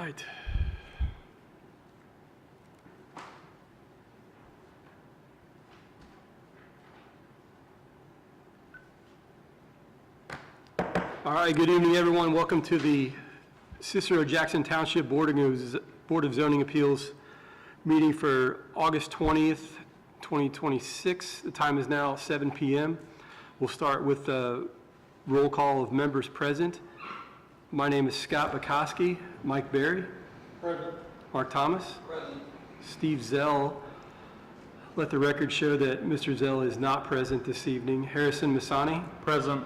right. All right, good evening, everyone. Welcome to the Cicero-Jackson Township Board of Zoning Appeals meeting for August 20th, 2026. The time is now 7 p.m. We'll start with the roll call of members present. My name is Scott Bukowski. Mike Berry. Present. Mark Thomas. Present. Steve Zell. Let the record show that Mr. Zell is not present this evening. Harrison Masani. Present.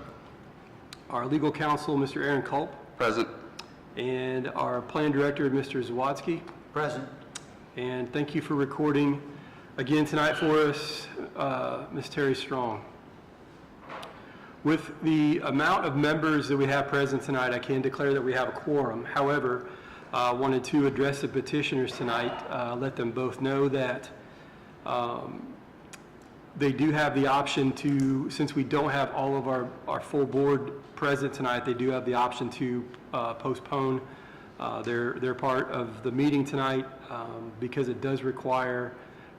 Our legal counsel, Mr. Aaron Culp. Present. And our plan director, Mr. Zawadzki. Present. And thank you for recording again tonight for us, Ms. Terry Strong. With the amount of members that we have present tonight, I can declare that we have a quorum. However, I wanted to address the petitioners tonight, let them both know that they do have the option to, since we don't have all of our full board present tonight, they do have the option to postpone their part of the meeting tonight because it does require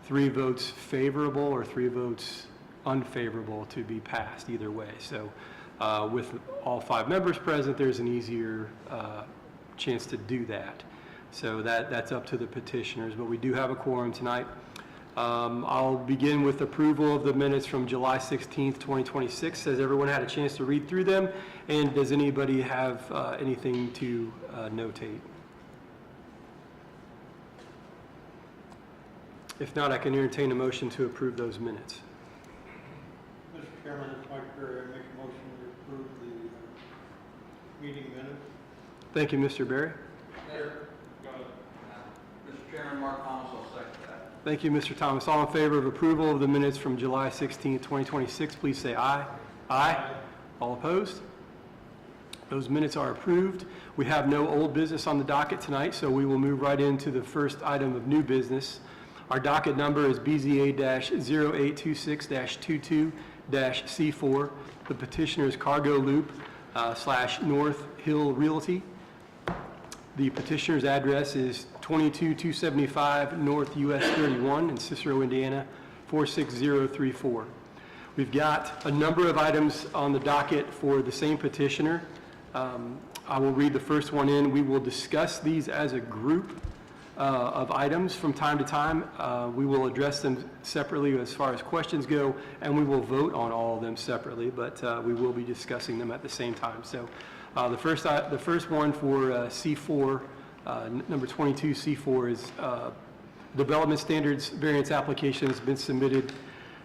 3 votes favorable or 3 votes unfavorable to be passed either way. So with all 5 members present, there's an easier chance to do that. So that's up to the petitioners, but we do have a quorum tonight. I'll begin with approval of the minutes from July 16th, 2026. Has everyone had a chance to read through them? And does anybody have anything to notate? If not, I can entertain a motion to approve those minutes. Mr. Chairman, it's Mike Berry. I make a motion to approve the meeting minutes. Thank you, Mr. Berry. Mr. Chairman, Mark Thomas will second that. Thank you, Mr. Thomas. All in favor of approval of the minutes from July 16th, 2026, please say aye. Aye. All opposed? Those minutes are approved. We have no old business on the docket tonight, so we will move right into the first item of new business. Our docket number is BZA-0826-22-C4. The petitioner is Cargo Loop / North Hill Realty. The petitioner's address is 22275 North US 31 in Cicero, Indiana, 46034. We've got a number of items on the docket for the same petitioner. I will read the first one in. We will discuss these as a group of items from time to time. We will address them separately as far as questions go, and we will vote on all of them separately, but we will be discussing them at the same time. So the first one for C4, number 22 C4 is development standards variance application has been submitted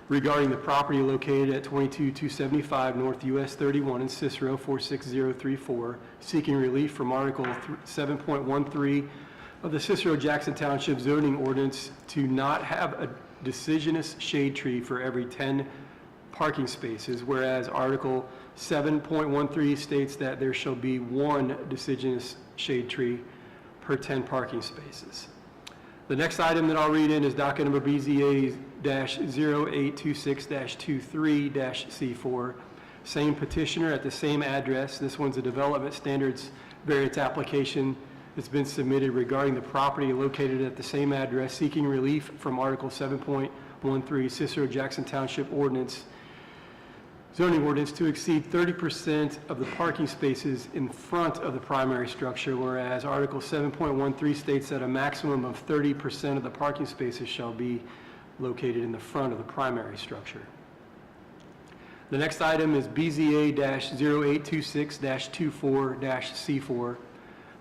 regarding the property located at 22275 North US 31 in Cicero, 46034, seeking relief from Article 7.13 of the Cicero-Jackson Township zoning ordinance to not have a deciduous shade tree for every 10 parking spaces, whereas Article 7.13 states that there shall be 1 deciduous shade tree per 10 parking spaces. The next item that I'll read in is docket number BZA-0826-23-C4. Same petitioner at the same address. This one's a development standards variance application that's been submitted regarding the property located at the same address, seeking relief from Article 7.13 Cicero-Jackson Township zoning ordinance to exceed 30% of the parking spaces in front of the primary structure, whereas Article 7.13 states that a maximum of 30% of the parking spaces shall be located in the front of the primary structure. The next item is BZA-0826-24-C4.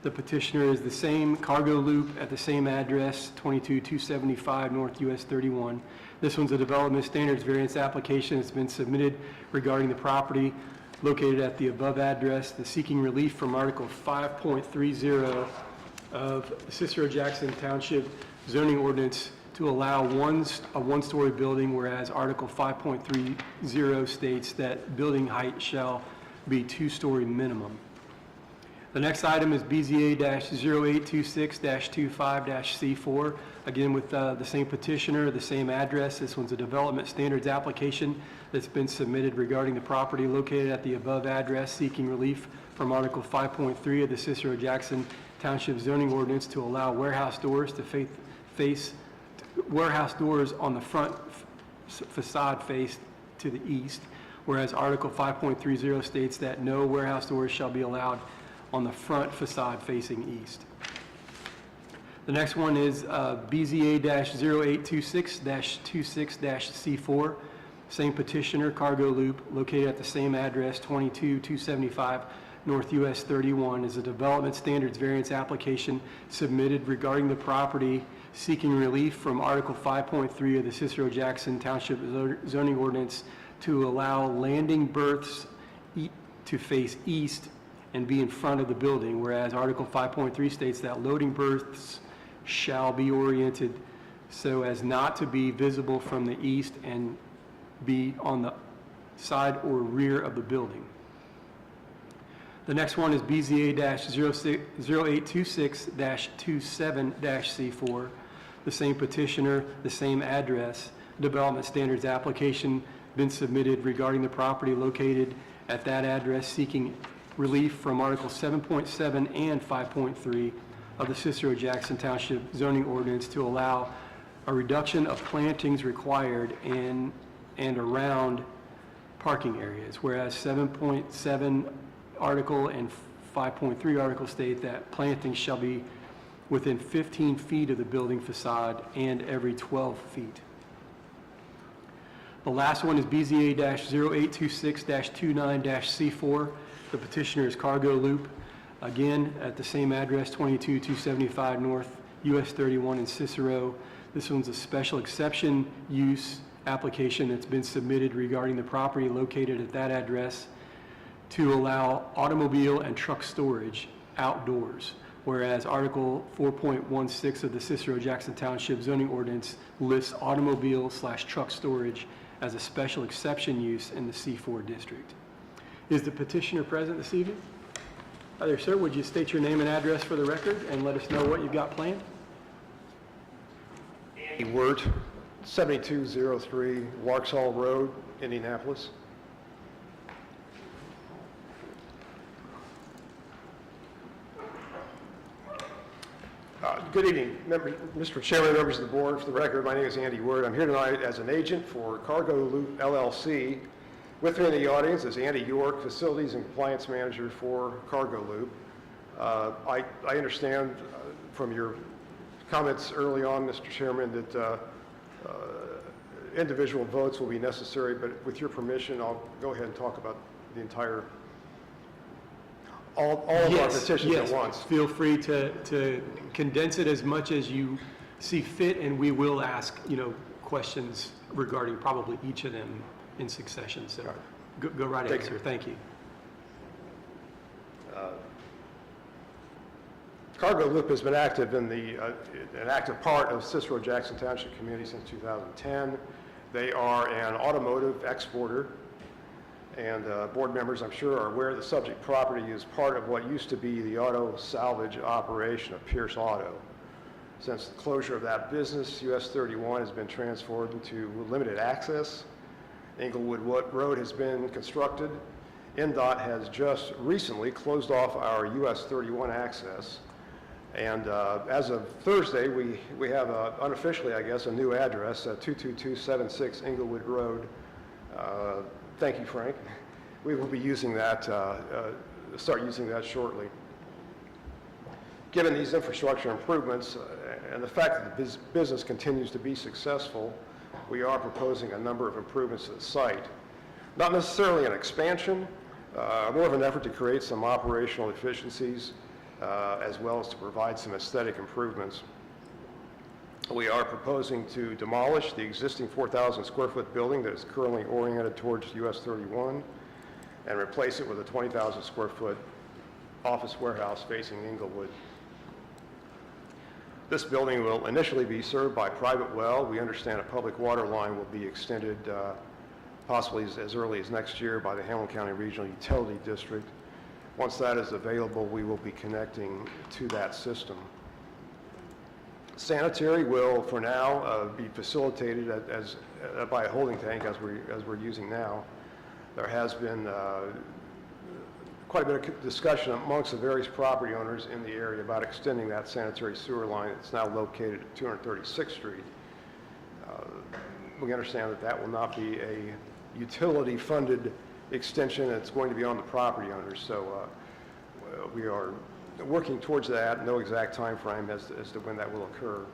The petitioner is the same Cargo Loop at the same address, 22275 North US 31. This one's a development standards variance application that's been submitted regarding the property located at the above address, the seeking relief from Article 5.30 of the Cicero-Jackson Township zoning ordinance to allow a one-story building, whereas Article 5.30 states that building height shall be 2-story minimum. The next item is BZA-0826-25-C4, again with the same petitioner, the same address. This one's a development standards application that's been submitted regarding the property located at the above address, seeking relief from Article 5.3 of the Cicero-Jackson Township zoning ordinance to allow warehouse doors to face warehouse doors on the front facade face to the east, whereas Article 5.30 states that no warehouse doors shall be allowed on the front facade facing east. The next one is BZA-0826-26-C4, same petitioner, cargo loop, located at the same address, 22275 North US 31, is a development standards variance application submitted regarding the property seeking relief from Article 5.3 of the Cicero-Jackson Township zoning ordinance to allow landing berths to face east and be in front of the building, whereas Article 5.3 states that loading berths shall be oriented so as not to be visible from the east and be on the side or rear of the building. The next one is BZA-0826-27-C4, the same petitioner, the same address, development standards application been submitted regarding the property located at that address seeking relief from Article 7.7 and 5.3 of the Cicero-Jackson Township zoning ordinance to allow a reduction of plantings required in and around parking areas, whereas 7.7 article and 5.3 article state that plantings shall be within 15 feet of the building facade and every 12 feet. The last one is BZA-0826-29-C4. The petitioner is Cargo Loop, again, at the same address, 22275 North US 31 in Cicero. This one's a special exception use application that's been submitted regarding the property located at that address to allow automobile and truck storage outdoors, whereas Article 4.16 of the Cicero-Jackson Township zoning ordinance lists automobile/truck storage as a special exception use in the C4 district. Is the petitioner present this evening? Hi there, sir. Would you state your name and address for the record and let us know what you've got planned? Andy Wirt, 7203 Larksall Road, Indianapolis. Good evening, Mr. Chairman, members of the board. For the record, my name is Andy Wirt. I'm here tonight as an agent for Cargo Loop LLC. With me in the audience is Andy York, Facilities and Compliance Manager for Cargo Loop. I understand from your comments early on, Mr. Chairman, that individual votes will be necessary, but with your permission, I'll go ahead and talk about the entire, all of our petitions at once. Feel free to condense it as much as you see fit, and we will ask, questions regarding probably each of them in succession. So go right ahead, sir. Thank you. Cargo Loop has been active in an active part of Cicero-Jackson Township community since 2010. They are an automotive exporter, and board members, I'm sure, are aware the subject property is part of what used to be the auto salvage operation of Pierce Auto. Since the closure of that business, US 31 has been transformed into limited access. Englewood Road has been constructed. NDOT has just recently closed off our US 31 access. And as of Thursday, we have unofficially, I guess, a new address at 22276 Englewood Road. Thank you, Frank. We will be using that, start using that shortly. Given these infrastructure improvements and the fact that the business continues to be successful, we are proposing a number of improvements to the site. Not necessarily an expansion, more of an effort to create some operational efficiencies, as well as to provide some aesthetic improvements. We are proposing to demolish the existing 4,000 square foot building that is currently oriented towards US 31 and replace it with a 20,000 square foot office warehouse facing Englewood. This building will initially be served by private well. We understand a public water line will be extended possibly as early as next year by the Hamilton County Regional Utility District. Once that is available, we will be connecting to that system. Sanitary will, for now, be facilitated by a holding tank as we're using now. There has been quite a bit of discussion amongst the various property owners in the area about extending that sanitary sewer line that's now located at 236th Street. We understand that that will not be a utility-funded extension. It's going to be on the property owners. So we are working towards that. No exact time frame as to when that will occur.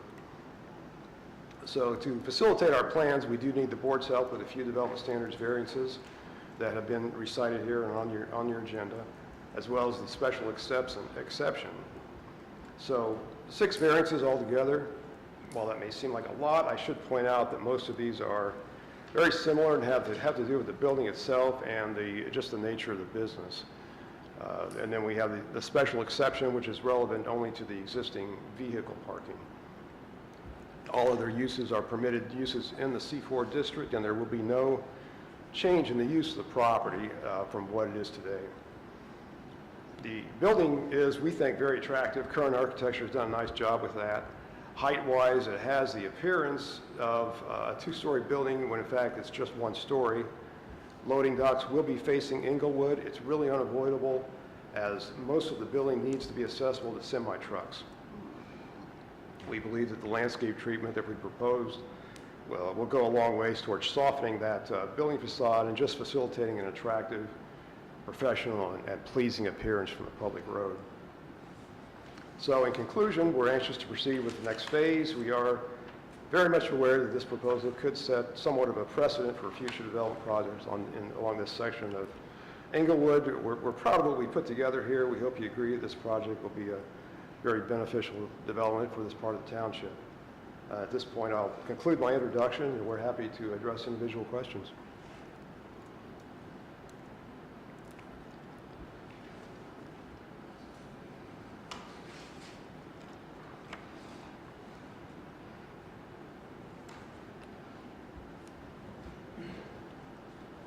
So to facilitate our plans, we do need the board's help with a few development standards variances that have been recited here and on your agenda, as well as the special exception. So 6 variances altogether. While that may seem like a lot, I should point out that most of these are very similar and have to do with the building itself and just the nature of the business. And then we have the special exception, which is relevant only to the existing vehicle parking. All other uses are permitted uses in the C4 district, and there will be no change in the use of the property from what it is today. The building is, we think, very attractive. Current architecture has done a nice job with that. Height-wise, it has the appearance of a 2-story building when in fact it's just 1 story. Loading docks will be facing Inglewood. It's really unavoidable as most of the building needs to be accessible to semi-trucks. We believe that the landscape treatment that we proposed will go a long ways towards softening that building facade and just facilitating an attractive, professional, and pleasing appearance from the public road. So in conclusion, we're anxious to proceed with the next phase. We are very much aware that this proposal could set somewhat of a precedent for future development projects along this section of Inglewood. We're proud of what we put together here. We hope you agree that this project will be a very beneficial development for this part of the township. At this point, I'll conclude my introduction, and we're happy to address individual questions.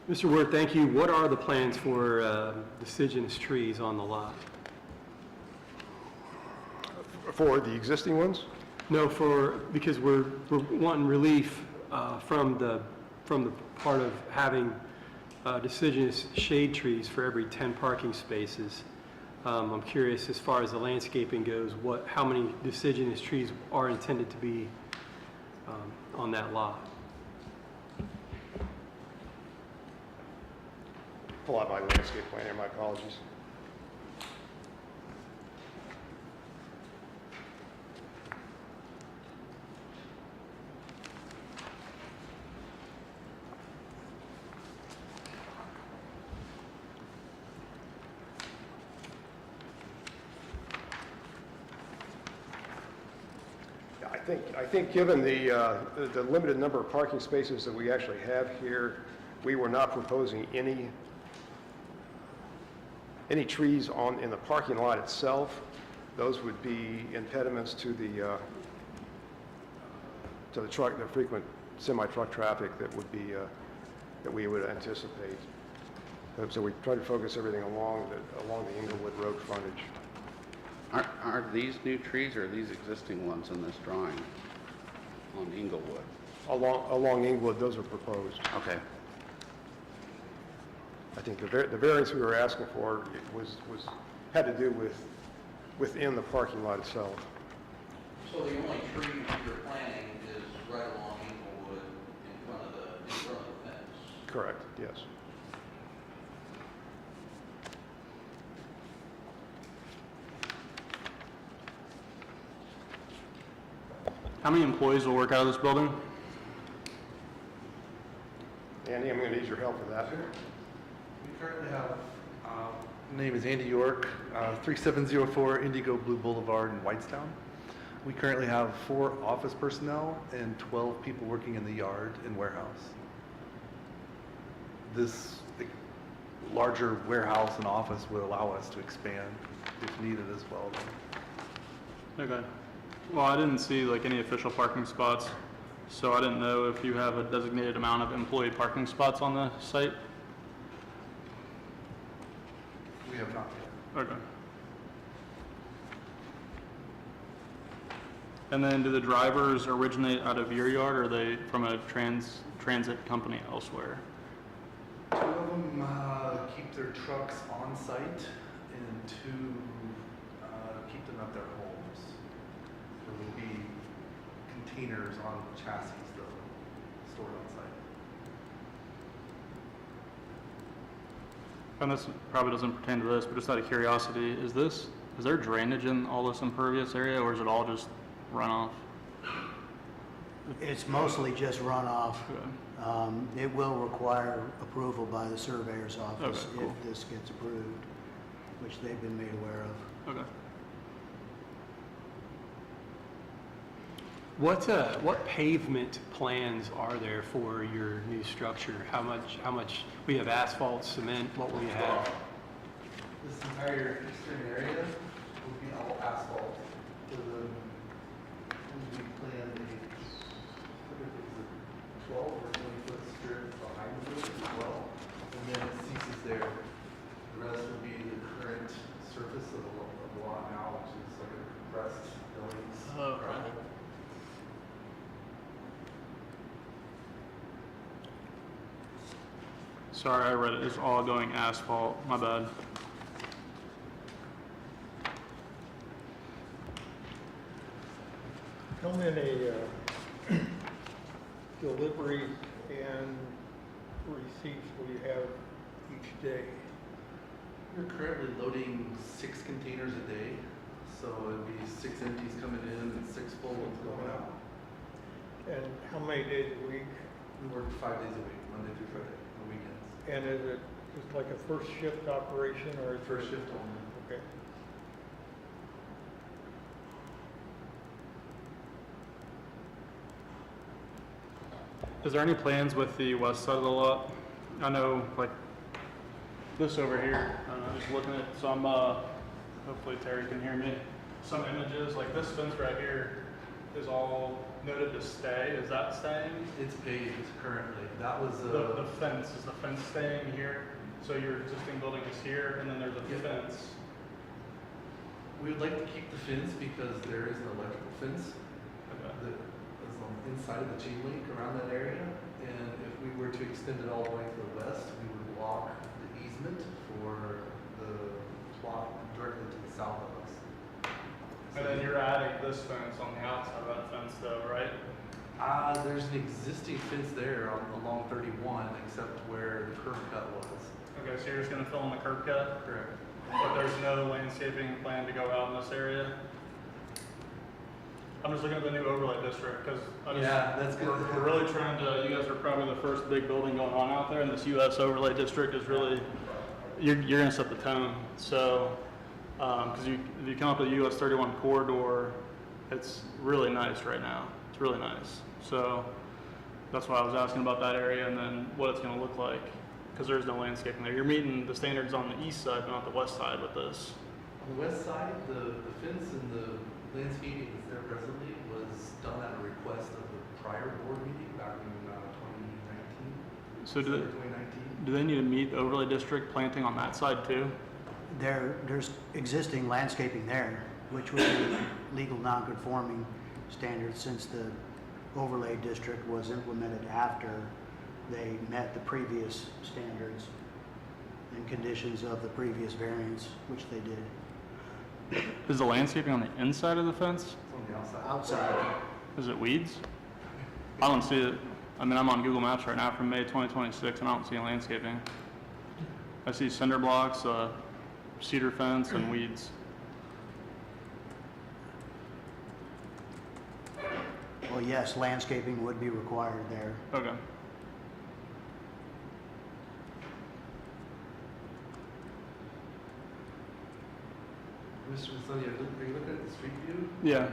Mr. Ward, thank you. What are the plans for deciduous trees on the lot? For the existing ones? No, because we're wanting relief from the part of having deciduous shade trees for every 10 parking spaces. I'm curious, as far as the landscaping goes, how many deciduous trees are intended to be on that lot? Pull out my landscape plan here, my apologies. I think given the limited number of parking spaces that we actually have here, we were not proposing any trees in the parking lot itself. Those would be impediments to the frequent semi-truck traffic that we would anticipate. So we try to focus everything along the Inglewood Road frontage. Are these new trees or are these existing ones in this drawing on Inglewood? Along Inglewood, those are proposed. Okay. I think the variance we were asking for had to do within the parking lot itself. So the only tree you're planting is right along Inglewood in front of the fence? Correct, yes. How many employees will work out of this building? Andy, I'm going to need your help with that. We currently have, name is Andy York, 3704 Indigo Blue Boulevard in Whitestown. We currently have 4 office personnel and 12 people working in the yard and warehouse. This larger warehouse and office would allow us to expand if needed as well. Okay. Well, I didn't see like any official parking spots, so I didn't know if you have a designated amount of employee parking spots on the site. We have not yet. Okay. And then do the drivers originate out of your yard, or are they from a transit company elsewhere? Two of them keep their trucks on site, and two keep them at their homes. There will be containers on chassis though, stored on site. And this probably doesn't pertain to this, but just out of curiosity, is there drainage in all this impervious area, or is it all just runoff? It's mostly just runoff. Okay. It will require approval by the surveyor's office Okay, cool. if this gets approved, which they've been made aware of. Okay. What pavement plans are there for your new structure? How much, we have asphalt, cement, what will you have? This entire eastern area will be all asphalt. We plan a 12 or 20-foot strip behind the building as well, and then it ceases there. The rest will be the current surface of the lot now, which is like a compressed buildings. Oh, okay. gravel. Sorry, I read it. It's all going asphalt. My bad. How many deliveries and receipts will you have each day? We're currently loading 6 containers a day, so it'd be 6 empties coming in and 6 full ones going out. And how many days a week? We work 5 days a week, Monday through Friday, on weekends. And is it just like a first shift operation or? First shift only. Okay. Is there any plans with the west side of the lot? I know, like, this over here, just looking at some, hopefully Terry can hear me, some images, like this fence right here is all noted to stay. Is that staying? It's paved currently. That was The fence, is the fence staying here? So your existing building is here, and then there's a Yep. fence. we would like to keep the fence because there is an electrical fence Okay. that is on the inside of the chain link around that area. And if we were to extend it all the way to the west, we would block the easement for the plot directly to the south of us. And then you're adding this fence on the outside of that fence though, right? There's an existing fence there along 31, except where the curb cut was. Okay, so you're just gonna fill in the curb cut? Correct. But there's no landscaping plan to go out in this area? I'm just looking at the new overlay district, because Yeah, that's good. we're really trying to, you guys are probably the first big building going on out there, and this US overlay district is really, you're gonna set the tone. So, because if you come up to the US 31 corridor, it's really nice right now. It's really nice. So that's why I was asking about that area and then what it's gonna look like, because there's no landscaping there. You're meeting the standards on the east side, but not the west side with this. On the west side, the fence and the landscaping that's there presently was done at a request of the prior board meeting back in 2019. So do December 2019. they need to meet overlay district planting on that side too? There's existing landscaping there, which would be legal non-conforming standards since the overlay district was implemented after they met the previous standards and conditions of the previous variance, which they did. Is the landscaping on the inside of the fence? It's on the outside. Outside, Is it weeds? I don't see it. I mean, I'm on Google Maps right now from May 2026 and I don't see any landscaping. I see cinder blocks, cedar fence, and weeds. well, yes, landscaping would be required there. Okay. Mr. Mazzoni, are you looking at the street view? Yeah. Okay.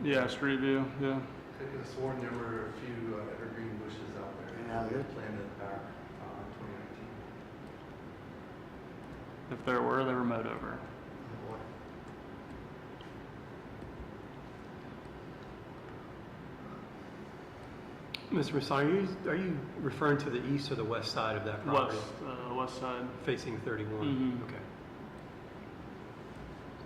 Yeah, street view, yeah. I could have sworn there were a few evergreen bushes out there. Yeah, We there- had planted back in 2019. If there were, they were mowed over. Oh, boy. Mr. Masson, are you referring to the east or the west side of that property? West side. Facing 31? Mhm. Okay.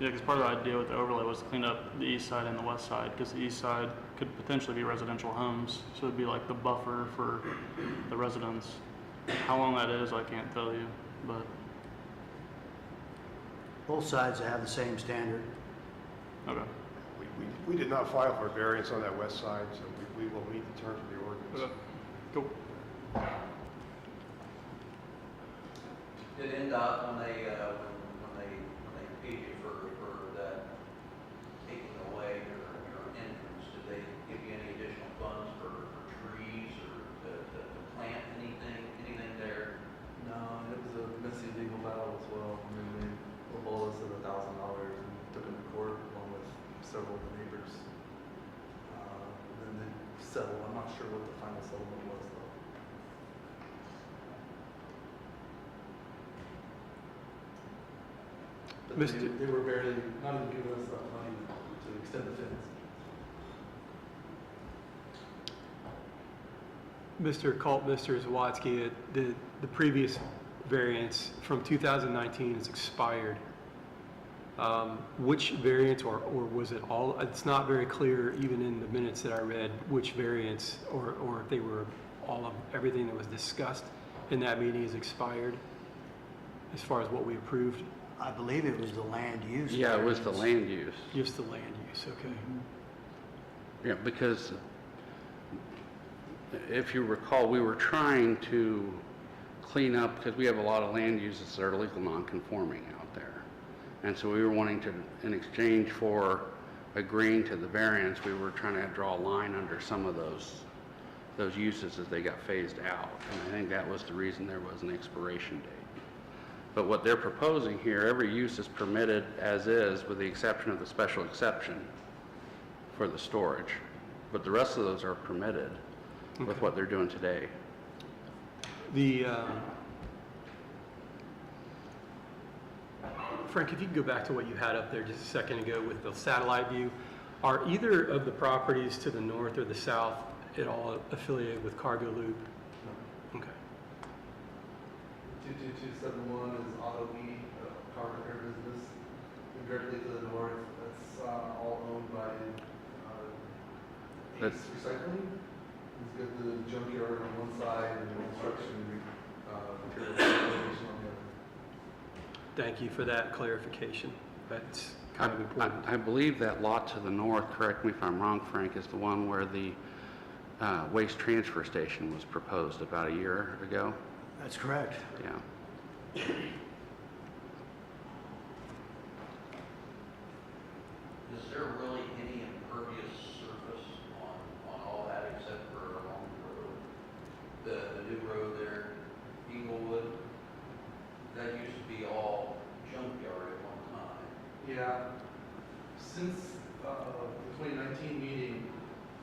Yeah, because part of the idea with the overlay was to clean up the east side and the west side, because the east side could potentially be residential homes, so it'd be like the buffer for the residents. How long that is, I can't tell you, but, Both sides have the same standard. okay. We did not file for a variance on that west side, so we will meet the terms of the ordinance. Okay. Cool. Did NDOT, when they paid you for that taking away your entrance, did they give you any additional funds for trees or to plant anything there? No, it was a messy legal battle as well. I mean, they lowballed us at $1,000 and took it to court along with several of the neighbors. And then they settled. I'm not sure what the final settlement was though. But they were barely, not even giving us enough money to extend the fence. Mr. Culp, Mr. Zawatsky, the previous variance from 2019 is expired. Which variance, or was it all, it's not very clear even in the minutes that I read, which variance, or if they were all of, everything that was discussed in that meeting is expired as far as what we approved, I believe it was the land use. Yeah, it was the variance. land use. just the land use, okay. Yeah, because if you recall, we were trying to clean up, because we have a lot of land uses that are legal non-conforming out there. And so we were wanting to, in exchange for agreeing to the variance, we were trying to draw a line under some of those uses as they got phased out. And I think that was the reason there was an expiration date. But what they're proposing here, every use is permitted as is, with the exception of the special exception for the storage. But the rest of those are permitted with what they're doing today. The, Frank, if you could go back to what you had up there just a second ago with the satellite view, are either of the properties to the north or the south at all affiliated with Cargo Loop? Okay. 22271 is Auto E, car repair business. And directly to the north, that's all owned by Ace That's- Recycling. He's got the junkyard on one side and the construction material location on the other. Thank you for that clarification. That's kind of important. I believe that lot to the north, correct me if I'm wrong, Frank, is the one where the waste transfer station was proposed about a year ago. That's correct. Yeah. Is there really any impervious surface on all that except for along the road? The new road there, Inglewood, that used to be all junkyard at one time. Yeah, since the 2019 meeting,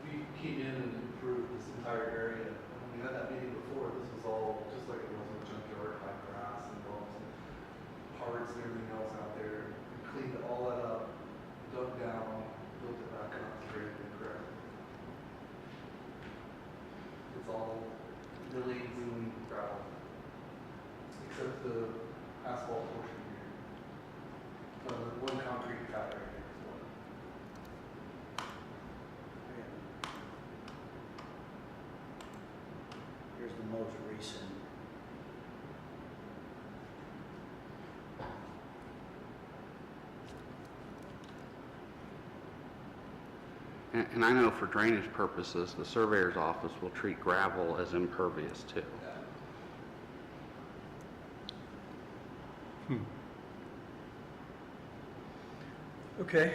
we came in and improved this entire area. When we had that meeting before, this was all just like it was in the junkyard, high grass and bumps and parts and everything else out there. We cleaned all that up, dug down, built it back up, straight and correct. It's all millings and gravel, except the asphalt portion here. One concrete pad right here is one. Here's the most recent. And I know for drainage purposes, the surveyor's office will treat gravel as impervious too. Okay,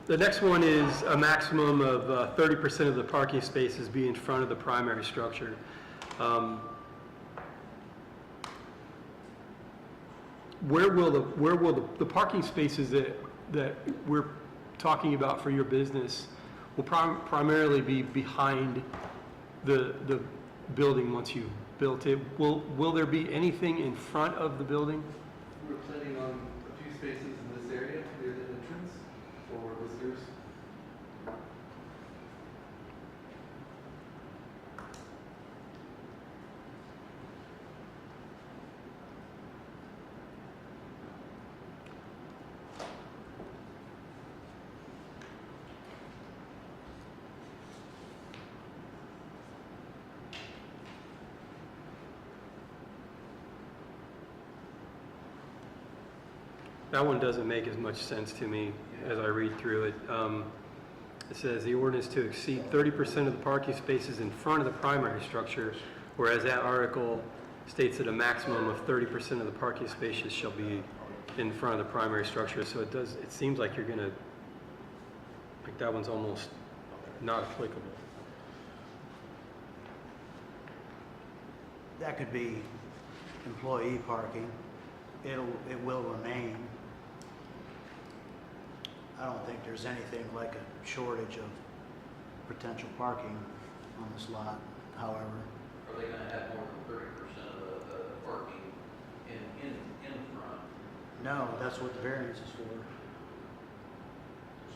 the next one is a maximum of 30% of the parking spaces be in front of the primary structure. Where will the parking spaces that we're talking about for your business will primarily be behind the building once you've built it? Will there be anything in front of the building? We're planning on a few spaces in this area near the entrance for visitors. That one doesn't make as much sense to me as I read through it. It says the ordinance to exceed 30% of the parking spaces in front of the primary structure, whereas that article states that a maximum of 30% of the parking spaces shall be in front of the primary structure. So it seems like you're gonna, like that one's almost not applicable. That could be employee parking. It will remain. I don't think there's anything like a shortage of potential parking on this lot, however. Are they gonna have more than 30% of the parking in front? No, that's what the variance is for.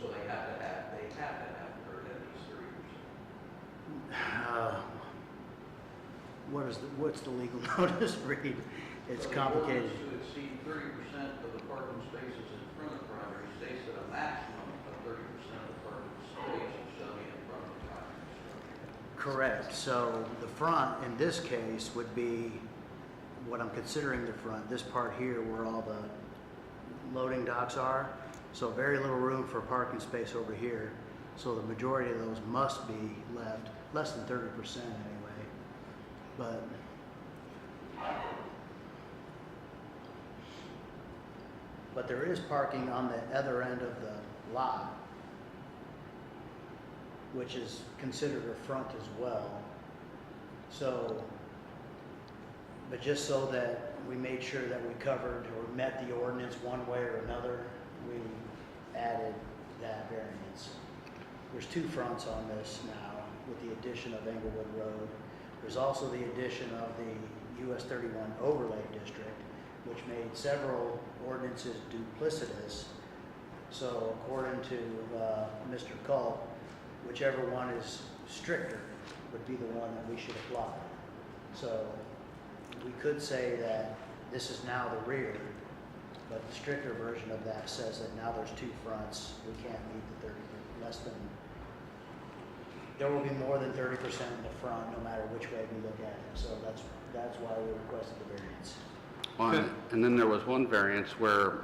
So they have to have, or at least 30%. What's the legal notice read? It's complicated. To exceed 30% of the parking spaces in front of the primary states that a maximum of 30% of the parking spaces shall be in front of the primary structure. Correct. So the front, in this case, would be what I'm considering the front, this part here where all the loading docks are. So very little room for a parking space over here. So the majority of those must be left, less than 30% anyway. But there is parking on the other end of the lot, which is considered a front as well. So, but just so that we made sure that we covered or met the ordinance one way or another, we added that variance. There's two fronts on this now with the addition of Englewood Road. There's also the addition of the US 31 overlay district, which made several ordinances duplicitous. So according to Mr. Culp, whichever one is stricter would be the one that we should apply. So we could say that this is now the rear, but the stricter version of that says that now there's two fronts. We can't meet the 30, less than, there will be more than 30% in the front no matter which way we look at it. So that's why we requested the variance. Well, and then there was one variance where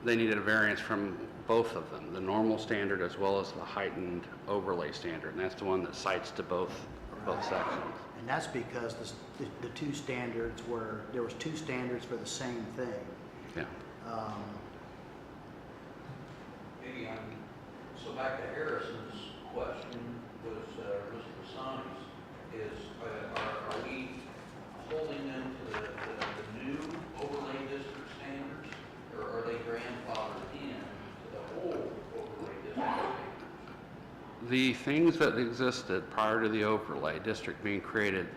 they needed a variance from both of them, the normal standard as well as the heightened overlay standard, and that's the one that cites to both sections. And that's because the two standards were, there was two standards for the same thing. Yeah. Maybe so back to Harrison's question was, Mr. Basani's, is are we holding them to the new overlay district standards, or are they grandfathered in to the old overlay district standards? The things that existed prior to the overlay district being created,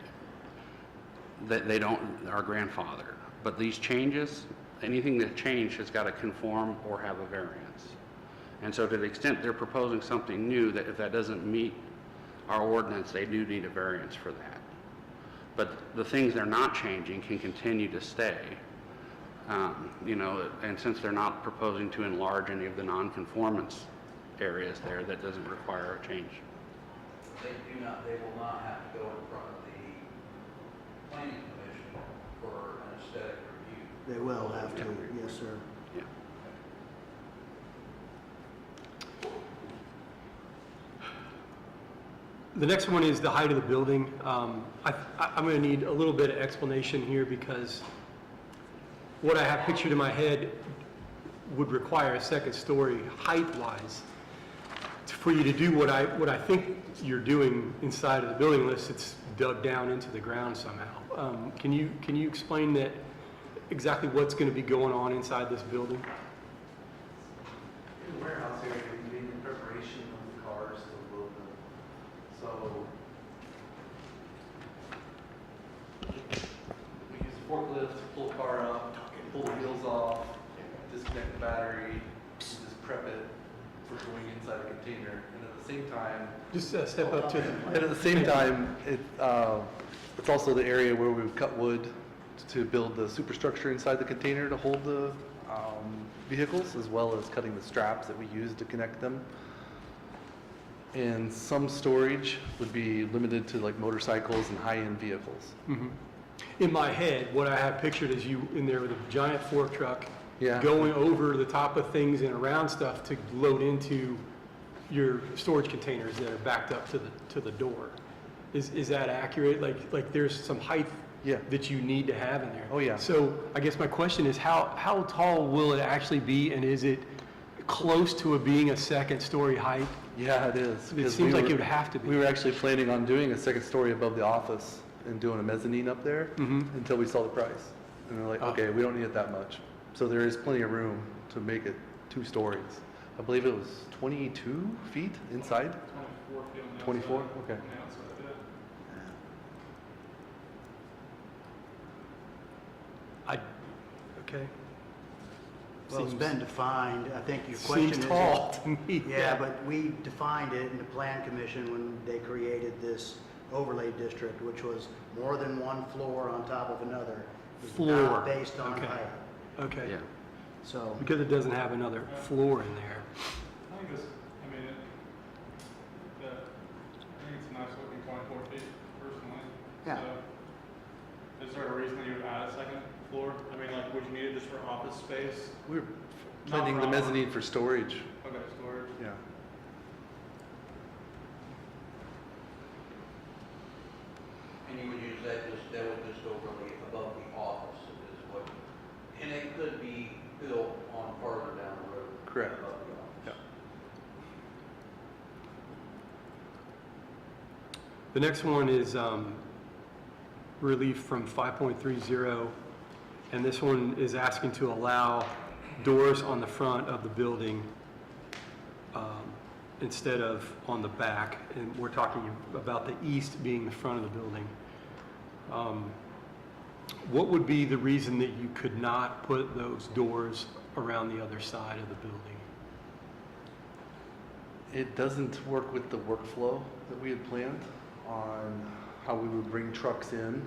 they are grandfathered. But these changes, anything that changed has got to conform or have a variance. And so to the extent they're proposing something new, that if that doesn't meet our ordinance, they do need a variance for that. But the things they're not changing can continue to stay. And since they're not proposing to enlarge any of the non-conformance areas there, that doesn't require a change. They will not have to go in front of the planning commission for an aesthetic review. They will have to, yes, sir. Yeah. The next one is the height of the building. I'm going to need a little bit of explanation here because what I have pictured in my head would require a second story height-wise. For you to do what I think you're doing inside of the building unless it's dug down into the ground somehow. Can you explain that exactly what's going to be going on inside this building? In the warehouse area, we made in preparation of the cars to load them. So we use a forklift to pull the car up, pull the wheels off, disconnect the battery, just prep it for going inside a container. And at the same time, Just step up to the and at the same time, it's also the area where we've cut wood to build the superstructure inside the container to hold the vehicles, as well as cutting the straps that we use to connect them. And some storage would be limited to like motorcycles and high-end vehicles. In my head, what I have pictured is you in there with a giant fork truck Yeah. going over the top of things and around stuff to load into your storage containers that are backed up to the door. Is that accurate? Like there's some height Yeah. that you need to have in there? Oh, yeah. So I guess my question is, how tall will it actually be, and is it close to it being a second-story height? Yeah, it is. It 'cause seems we like were- it would have to be. We were actually planning on doing a second story above the office and doing a mezzanine up there Mhm. until we saw the price. And they're like, Oh. okay, we don't need it that much. So there is plenty of room to make it 2 stories. I believe it was 22 feet inside. 24 feet on the 24? outside. Okay. On the outside, yeah. Okay. Well, it's Seems- been defined, I think your question is. Seems tall to me. Yeah, but we defined it in the plan commission when they created this overlay district, which was more than one floor on top of another. It was Floor, not based on okay. height, Okay. Yeah. so. Because it doesn't have another floor in there. I think this, I mean, I think it's a nice looking 24 feet personally. Yeah. So, is there a reason that you would add a second floor? I mean, like, would you need it just for office space? We were Not planning the for mezzanine for storage. Okay, storage. Yeah. And you would use that would just overlay above the office is what, and it could be built on farther down the road. Correct. Above the office. The next one is relief from 5.30, and this one is asking to allow doors on the front of the building instead of on the back, and we're talking about the east being the front of the building. What would be the reason that you could not put those doors around the other side of the building? It doesn't work with the workflow that we had planned on how we would bring trucks in.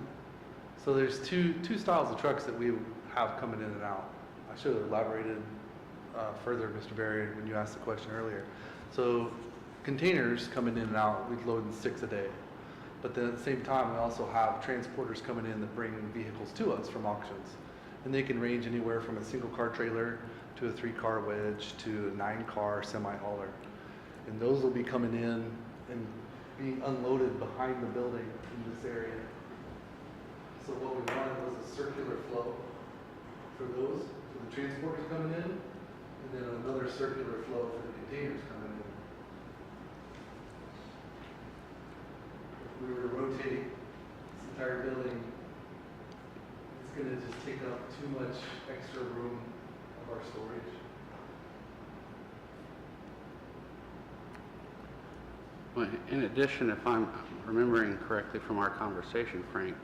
So there's two styles of trucks that we have coming in and out. I should have elaborated further, Mr. Berry, when you asked the question earlier. So containers coming in and out, we'd load in 6 a day. But then at the same time, we also have transporters coming in that bring vehicles to us from auctions. And they can range anywhere from a single car trailer to a 3-car wedge to a 9-car semi-hauler. And those will be coming in and being unloaded behind the building in this area. So what we wanted was a circular flow for those, for the transporters coming in, and then another circular flow for the containers coming in. If we were to rotate this entire building, it's gonna just take up too much extra room of our storage. Well, in addition, if I'm remembering correctly from our conversation, Frank,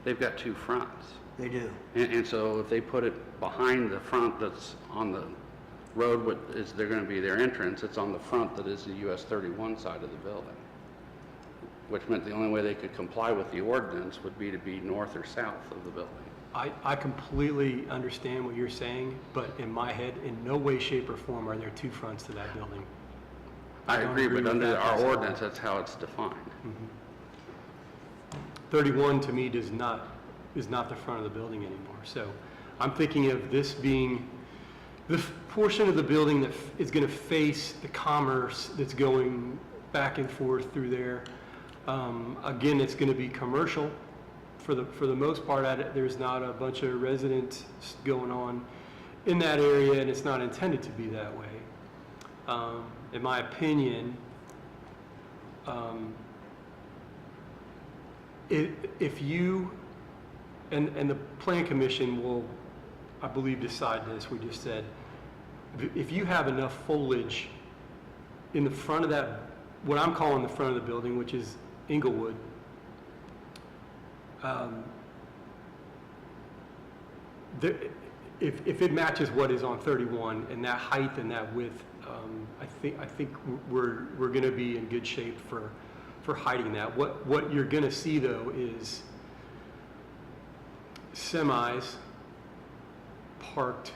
they've got 2 fronts. They do. And so if they put it behind the front that's on the road, they're going to be their entrance, it's on the front that is the US 31 side of the building. Which meant the only way they could comply with the ordinance would be to be north or south of the building. I completely understand what you're saying, but in my head, in no way, shape, or form are there 2 fronts to that building. I don't agree, agree but with under that our at all. ordinance, that's how it's defined. 31 to me is not the front of the building anymore. So I'm thinking of this being the portion of the building that is going to face the commerce that's going back and forth through there. Again, it's going to be commercial for the most part. There's not a bunch of residents going on in that area, and it's not intended to be that way. In my opinion, if you, and the plan commission will, I believe, decide this, we just said, if you have enough foliage in the front of that, what I'm calling the front of the building, which is Inglewood, if it matches what is on 31 and that height and that width, I think we're going to be in good shape for hiding that. What you're going to see though is semis parked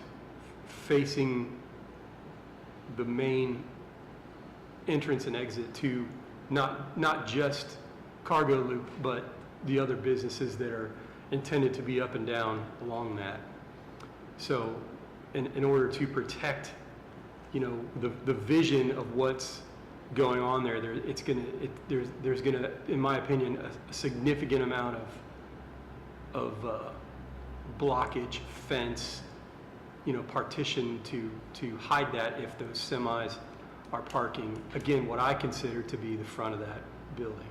facing the main entrance and exit to not just Cargo Loop, but the other businesses that are intended to be up and down along that. So in order to protect, you know, the vision of what's going on there, there's gonna, in my opinion, a significant amount of blockage, fence, you know, partition to hide that if those semis are parking, again, what I consider to be the front of that building.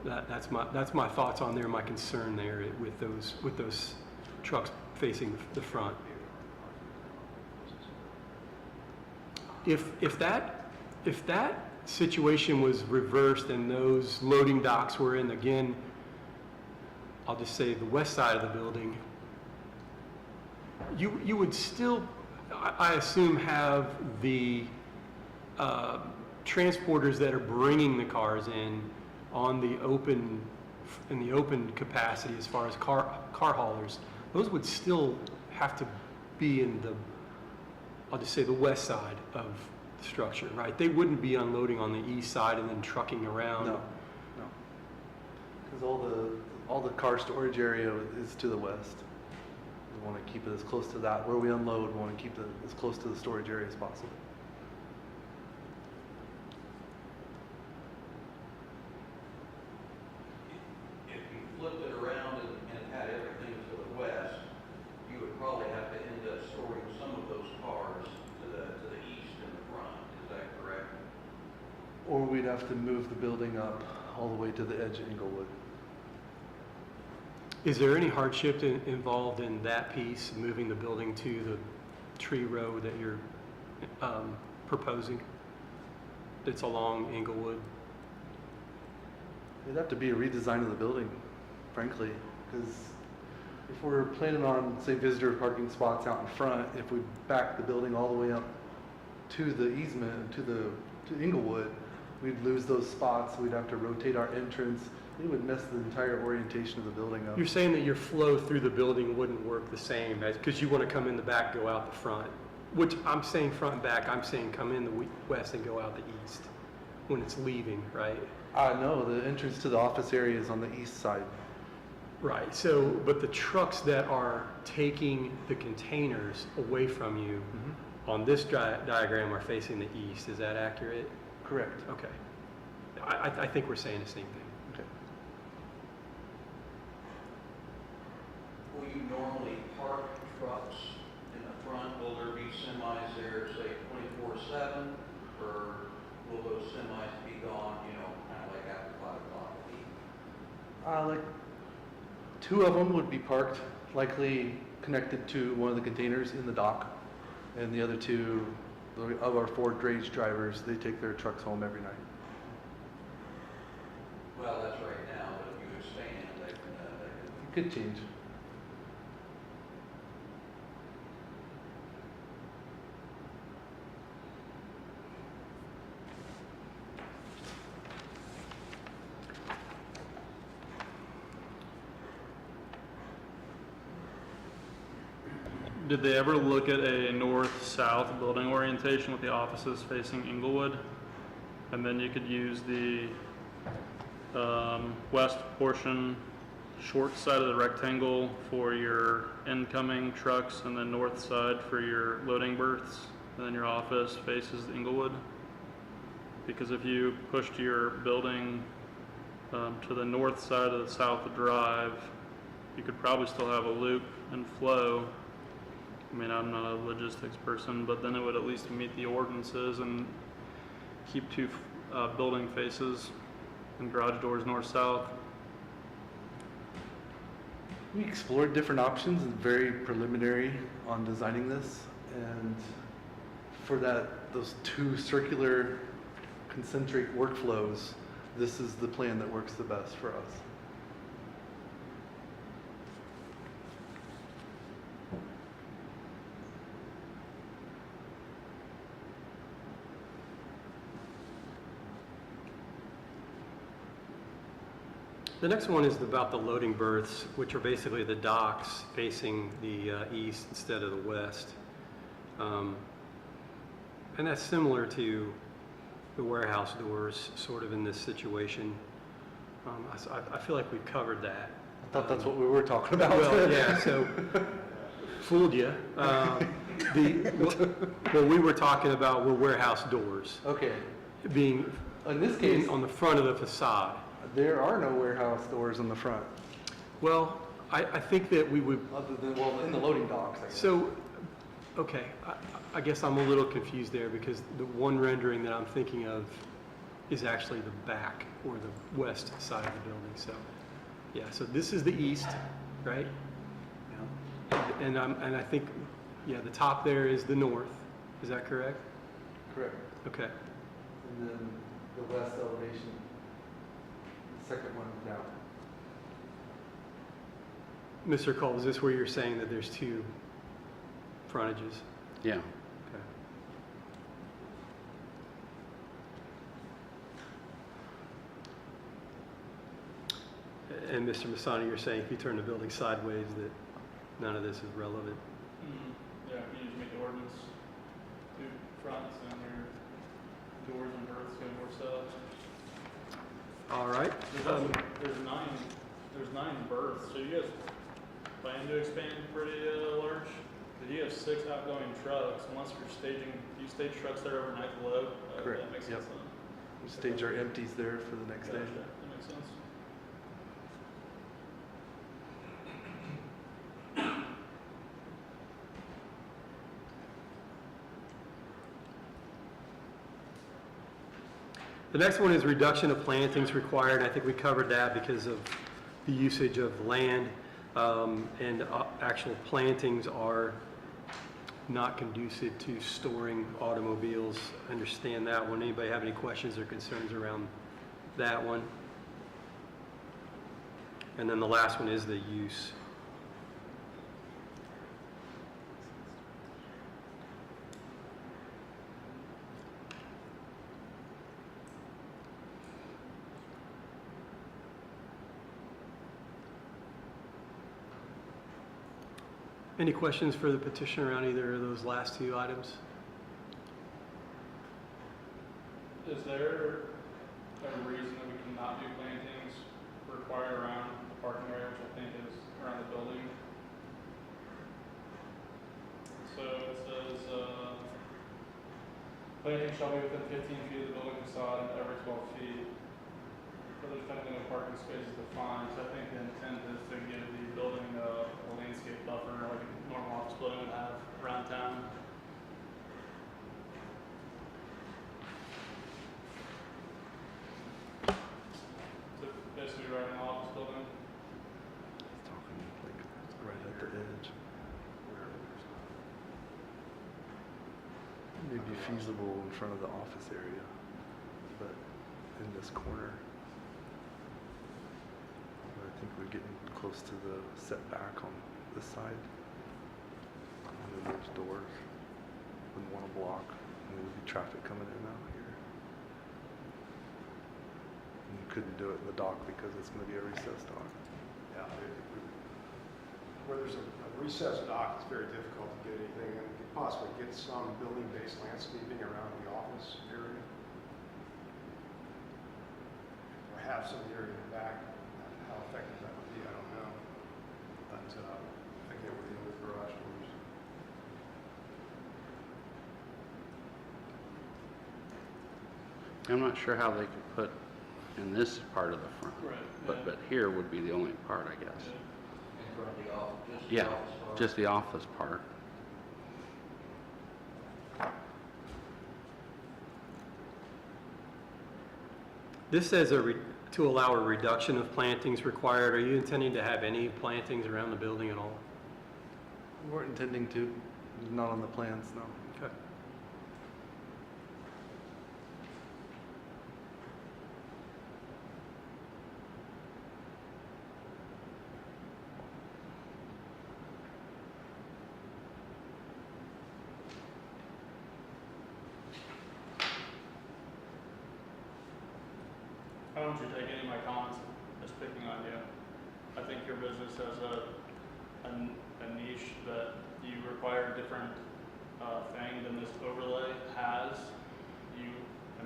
That's my thoughts on there, my concern there with those trucks facing the front. If that situation was reversed and those loading docks were in, again, I'll just say the west side of the building, you would still, I assume, have the transporters that are bringing the cars in on the open capacity as far as car haulers. Those would still have to be in the, I'll just say, the west side of the structure, right? They wouldn't be unloading on the east side and then trucking around. No. Because all the car storage area is to the west. We want to keep it as close to that. Where we unload, we want to keep it as close to the storage area as possible. If you flipped it around and had everything to the west, you would probably have to end up storing some of those cars to the east in the front. Is that correct? Or we'd have to move the building up all the way to the edge of Inglewood. Is there any hardship involved in that piece, moving the building to the tree row that you're proposing? That's along Inglewood? It'd have to be a redesign of the building, frankly, because if we're planning on, say, visitor parking spots out in front, if we back the building all the way up to the easement, to Inglewood, we'd lose those spots. We'd have to rotate our entrance. It would mess the entire orientation of the building up. You're saying that your flow through the building wouldn't work the same because you want to come in the back, go out the front, which I'm saying front and back, I'm saying come in the west and go out the east when it's leaving, right? No, the entrance to the office area is on the east side. Right, so, but the trucks that are taking the containers away from you on this diagram are facing the east, is that accurate? Correct. Okay. I think we're saying the same thing. Okay. Will you normally park trucks in the front? Will there be semis there, say, 24/7? Or will those semis be gone, you know, kind of like after 5 o'clock? Like 2 of them would be parked, likely connected to one of the containers in the dock. And the other 2 of our 4 drayage drivers, they take their trucks home every night. Well, that's right now, but if you expand, they can It could change. Did they ever look at a north-south building orientation with the offices facing Inglewood? And then you could use the west portion, short side of the rectangle for your incoming trucks, and then north side for your loading berths, and then your office faces Inglewood. Because if you pushed your building to the north side of the South Drive, you could probably still have a loop and flow. I mean, I'm not a logistics person, but then it would at least meet the ordinances and keep 2 building faces and garage doors north-south. We explored different options and very preliminary on designing this. And for those 2 circular concentric workflows, this is the plan that works the best for us. The next one is about the loading berths, which are basically the docks facing the east instead of the west. And that's similar to the warehouse doors, sort of in this situation. I feel like we've covered that. I thought that's what we were talking about. Well, yeah, so fooled you. What we were talking about were warehouse doors Okay. being In this case, on the front of the facade. there are no warehouse doors in the front, Well, I think that we would, other than, well, in the loading docks, I guess. so, okay, I guess I'm a little confused there because the one rendering that I'm thinking of is actually the back or the west side of the building, so, yeah, so this is the east, right? And I think, yeah, the top there is the north, is that correct? Correct. Okay, And then the west elevation, the second one down. Mr. Cole, is this where you're saying that there's two frontages? Yeah. Okay. And Mr. Masani, you're saying if you turn the building sideways that none of this is relevant? Yeah, you just make the ordinance two fronts and your doors and berths go more south. All right. There's nine berths, so you guys plan to expand pretty large? Because you have 6 outgoing trucks, unless you're staging, do you stage trucks there overnight to load? Correct, That makes yep. sense then. We stage our empties there for the next day. Gotcha, that makes sense. The next one is reduction of plantings required. I think we covered that because of the usage of land, and actual plantings are not conducive to storing automobiles. Understand that one. Anybody have any questions or concerns around that one? And then the last one is the use. Any questions for the petitioner around either of those last two items? Is there a reason that we cannot do plantings required around the parking area, which I think is around the building? So it says, planting shall be within 15 feet of the building facade and every 12 feet. But there's technically no parking spaces defined, so I think the intent is to give the building a landscape buffer like a normal office building would have around town. So basically right in the office building. It's talking like right at the edge. Maybe feasible in front of the office area, but in this corner. I think we're getting close to the setback on this side. And then there's doors. Wouldn't want to block. And there would be traffic coming in and out here. And you couldn't do it in the dock because it's going to be a recessed dock. Yeah, where there's a recessed dock, it's very difficult to get anything, and you could possibly get some building-based landscaping around the office area. Or have some area in the back. How effective that would be, I don't know. But again, we're dealing with garage doors. I'm not sure how they could put in this part of the front. Right, But, yeah. but here would be the only part, I guess. In front of the office, just the Yeah, office part. just the office part. This says to allow a reduction of plantings required. Are you intending to have any plantings around the building at all? We weren't intending to. Not on the plans, no. Okay. I don't want you to take any of my comments as picking on you. I think your business has a niche that you require a different thing than this overlay has.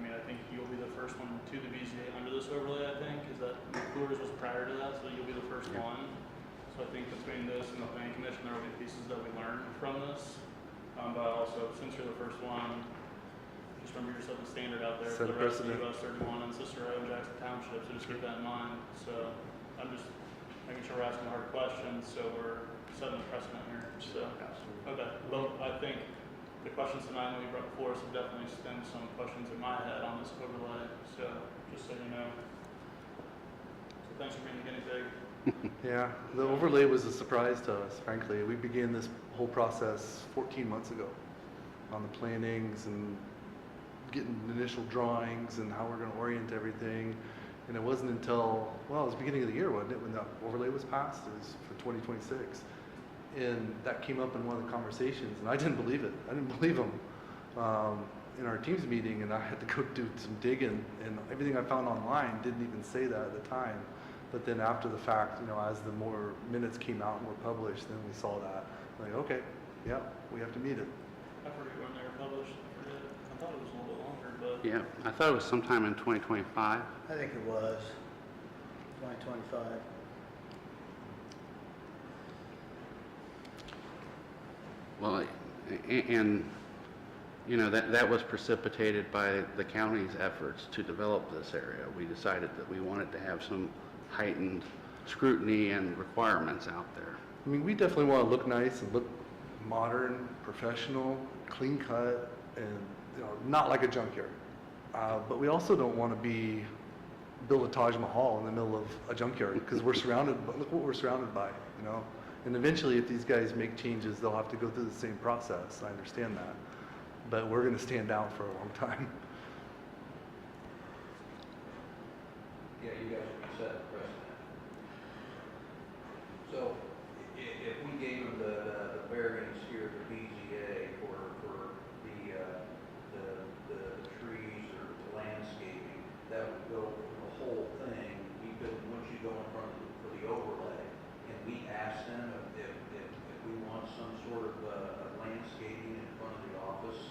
I think you'll be the first one to the BZA under this overlay, I think, because that Coors was prior to that, so you'll be the first Yeah. one. So I think between this and the planning commission, there will be pieces that we learn from this. But also, since you're the first one, just remember you're setting a standard out there Set for a the rest of precedent. US 31 and Cicero and Jackson Township, so just keep that in mind. So I'm just making sure we're asking hard questions, so we're setting a precedent here. So, okay, well, I think the questions tonight that we brought before us have definitely stemmed some questions in my head on this overlay, so just so you know. So thanks for being the guinea pig. Yeah, the overlay was a surprise to us, frankly. We began this whole process 14 months ago on the plannings and getting initial drawings and how we're going to orient everything. And it wasn't until, well, it was the beginning of the year, wasn't it, when the overlay was passed? It was for 2026. And that came up in one of the conversations, and I didn't believe it. I didn't believe them in our team's meeting, and I had to go do some digging, and everything I found online didn't even say that at the time. But then after the fact, you know, as the more minutes came out and were published, then we saw that. Like, okay, yeah, we have to meet it. I forget when they were published. I forget. I thought it was a little bit longer, but Yeah, I thought it was sometime in 2025. I think it was 2025. Well, and, you know, that was precipitated by the county's efforts to develop this area. We decided that we wanted to have some heightened scrutiny and requirements out there. I mean, we definitely want to look nice and look modern, professional, clean cut, and, you know, not like a junkyard. But we also don't want to build a Taj Mahal in the middle of a junkyard, because we're surrounded, but look what we're surrounded by, you know? And eventually, if these guys make changes, they'll have to go through the same process. I understand that. But we're going to stand down for a long time. Yeah, you guys can set the precedent. So if we gave them the variance here, the BZA for the trees or the landscaping, that would go for the whole thing. We could, once you go in front of for the overlay, and we ask them if we want some sort of landscaping in front of the office,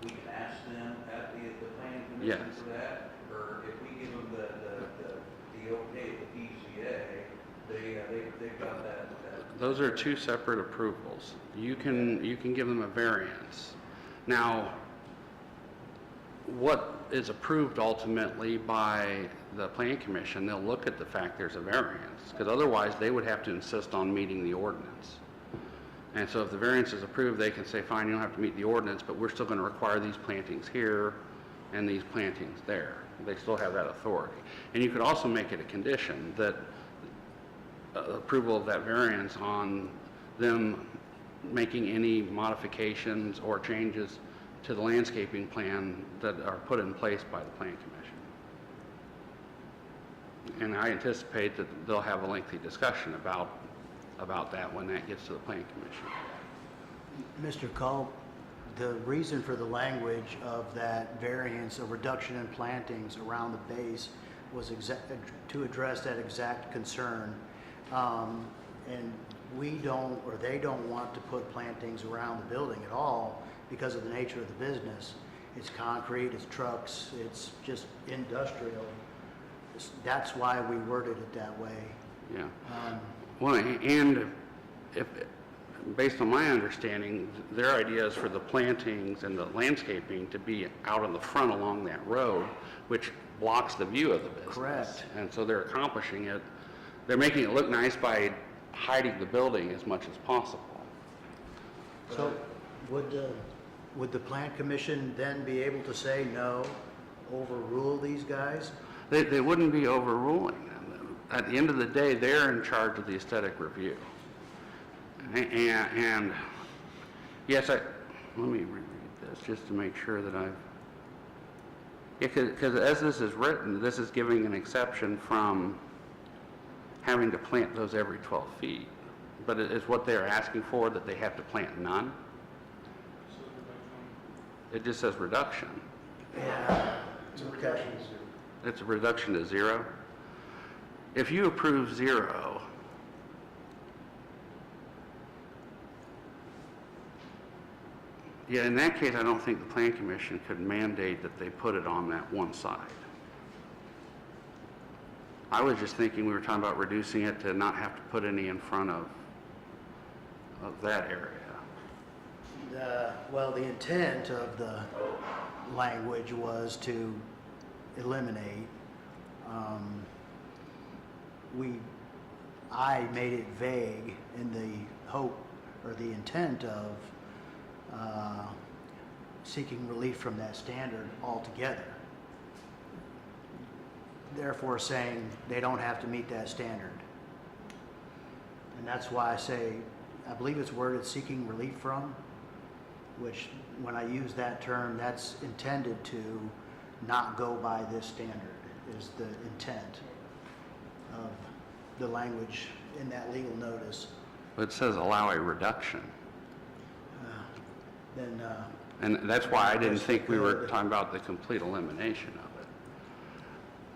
we can ask them at the planning commission Yes. for that, or if we give them the okay, the BZA, they've got that. Those are two separate approvals. You can give them a variance. Now, what is approved ultimately by the planning commission, they'll look at the fact there's a variance, because otherwise they would have to insist on meeting the ordinance. And so if the variance is approved, they can say, fine, you don't have to meet the ordinance, but we're still going to require these plantings here and these plantings there. They still have that authority. And you could also make it a condition that approval of that variance on them making any modifications or changes to the landscaping plan that are put in place by the planning commission. And I anticipate that they'll have a lengthy discussion about that when that gets to the planning commission. Mr. Culp, the reason for the language of that variance, a reduction in plantings around the base, was to address that exact concern. And we don't, or they don't want to put plantings around the building at all because of the nature of the business. It's concrete, it's trucks, it's just industrial. That's why we worded it that way. Yeah. Well, and based on my understanding, their idea is for the plantings and the landscaping to be out in the front along that road, which blocks the view of the business. Correct. And so they're accomplishing it. They're making it look nice by hiding the building as much as possible. So would the plan commission then be able to say no, overrule these guys? They wouldn't be overruling them. At the end of the day, they're in charge of the aesthetic review. And yes, let me reread this just to make sure that I've, because as this is written, this is giving an exception from having to plant those every 12 feet. But it's what they're asking for, that they have to plant none. It just says reduction. Yeah. Okay. It's a reduction to 0. If you approve 0, yeah, in that case, I don't think the Plan Commission could mandate that they put it on that one side. I was just thinking we were talking about reducing it to not have to put any in front of that area. Well, the intent of the language was to eliminate. I made it vague in the hope or the intent of seeking relief from that standard altogether. Therefore saying they don't have to meet that standard. And that's why I say, I believe it's worded seeking relief from, which when I use that term, that's intended to not go by this standard, is the intent of the language in that legal notice. It says allow a reduction. Then And that's why I didn't think we were talking about the complete elimination of it.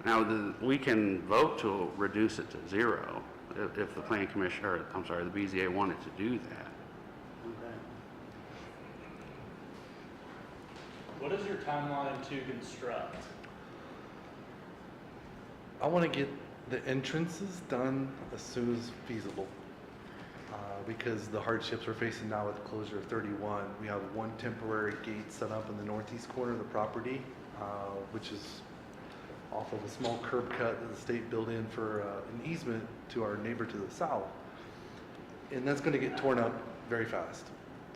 Now, we can vote to reduce it to 0 if the Plan Commission, or I'm sorry, the BZA wanted to do that. okay. What is your timeline to construct? I want to get the entrances done as soon as feasible. Because the hardships we're facing now with the closure of 31, we have one temporary gate set up in the northeast corner of the property, which is off of a small curb cut that the state built in for an easement to our neighbor to the south. And that's going to get torn up very fast.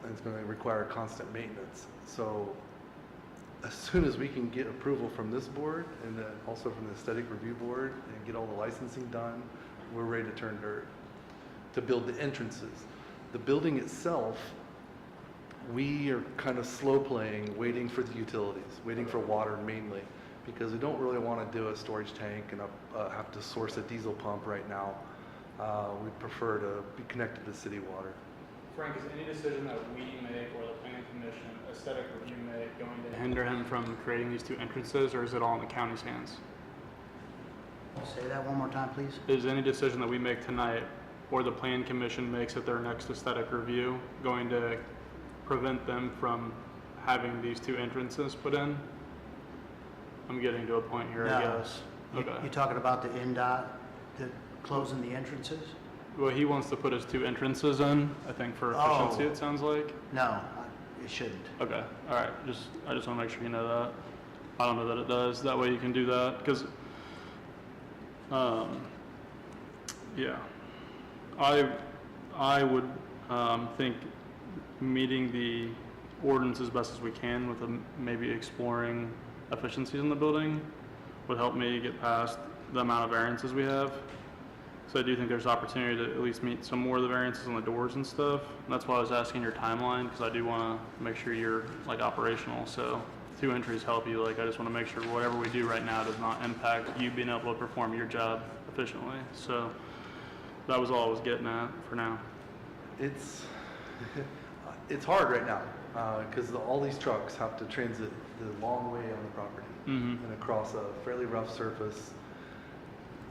And it's going to require constant maintenance. So as soon as we can get approval from this board and then also from the aesthetic review board and get all the licensing done, we're ready to turn dirt to build the entrances. The building itself, we are kind of slow playing, waiting for the utilities, waiting for water mainly, because we don't really want to do a storage tank and have to source a diesel pump right now. We prefer to be connected to city water. Frank, is any decision that we make or the planning commission, aesthetic review make, going to hinder him from creating these 2 entrances, or is it all in the county's hands? Say that one more time, please. Is any decision that we make tonight or the plan commission makes at their next aesthetic review going to prevent them from having these 2 entrances put in? I'm getting to a point here, I No. guess. You Okay. talking about the NDOT, the closing the entrances? Well, he wants to put his 2 entrances in, I think for efficiency, Oh. it sounds like. No, it shouldn't. Okay, all right, I just want to make sure you know that. I don't know that it does. That way you can do that, because, yeah. I would think meeting the ordinance as best as we can with maybe exploring efficiencies in the building would help me get past the amount of variances we have. So I do think there's opportunity to at least meet some more of the variances on the doors and stuff. And that's why I was asking your timeline, because I do want to make sure you're like operational. So 2 entries help you. Like, I just want to make sure whatever we do right now does not impact you being able to perform your job efficiently. So that was all I was getting at for now. It's hard right now because all these trucks have to transit the long way on the property and across a fairly rough surface,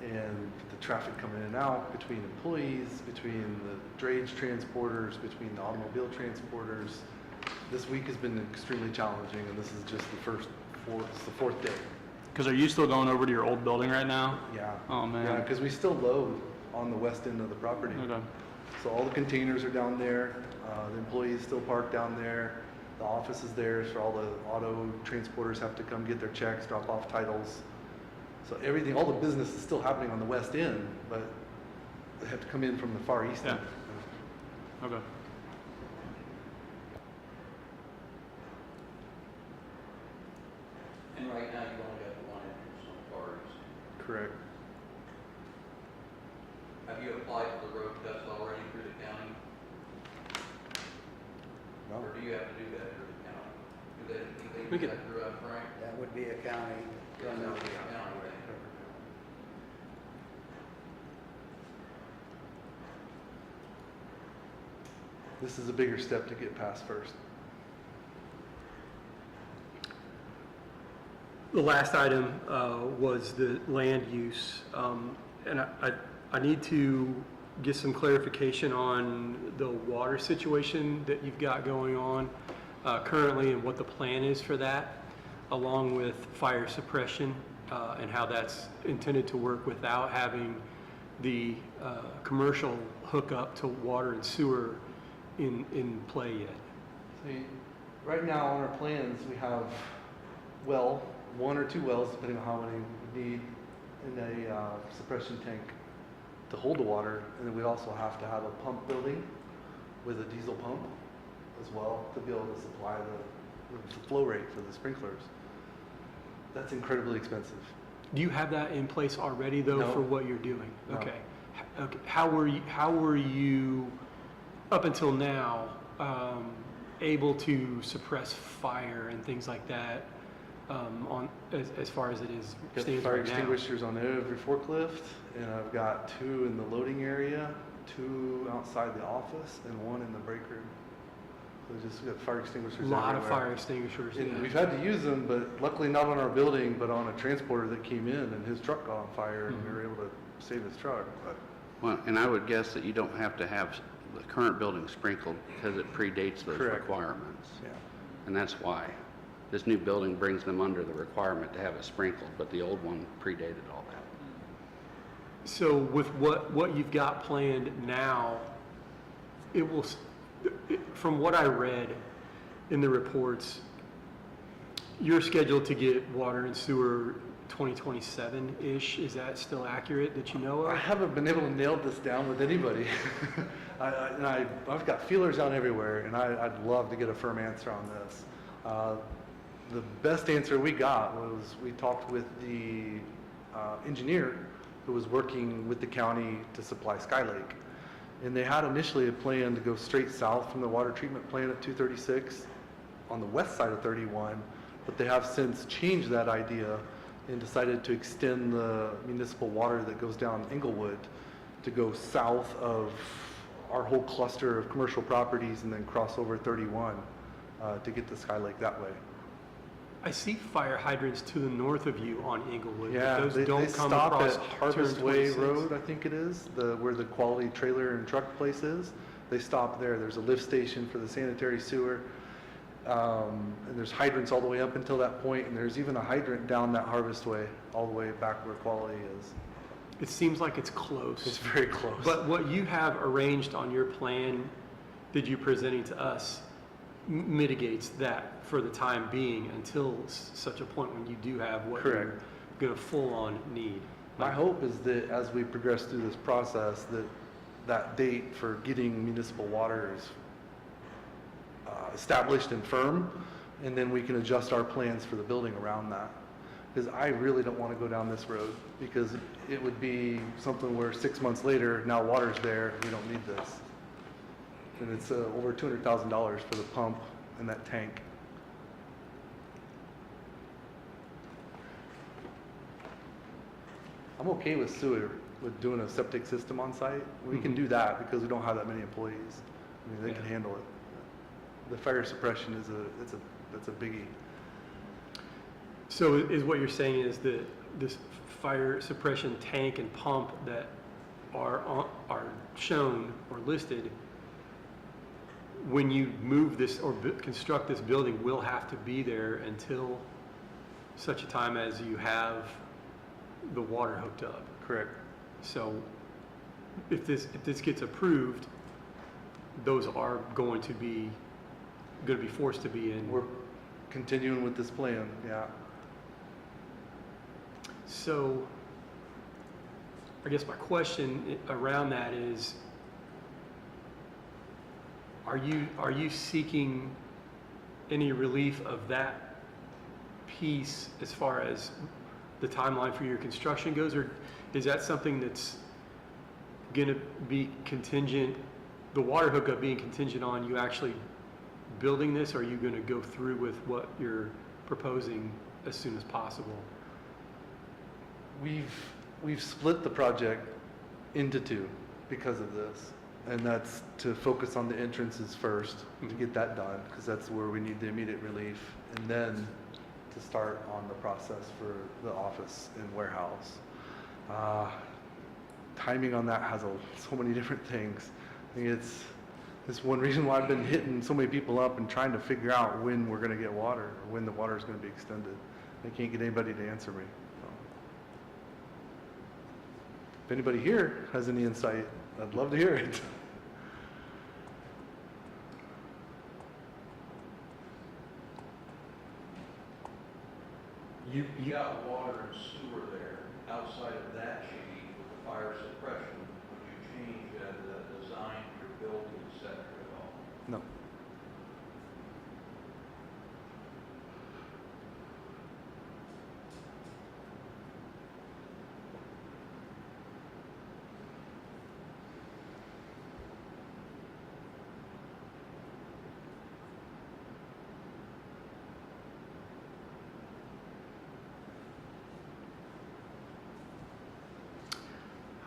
and the traffic coming in and out between employees, between the drayage transporters, between the automobile transporters. This week has been extremely challenging, and this is just it's the 4th day. Because are you still going over to your old building right now? Yeah. Oh, man. Yeah, because we still load on the west end of the property. Okay. So all the containers are down there, the employees still park down there, the office is there, so all the auto transporters have to come get their checks, drop off titles. So everything, all the business is still happening on the west end, but they have to come in from the far east end. Okay. And right now, you only got the 1 entrance on the far east. Correct. Have you applied for the road test already through the county? No. Or do you have to do that through the county? Do they We do could- that through Frank? That would be a county. Yeah, that would be a county thing. This is a bigger step to get past first. The last item was the land use. And I need to get some clarification on the water situation that you've got going on currently and what the plan is for that, along with fire suppression. and how that's intended to work without having the commercial hookup to water and sewer in play yet? See, right now on our plans, we have one or two wells, depending on how many we need, in a suppression tank to hold the water. And then we also have to have a pump building with a diesel pump as well to be able to supply the flow rate for the sprinklers. That's incredibly expensive. Do you have that in place already, though, No. for what you're doing? No. Okay. Okay. How were you up until now able to suppress fire and things like that on as far as it is Got stands fire right now? extinguishers on every forklift, and I've got 2 in the loading area, 2 outside the office, and 1 in the break room. So just got fire extinguishers A lot of everywhere. fire extinguishers. And yeah. we've had to use them, but luckily not on our building, but on a transporter that came in, and his truck caught on fire, and we were able to save his truck. But Well, and I would guess that you don't have to have the current building sprinkled because it predates those Correct. requirements. yeah, And that's why. This new building brings them under the requirement to have it sprinkled, but the old one predated all that. So with what you've got planned now, it will, from what I read in the reports, you're scheduled to get water and sewer 2027-ish. Is that still accurate that you know I of? haven't been able to nail this down with anybody. I've got feelers out everywhere, and I'd love to get a firm answer on this. The best answer we got was we talked with the engineer who was working with the county to supply Skylake. And they had initially a plan to go straight south from the water treatment plant at 236 on the west side of 31, but they have since changed that idea and decided to extend the municipal water that goes down Englewood to go south of our whole cluster of commercial properties and then cross over 31 to get to Skylake that way. I see fire hydrants to the north of you on Englewood. but Yeah, those they don't come stop across at Harvest Way 226. Road, I think it is, where the quality trailer and truck place is. They stop there. There's a lift station for the sanitary sewer. And there's hydrants all the way up until that point, and there's even a hydrant down that Harvest Way, all the way back where quality is. It seems like it's close. It's very close. But what you have arranged on your plan that you're presenting to us mitigates that for the time being until such a point when you do have what Correct. you're going to full on need. My hope is that as we progress through this process, that date for getting municipal water is established and firm, and then we can adjust our plans for the building around that. Because I really don't want to go down this road, because it would be something where 6 months later, now water's there, we don't need this. And it's over $200,000 for the pump and that tank. I'm okay with sewer, with doing a septic system on site. We can do that because we don't have that many employees. I mean, they can Yeah. handle it. The fire suppression that's a biggie. So is what you're saying is that this fire suppression tank and pump that are shown or listed, when you move this or construct this building, will have to be there until such a time as you have the water hooked up? Correct. So if this gets approved, those are going to be forced to be in. We're continuing with this plan, yeah. So I guess my question around that is, are you seeking any relief of that piece as far as the timeline for your construction goes, or is that something that's going to be contingent, the water hookup being contingent on you actually building this, or are you going to go through with what you're proposing as soon as possible? We've split the project into 2 because of this. And that's to focus on the entrances first, to get that done, because that's where we need the immediate relief. And then to start on the process for the office and warehouse. Timing on that has so many different things. I think it's one reason why I've been hitting so many people up and trying to figure out when we're going to get water, or when the water is going to be extended. I can't get anybody to answer me. So. anybody here has any insight, I'd love to hear it. You got water and sewer there. Outside of that sheet with the fire suppression, would you change the design of your building sector at all? No.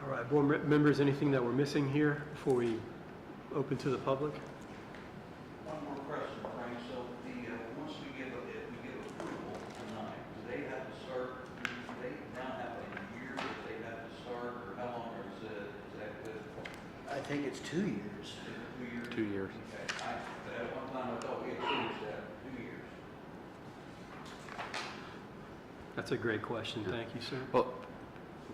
All right, board members, anything that we're missing here before we open to the public? One more question, Frank. So once we give approval tonight, do they have to start, do they now have a year that they have to start, or how long is that good? I think it's 2 years. Is it 2 years? 2 years. Okay. But at one time I thought we had changed that, 2 years. That's a great question. Thank you, sir. Well,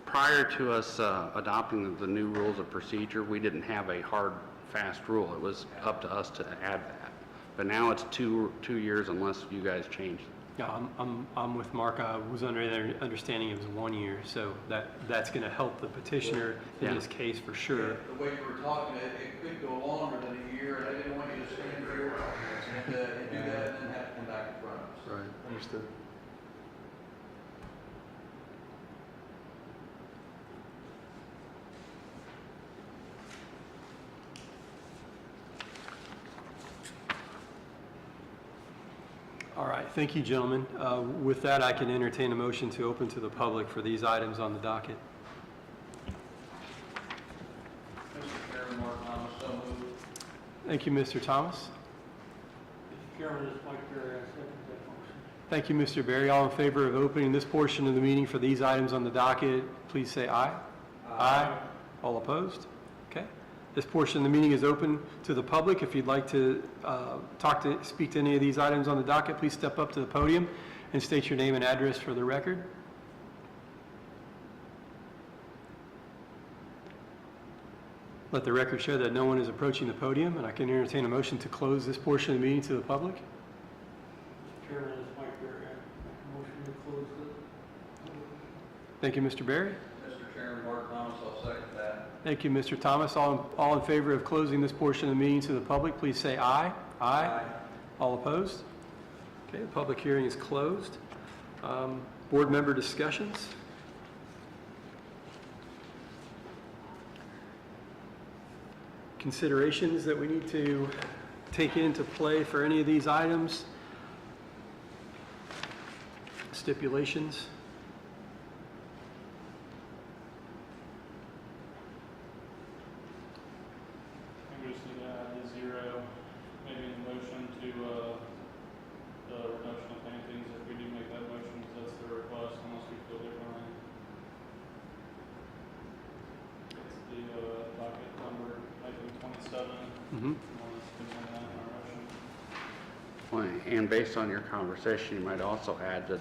prior to us adopting the new rules of procedure, we didn't have a hard, fast rule. It was up to us to add that. But now it's 2 years unless you guys change it. Yeah, I'm with Mark. I was under the understanding it was 1 year, so that's going to help the petitioner in Yeah. this case for sure. The way you were talking, it could go longer than a year, and I didn't want you to stand here and do that and then have to come back in front of us. Right, understood. All right, thank you, gentlemen. With that, I can entertain a motion to open to the public for these items on the docket. Mr. Chairman, Mark Thomas, so moved. Thank you, Mr. Thomas. Mr. Chairman, this is Mike Berry, I second that motion. Thank you, Mr. Berry. All in favor of opening this portion of the meeting for these items on the docket, please say aye. Aye. All opposed? Okay. This portion of the meeting is open to the public. If you'd like to speak to any of these items on the docket, please step up to the podium and state your name and address for the record. Let the record show that no one is approaching the podium, and I can entertain a motion to close this portion of the meeting to the public. Mr. Chairman, this is Mike Berry, I make a motion to close the. Thank you, Mr. Berry. Mr. Chairman, Mark Thomas, I'll second that. Thank you, Mr. Thomas. All in favor of closing this portion of the meeting to the public, please say aye. Aye. All opposed? Okay, the public hearing is closed. Board member discussions? Considerations that we need to take into play for any of these items? Stipulations? We just need to add a 0, maybe in the motion to the reduction of plantings, if we do make that motion, because that's the request, unless we feel differently. It's the docket number, item 27. Mm-hmm. Let's present that in our motion. Well, and based on your conversation, you might also add that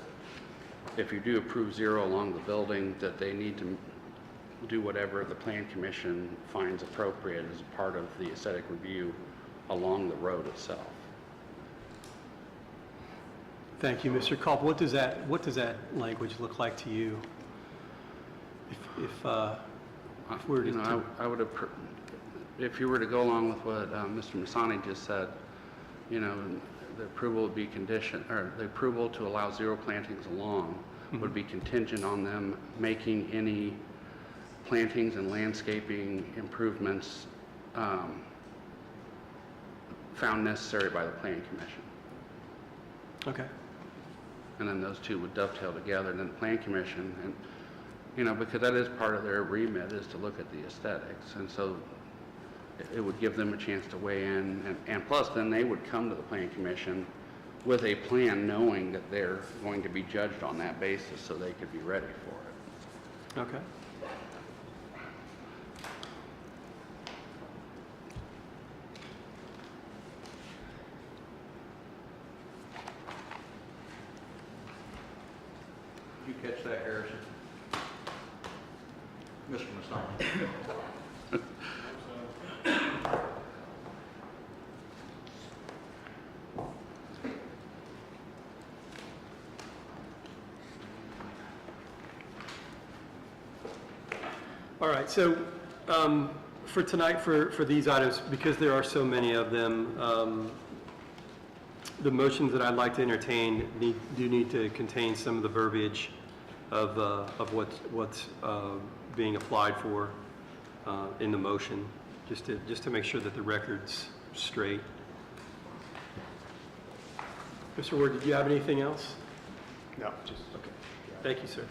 if you do approve 0 along the building, that they need to do whatever the plan commission finds appropriate as a part of the aesthetic review along the road itself. Thank you, Mr. Culp. What does that language look like to you? If we're You know, I would have, if you were to go along with what Mr. Masani just said, you know, the approval would be conditioned, or the approval to allow 0 plantings along would be contingent on them making any plantings and landscaping improvements found necessary by the Planning Commission. Okay. And then those two would dovetail together, and then the Plan Commission, and, you know, because that is part of their remit, is to look at the aesthetics, and so it would give them a chance to weigh in, and plus then they would come to the Plan Commission with a plan knowing that they're going to be judged on that basis, so they could be ready for it. Okay. Did you catch that, Harrison? Mr. Masoni. All right, so for tonight, for these items, because there are so many of them, the motions that I'd like to entertain do need to contain some of the verbiage of what's being applied for in the motion, just to make sure that the record's straight. Mr. Ward, did you have anything else? No, just, okay. Thank you, sir.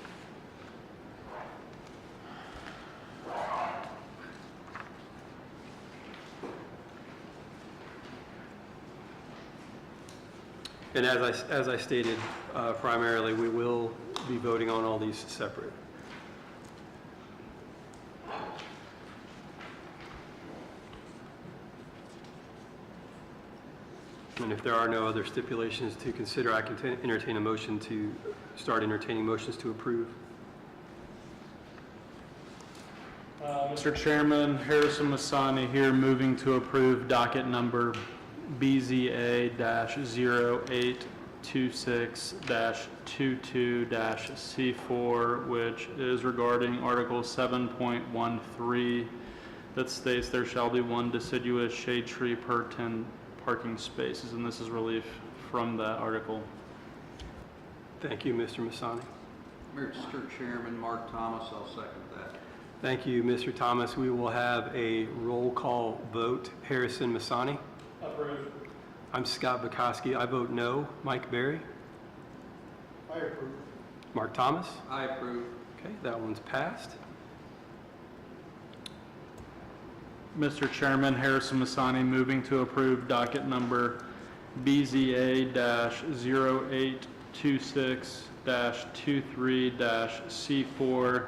And as I stated, primarily, we will be voting on all these separate. And if there are no other stipulations to consider, I can entertain a motion to start entertaining motions to approve. Mr. Chairman, Harrison Masani here, moving to approve docket number BZA-0826-22-C4, which is regarding Article 7.13 that states there shall be one deciduous shade tree per 10 parking spaces, and this is relief from that article. Thank you, Mr. Masani. Mr. Chairman, Mark Thomas, I'll second that. Thank you, Mr. Thomas. We will have a roll call vote. Harrison Masani. Approved. I'm Scott Bukowski. I vote no. Mike Berry. I approve. Mark Thomas. I approve. Okay, that one's passed. Mr. Chairman, Harrison Masani, moving to approve docket number BZA-0826-23-C4,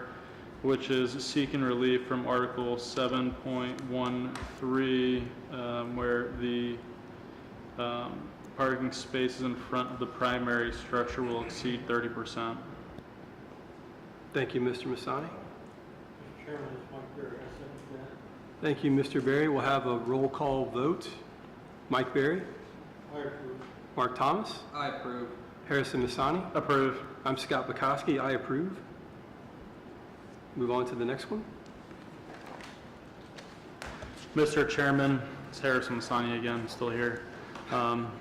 which is seeking relief from Article 7.13, where the parking spaces in front of the primary structure will exceed 30%. Thank you, Mr. Masani. Mr. Chairman, it's Mike Berry. I second that. Thank you, Mr. Berry. We'll have a roll call vote. Mike Berry. I approve. Mark Thomas. I approve. Harrison Masani. Approve. I'm Scott Bukowski. I approve. Move on to the next one. Mr. Chairman, it's Harrison Masani again, still here.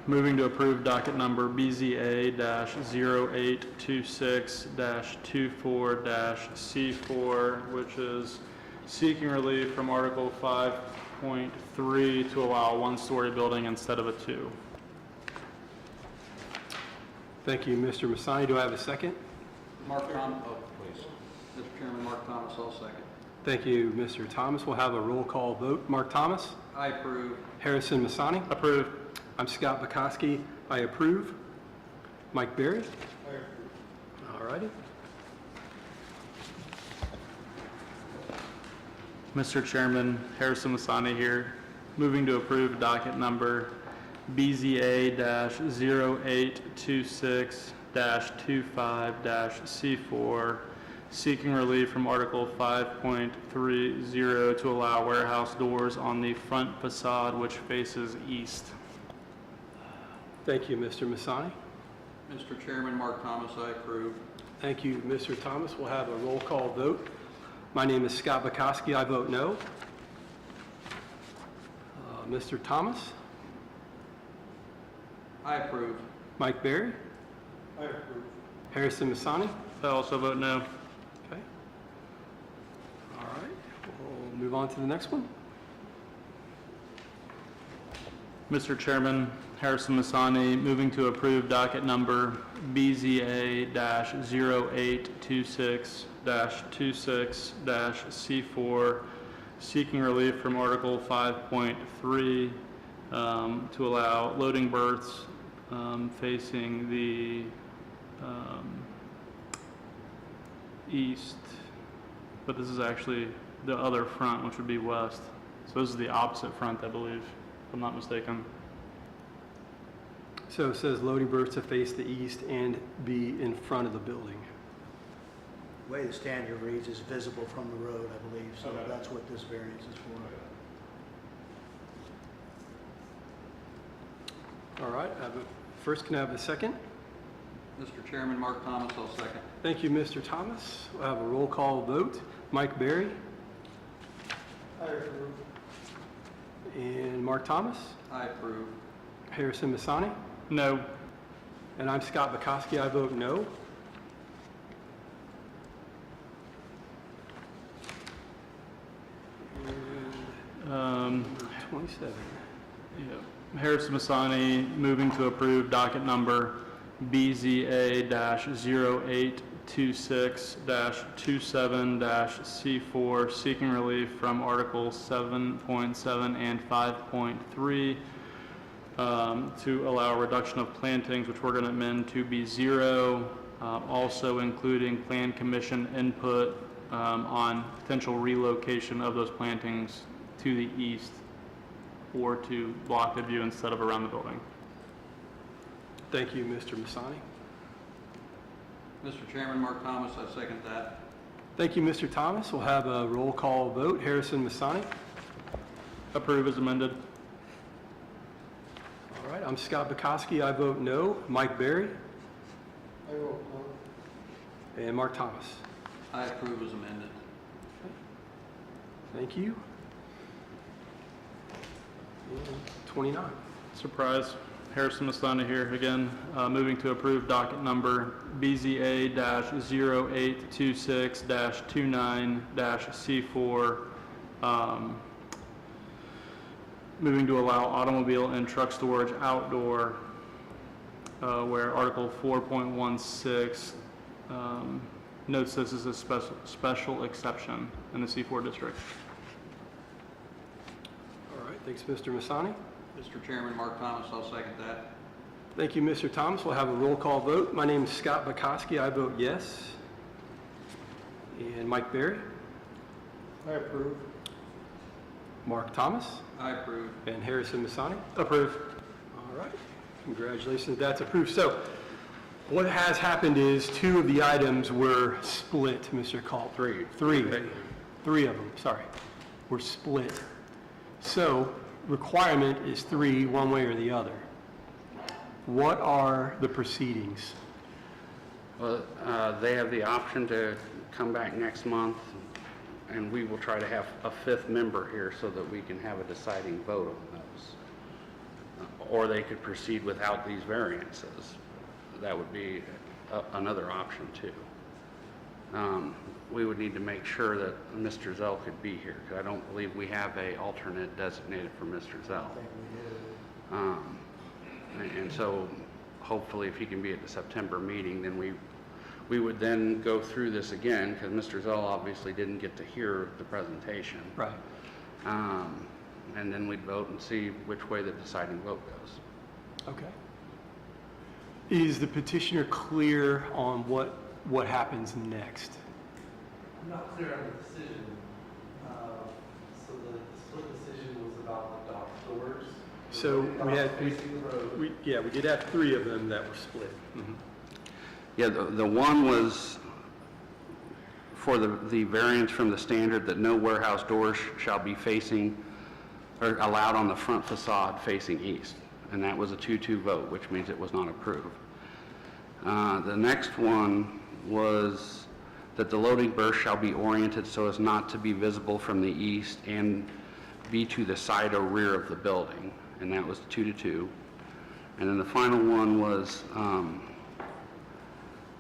Moving to approve docket number BZA-0826-24-C4, which is seeking relief from Article 5.3 to allow a one-story building instead of a two. Thank you, Mr. Masani. Do I have a second? Mark Thomas, oh, please. Mr. Chairman, Mark Thomas, I'll second. Thank you, Mr. Thomas. We'll have a roll call vote. Mark Thomas. I approve. Harrison Masani. Approved. I'm Scott Bukowski. I approve. Mike Berry. I approve. All righty. Mr. Chairman, Harrison Masani here, moving to approve docket number BZA-0826-25-C4, seeking relief from Article 5.30 to allow warehouse doors on the front facade which faces east. Thank you, Mr. Masani. Mr. Chairman, Mark Thomas, I approve. Thank you, Mr. Thomas. We'll have a roll call vote. My name is Scott Bukowski. I vote no. Mr. Thomas. I approve. Mike Berry. I approve. Harrison Masani. I also vote no. Okay. All right. We'll move on to the next one. Mr. Chairman, Harrison Masani, moving to approve docket number BZA-0826-26-C4, seeking relief from Article 5.3 to allow loading berths facing the east, but this is actually the other front, which would be west. So this is the opposite front, I believe, if I'm not mistaken. So it says loading berths to face the east and be in front of the building. The way the standard reads is visible from the road, I believe, so Okay. that's what this variance is for. All right, first, can I have a second? Mr. Chairman, Mark Thomas, I'll second. Thank you, Mr. Thomas. We'll have a roll call vote. Mike Berry I approve. and Mark Thomas. I approve. Harrison Masani. No. And I'm Scott Bukowski. I vote no. And 27. Yeah. Harrison Masani moving to approve docket number BZA-0826-27-C4, seeking relief from Articles 7.7 and 5.3 to allow a reduction of plantings, which we're going to amend to be 0, also including Plan Commission input on potential relocation of those plantings to the east or to block the view instead of around the building. Thank you, Mr. Masani. Mr. Chairman, Mark Thomas, I second that. Thank you, Mr. Thomas. We'll have a roll call vote. Harrison Masani. Approve as amended. All right, I'm Scott Bukowski. I vote no. Mike Berry I vote no. and Mark Thomas. I approve as amended. Thank you. And 29. Surprise. Harrison Masani here again, moving to approve docket number BZA-0826-29-C4, moving to allow automobile and truck storage outdoor, where Article 4.16 notes this as a special exception in the C4 district. All right, thanks, Mr. Masani. Mr. Chairman, Mark Thomas, I'll second that. Thank you, Mr. Thomas. We'll have a roll call vote. My name is Scott Bukowski. I vote yes. And Mike Berry, I approve. Mark Thomas, I approve. and Harrison Masani. Approve. All right, congratulations, that's approved. So what has happened is 2 of the items were split, Mr. Call. Three of them, sorry, were split. So requirement is 3, one way or the other. What are the proceedings? Well, they have the option to come back next month, and we will try to have a 5th member here so that we can have a deciding vote on those. Or they could proceed without these variances. That would be another option too. We would need to make sure that Mr. Zell could be here, because I don't believe we have a alternate designated for Mr. Zell. I think we do. And so hopefully if he can be at the September meeting, then we would then go through this again, because Mr. Zell obviously didn't get to hear the presentation. Right. And then we'd vote and see which way the deciding vote goes. Okay. Is the petitioner clear on what happens next? I'm not clear on the decision. So the split decision was about the dock doors. So we did have 3 of them that were split. Yeah, the one was for the variance from the standard that no warehouse doors shall be facing or allowed on the front facade facing east. And that was a 2-2 vote, which means it was not approved. The next one was that the loading berth shall be oriented so as not to be visible from the east and be to the side or rear of the building. And that was 2-2. And then the final one was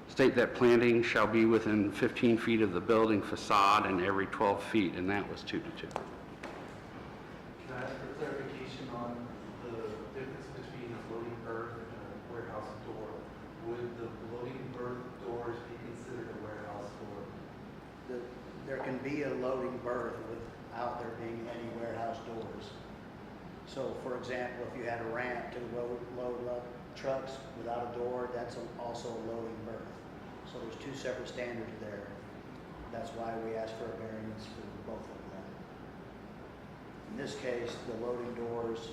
state that planting shall be within 15 feet of the building facade and every 12 feet, and that was 2-2. Can I ask for clarification on the difference between a loading berth and a warehouse door? Would the loading berth doors be considered a warehouse door? There can be a loading berth without there being any warehouse doors. So for example, if you had a ramp to load up trucks without a door, that's also a loading berth. So there's 2 separate standards there. That's why we asked for a variance for both of them. In this case, the loading doors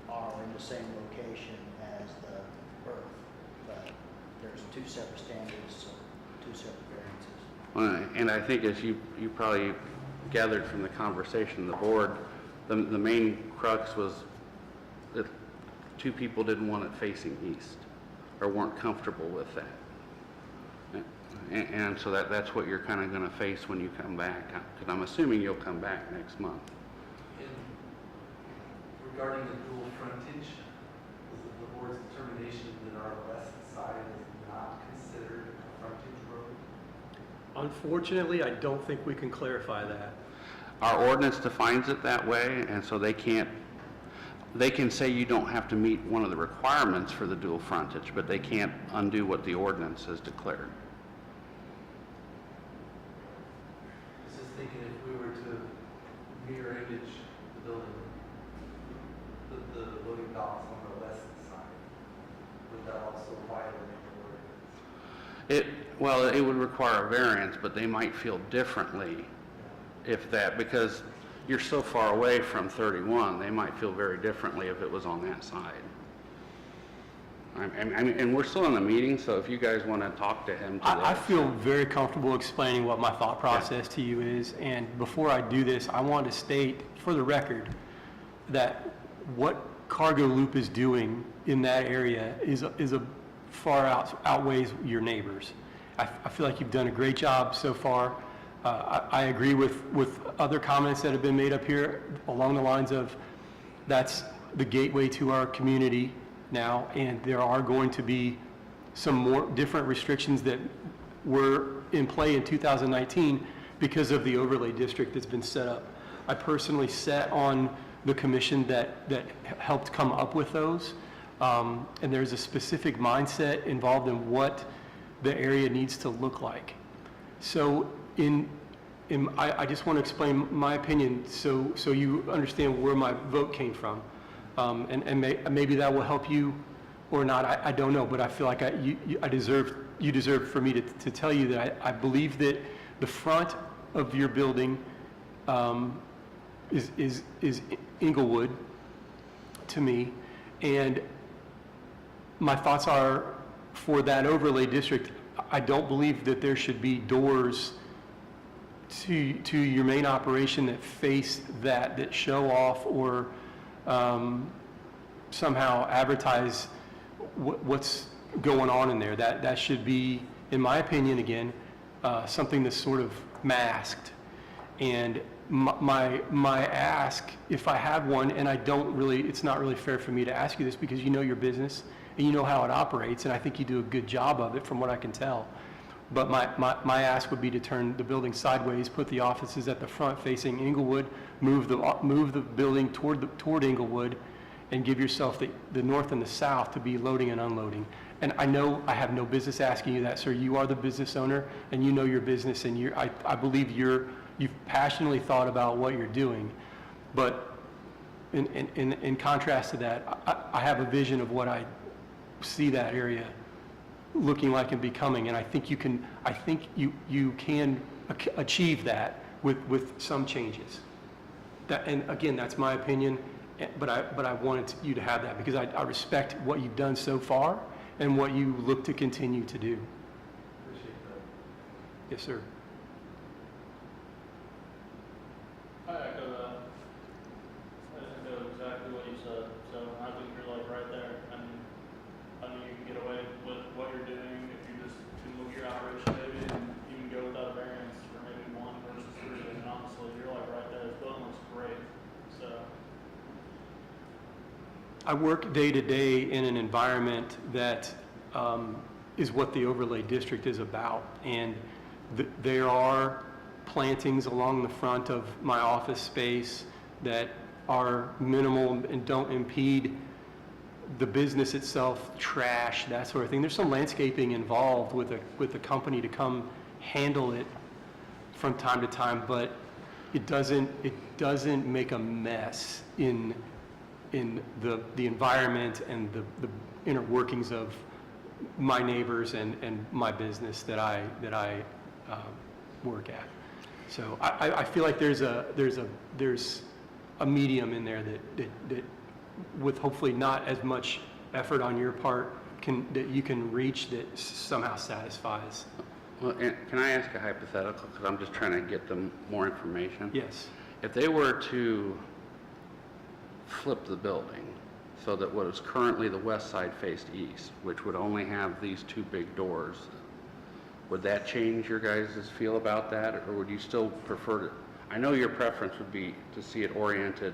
are in the same location as the berth, but there's 2 separate standards, so 2 separate variances. And I think as you probably gathered from the conversation of the board, the main crux was that two people didn't want it facing east or weren't comfortable with that. And so that's what you're kind of going to face when you come back, because I'm assuming you'll come back next month. And regarding the dual frontage, was it the board's determination that our west side is not considered a frontage road? Unfortunately, I don't think we can clarify that. Our ordinance defines it that way, and so they can say you don't have to meet one of the requirements for the dual frontage, but they can't undo what the ordinance has declared. I was just thinking if we were to mirror image the building, the loading docks on the west side, would that also violate the ordinance? Well, it would require a variance, but they might feel differently if that, because you're so far away from 31, they might feel very differently if it was on that side. And we're still in the meeting, so if you guys want to talk to him today. I feel very comfortable explaining what my thought process to you is, and before I do this, I want to state for the record that what Cargo Loop is doing in that area is a far outweighs your neighbors. I feel like you've done a great job so far. I agree with other comments that have been made up here along the lines of that's the gateway to our community now, and there are going to be some more different restrictions that were in play in 2019 because of the overlay district that's been set up. I personally sat on the commission that helped come up with those, and there's a specific mindset involved in what the area needs to look like. So I just want to explain my opinion so you understand where my vote came from. Maybe that will help you or not, I don't know, but I feel like you deserve for me to tell you that I believe that the front of your building is Inglewood to me, and my thoughts are for that overlay district, I don't believe that there should be doors to your main operation that face that show off or somehow advertise what's going on in there. That should be, in my opinion, again, something that's sort of masked. And my ask, if I have one, and it's not really fair for me to ask you this because you know your business and you know how it operates, and I think you do a good job of it from what I can tell. But my ask would be to turn the building sideways, put the offices at the front facing Inglewood, move the building toward Inglewood, and give yourself the north and the south to be loading and unloading. And I know I have no business asking you that, sir. You are the business owner, and you know your business, and I believe you've passionately thought about what you're doing. But in contrast to that, I have a vision of what I see that area looking like and becoming, and I think you can achieve that with some changes. And again, that's my opinion, but I wanted you to have that because I respect what you've done so far and what you look to continue to do. Appreciate that. Yes, sir. I echo that. I echo exactly what you said. So I think you're like right there. I mean, you can get away with what you're doing if you just can move your operation maybe, and you can go without a variance for maybe 1 versus 3. And honestly, you're like right there. This building looks great. So. I work day to day in an environment that is what the overlay district is about, and there are plantings along the front of my office space that are minimal and don't impede the business itself, trash, that sort of thing. There's some landscaping involved with the company to come handle it from time to time, but it doesn't make a mess in the environment and the inner workings of my neighbors and my business that I work at. So I feel like there's a medium in there that with hopefully not as much effort on your part that you can reach that somehow satisfies Well, and can I ask a hypothetical, because I'm just trying to get them more information? Yes. If they were to flip the building so that what is currently the west side faced east, which would only have these two big doors, would that change your guys' feel about that, or would you still prefer to? I know your preference would be to see it oriented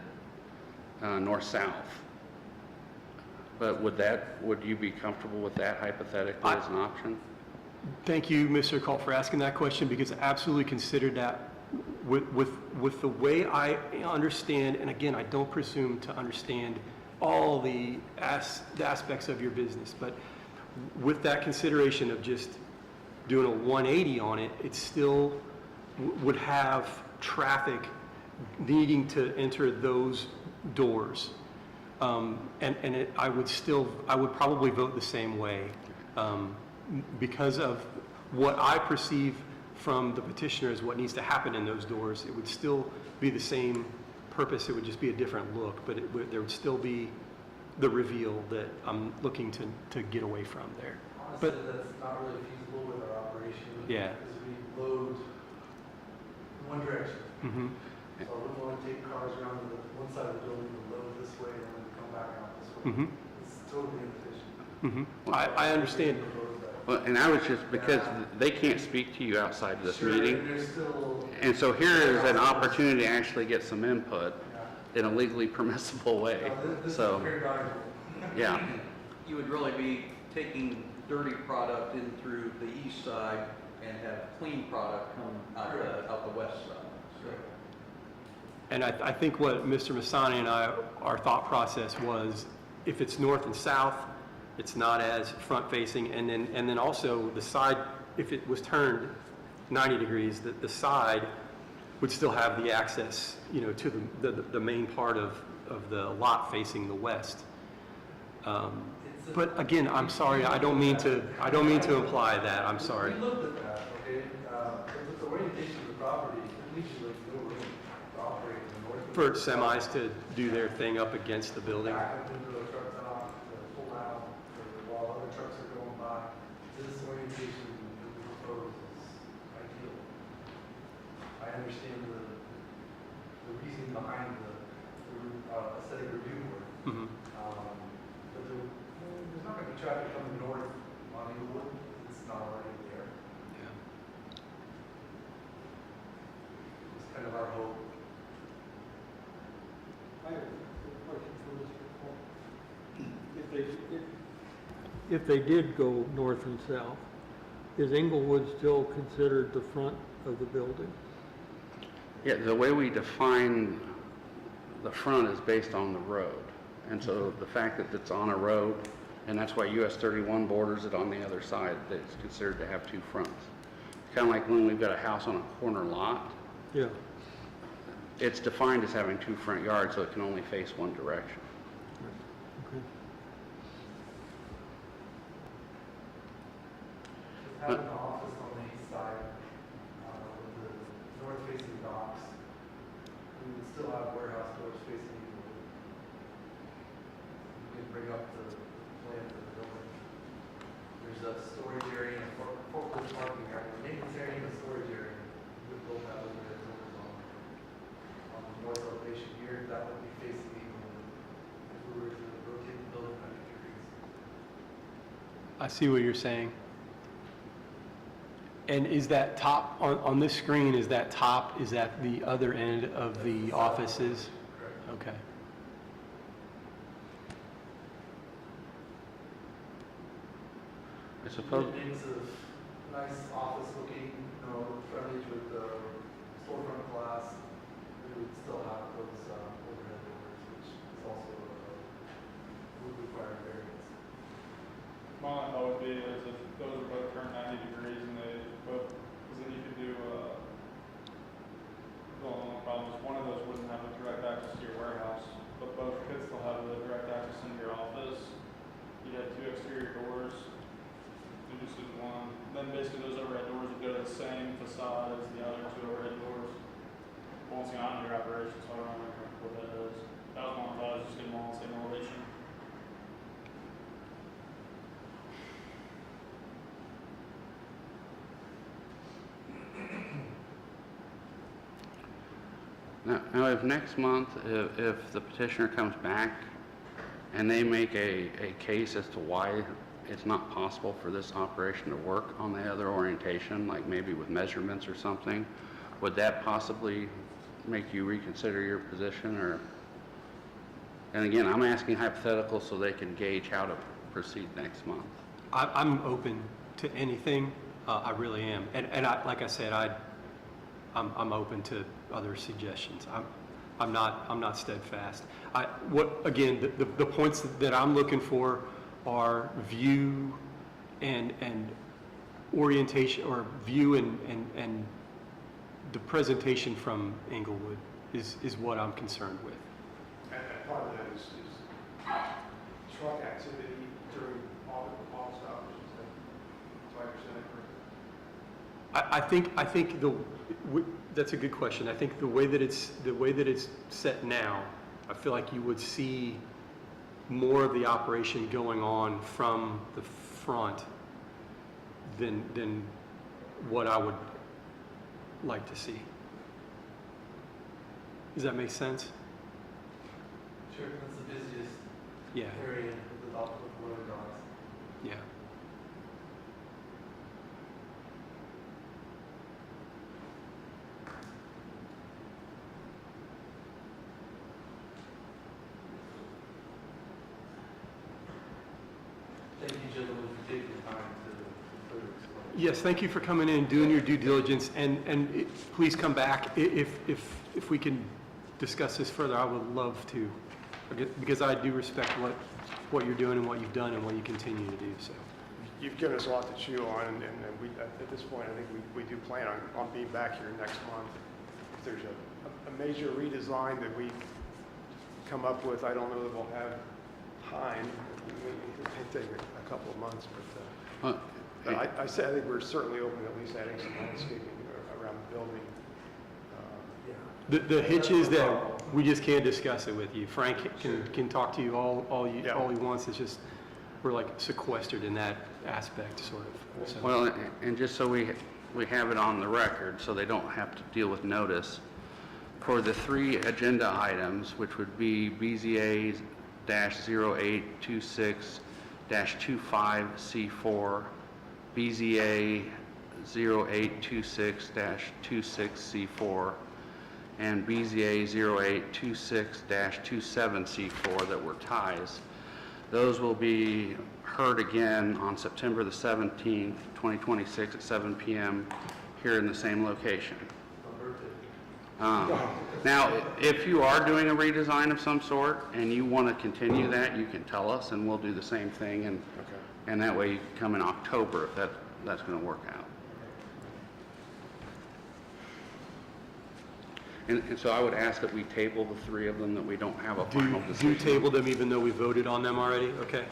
north-south, but would you be comfortable with that hypothetically as an option? Thank you, Mr. Cole, for asking that question, because I absolutely considered that with the way I understand, and again, I don't presume to understand all the aspects of your business, but with that consideration of just doing a 180 on it, it still would have traffic needing to enter those doors. I would probably vote the same way because of what I perceive from the petitioner as what needs to happen in those doors. It would still be the same purpose, it would just be a different look, but there would still be the reveal that I'm looking to get away from there. Honestly, But that's not really feasible with our operation. Yeah. Because we load in one direction. mhm, So I wouldn't want to take cars around to the one side of the building and load this way and then come back out this way. mhm, It's totally inefficient. I understand. Well, and I was just, because they can't speak to you outside of this Sure, meeting, there's still, and so here is an opportunity to actually get some input in a legally permissible way. this is So, very valuable. yeah. You would really be taking dirty product in through the east side and have clean product come out the west side. So, And I think what Mr. Masani and our thought process was, if it's north and south, it's not as front-facing, and then also the side, if it was turned 90 degrees, the side would still have the access, to the main part of the lot facing the west. But again, I'm sorry, I don't mean to imply that, I'm sorry. We looked at that, okay? But with the orientation of the property, it leaves you like no room to operate in the north. For semis to do their thing up against the building. Back up into the truck stop, to pull out, while other trucks are going by. This orientation that we propose is ideal. I understand the reasoning behind the aesthetic review board. Mhm. But there's not gonna be traffic coming north on Inglewood, it's not already there. It's kind of our hope. I have a question for Mr. Cole. If they did go north and south, is Inglewood still considered the front of the building? Yeah, the way we define the front is based on the road. And so the fact that it's on a road, and that's why US 31 borders it on the other side, that it's considered to have two fronts. Kind of like when we've got a house on a corner lot, Yeah. it's defined as having two front yards, so it can only face one direction. Okay. Just having an office on the east side, with the north-facing docks, we would still have warehouse doors facing Inglewood. You can bring up the plan for the building. There's a storage area, a forklift parking area, maintenance area, and a storage area. We would build that over there doors on the north elevation here, that would be facing Inglewood. If we were to rotate the building 90 degrees. I see what you're saying. And is that top, on this screen, is that the other end of the offices? Correct. Okay. I suppose, It's a nice office looking, frontage with storefront glass. We would still have those overhead doors, which is also would require variance. My thought would be is if those are both turned 90 degrees and they both, because then you could do, the only problem is one of those wouldn't have a direct access to your warehouse, but both could still have the direct access into your office. You'd have two exterior doors, you just did one. Then basically those overhead doors would go to the same facade as the other two overhead doors. Once again, I'm in your operation, so I don't know what that is. That was one thought, is just get them all in the same elevation. Now, if next month, if the petitioner comes back and they make a case as to why it's not possible for this operation to work on the other orientation, like maybe with measurements or something, would that possibly make you reconsider your position, or? And again, I'm asking hypothetical so they can gauge how to proceed next month. I'm open to anything, I really am. And like I said, I'm open to other suggestions. I'm not steadfast. Again, the points that I'm looking for are view and orientation, or view and the presentation from Inglewood is what I'm concerned with. And part of that is truck activity during August hours, so I understand it correctly? I think that's a good question. I think the way that it's set now, I feel like you would see more of the operation going on from the front than what I would like to see. Does that make sense? Sure, that's the busiest Yeah, area with the road dogs. yeah. Thank you, gentlemen, for taking the time to further explain. Yes, thank you for coming in and doing your due diligence, and please come back. If we can discuss this further, I would love to, because I do respect what you're doing and what you've done and what you continue to do, so. You've given us a lot to chew on, and we, at this point, I think we do plan on being back here next month. If there's a major redesign that we come up with, I don't know that we'll have time. It may take a couple of months, but I think we're certainly open to at least adding some landscaping around the building. The hitch is that we just can't discuss it with you. Frank can talk to you all he wants. It's just, we're like sequestered in that aspect, sort of. So. Well, and just so we have it on the record, so they don't have to deal with notice, for the 3 agenda items, which would be BZA-0826-25C4, BZA-0826-26C4, and BZA 0826-27C4 that were ties. Those will be heard again on September the 17th, 2026 at 7 p.m. here in the same location. Now, if you are doing a redesign of some sort and you want to continue that, you can tell us and we'll do the same thing, and that way you can come in October if that's going to work out. And so I would ask that we table the 3 of them, that we don't have a final decision. Do table them even though we voted on them already? Okay.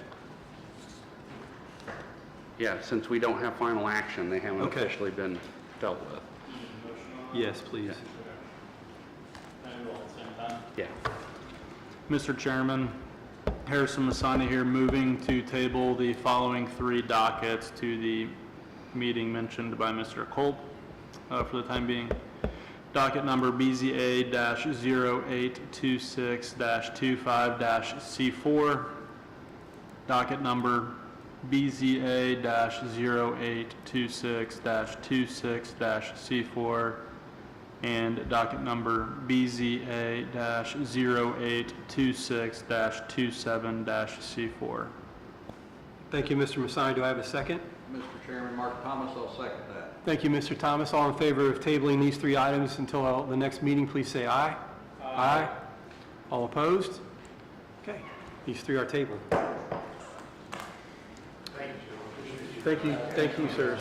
Yeah, since we don't have final action, they haven't Okay. officially been dealt with. Yes, please. Can I do all at the same time? Yeah. Mr. Chairman, Harrison Masani here, moving to table the following 3 dockets to the meeting mentioned by Mr. Culp for the time being. Docket number BZA-0826-25-C4. Docket number BZA-0826-26-C4. And docket number BZA-0826-27-C4. Thank you, Mr. Masani. Do I have a second? Mr. Chairman, Mark Thomas, I'll second that. Thank you, Mr. Thomas. All in favor of tabling these 3 items until the next meeting, please say aye. Aye. All opposed? Okay, these 3 are tabled. Thank you, sirs.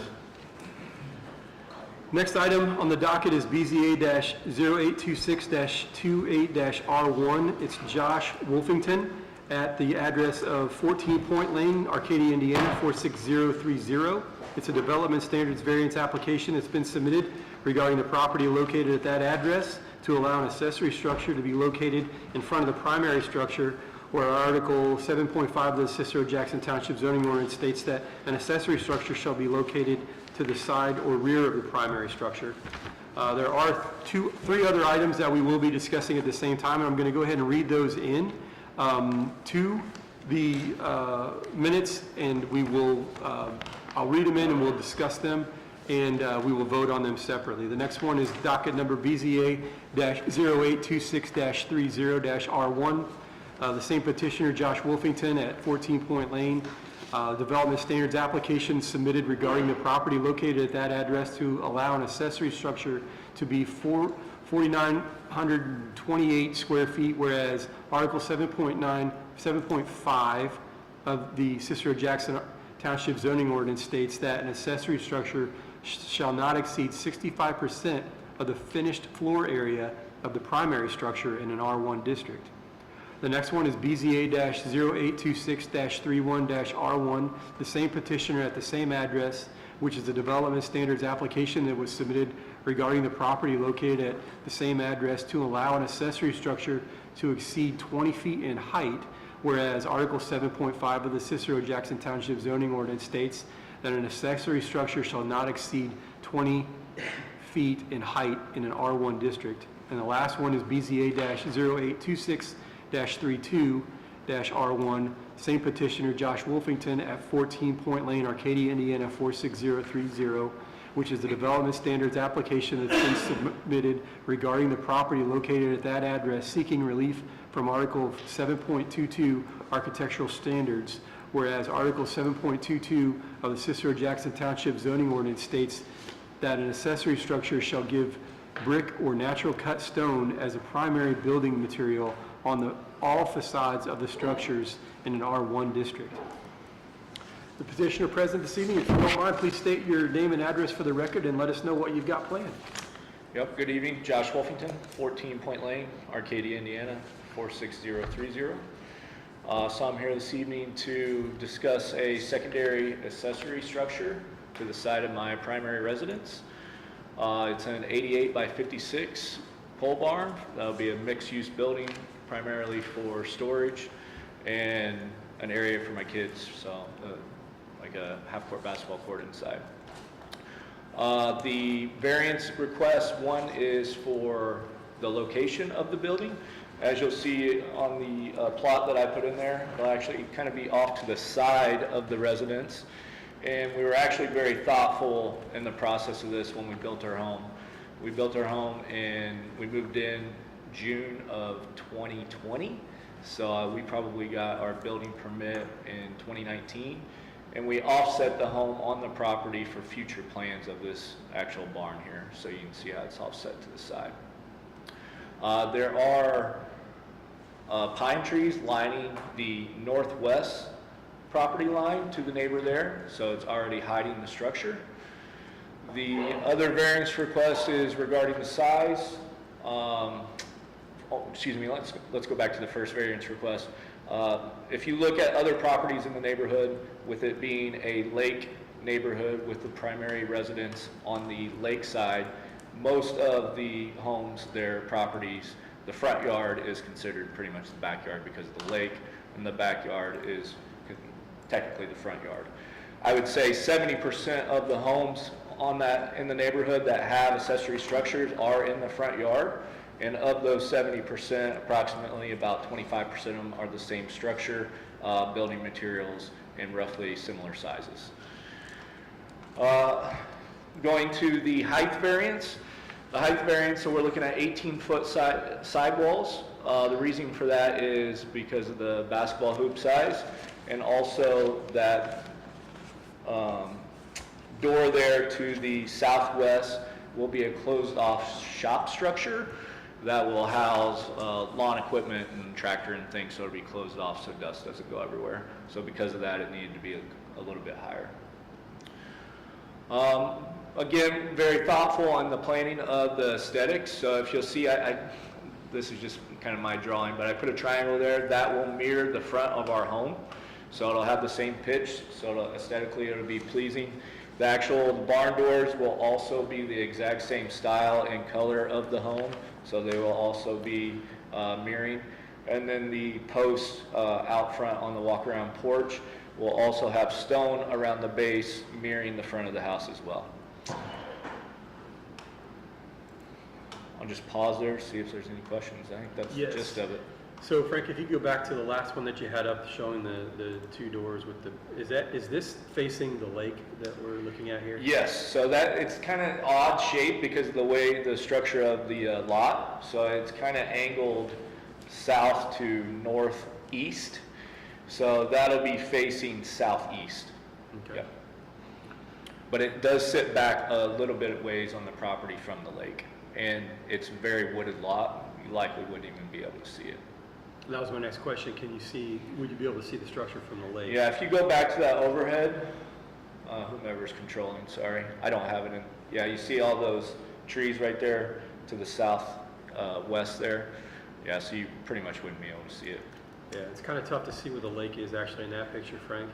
Next item on the docket is BZA-0826-28-R1. It's Josh Wolfington at the address of 14 Point Lane, Arcadia, Indiana, 46030. It's a development standards variance application that's been submitted regarding the property located at that address to allow an accessory structure to be located in front of the primary structure, where Article 7.5 of the Cicero Jackson Township zoning ordinance states that an accessory structure shall be located to the side or rear of the primary structure. There are three other items that we will be discussing at the same time, and I'm going to go ahead and read those in to the minutes, and we will, I'll read them in and we'll discuss them, and we will vote on them separately. The next one is docket number BZA-0826-30-R1. The same petitioner, Josh Wolfington, at 14 Point Lane. Development standards application submitted regarding the property located at that address to allow an accessory structure to be 4,928 square feet, whereas Article 7.5 of the Cicero-Jackson Township zoning ordinance states that an accessory structure shall not exceed 65% of the finished floor area of the primary structure in an R1 district. The next one is BZA-0826-31-R1, the same petitioner at the same address, which is the development standards application that was submitted regarding the property located at the same address to allow an accessory structure to exceed 20 feet in height, whereas Article 7.5 of the Cicero-Jackson Township zoning ordinance states that an accessory structure shall not exceed 20 feet in height in an R1 district. And the last one is BZA-0826-32-R1, same petitioner, Josh Wolfington, at 14 Point Lane, Arcadia, Indiana, 46030, which is the development standards application that's been submitted regarding the property located at that address, seeking relief from Article 7.22 architectural standards, whereas Article 7.22 of the Cicero-Jackson Township zoning ordinance states that an accessory structure shall give brick or natural cut stone as a primary building material on all facades of the structures in an R1 district. The petitioner present this evening, if you don't mind, please state your name and address for the record and let us know what you've got planned. Yep, good evening, Josh Wolfington, 14 Point Lane, Arcadia, Indiana, 46030. So I'm here this evening to discuss a secondary accessory structure to the side of my primary residence. It's an 88 by 56 pole barn. That'll be a mixed-use building, primarily for storage and an area for my kids, so like a half-court basketball court inside. The variance request, one is for the location of the building. As you'll see on the plot that I put in there, it'll actually kind of be off to the side of the residence. And we were actually very thoughtful in the process of this when we built our home. We built our home and we moved in June of 2020. So we probably got our building permit in 2019. And we offset the home on the property for future plans of this actual barn here. So you can see how it's offset to the side. There are pine trees lining the northwest property line to the neighbor there, so it's already hiding the structure. The other variance request is regarding the size. Excuse me, let's go back to the first variance request. If you look at other properties in the neighborhood, with it being a lake neighborhood with the primary residence on the lake side, most of the homes, their properties, the front yard is considered pretty much the backyard because of the lake, and the backyard is technically the front yard. I would say 70% of the homes in the neighborhood that have accessory structures are in the front yard, and of those 70%, approximately about 25% of them are the same structure, building materials, and roughly similar sizes. Going to the height variance. The height variance, so we're looking at 18-foot sidewalls. The reason for that is because of the basketball hoop size, and also that door there to the southwest will be a closed-off shop structure that will house lawn equipment and tractor and things, so it'll be closed off so dust doesn't go everywhere. So because of that, it needed to be a little bit higher. Again, very thoughtful on the planning of the aesthetics. So if you'll see, this is just kind of my drawing, but I put a triangle there that will mirror the front of our home. So it'll have the same pitch, so aesthetically it'll be pleasing. The barn doors will also be the exact same style and color of the home, so they will also be mirroring. And then the posts out front on the walk-around porch will also have stone around the base, mirroring the front of the house as well. I'll just pause there, see if there's any questions. I think that's the Yes. gist of it. So Frank, if you go back to the last one that you had up showing the two doors with the, is this facing the lake that we're looking at here? Yes, so that, it's kind of odd shape because of the way the structure of the lot. So it's kind of angled south to northeast. So that'll be facing southeast. Okay. Yep. But it does sit back a little bit of ways on the property from the lake. And it's a very wooded lot. You likely wouldn't even be able to see it. That was my next question. Can you see, would you be able to see the structure from the lake? Yeah, if you go back to that overhead, whomever's controlling, sorry, I don't have it in. Yeah, you see all those trees right there to the south west there. Yeah, so you pretty much wouldn't be able to see it. Yeah, it's kind of tough to see where the lake is actually in that picture, Frank.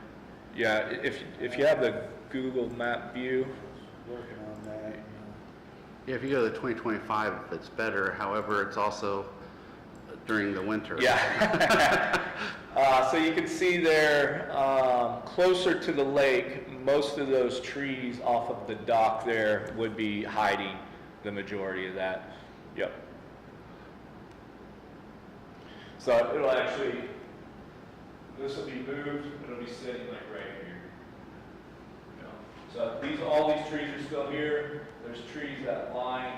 Yeah, if you have the Google map view, Working on that. Yeah, if you go to the 2025, it's better. However, it's also during the winter. yeah. So you can see there, closer to the lake, most of those trees off of the dock there would be hiding the majority of that. Yep. So it'll actually, this will be moved, it'll be sitting like right here. You know, so all these trees are still here. There's trees that line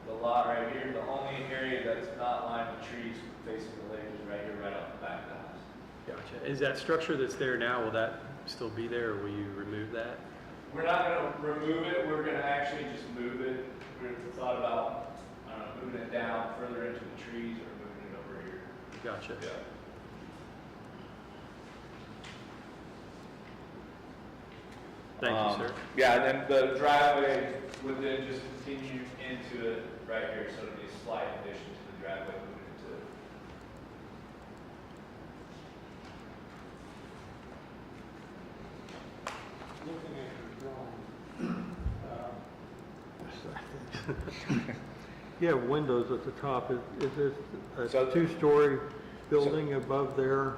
the lot right here. The only area that's not lined with trees facing the lake is right here, right off the back of the house. Gotcha. Is that structure that's there now, will that still be there, or will you remove that? We're not going to remove it. We're going to actually just move it. We thought about moving it down further into the trees or moving it over here. Gotcha. Yeah. Thank you, sir. Yeah, and then the driveway would then just continue into it right here, so it'll be a slight addition to the driveway moving into it. Looking at your drawing, you have windows at the top. Is this a So- two-story building above there?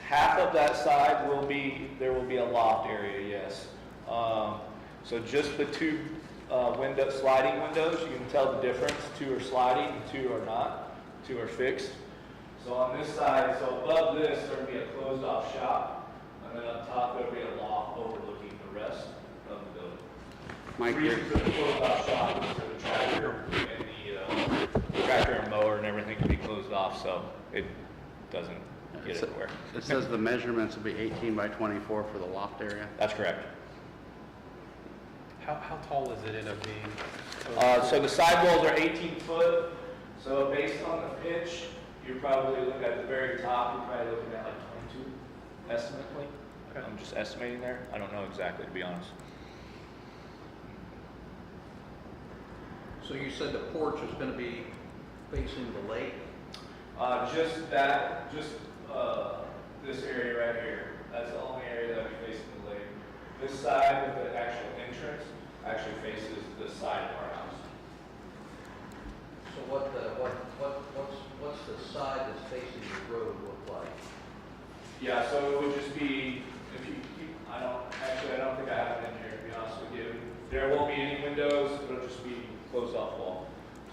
Half of that side there will be a loft area, yes. So just the two sliding windows, you can tell the difference. Two are sliding, two are not. Two are fixed. So on this side, so above this, there'll be a closed off shop. And then up top, there'll be a loft overlooking the rest of the building. Mike, The reason for the closed off shop is for the tractor and the tractor and mower and everything to be closed off, so it doesn't get everywhere. it says the measurements will be 18 by 24 for the loft area. That's correct. How tall is it end up being? So the sidewalls are 18 foot, so based on the pitch, you're probably looking at the very top, you're probably looking at like 22 estimately. I'm just estimating there. I don't know exactly, to be honest. So you said the porch is going to be facing the lake? This area right here, that's the only area that will be facing the lake. This side with the actual entrance actually faces the side of our house. So what's the side that's facing the road look like? Yeah, so it would just be, if you keep, I don't think I have it in here, to be honest with you. There won't be any windows, it'll just be closed off wall.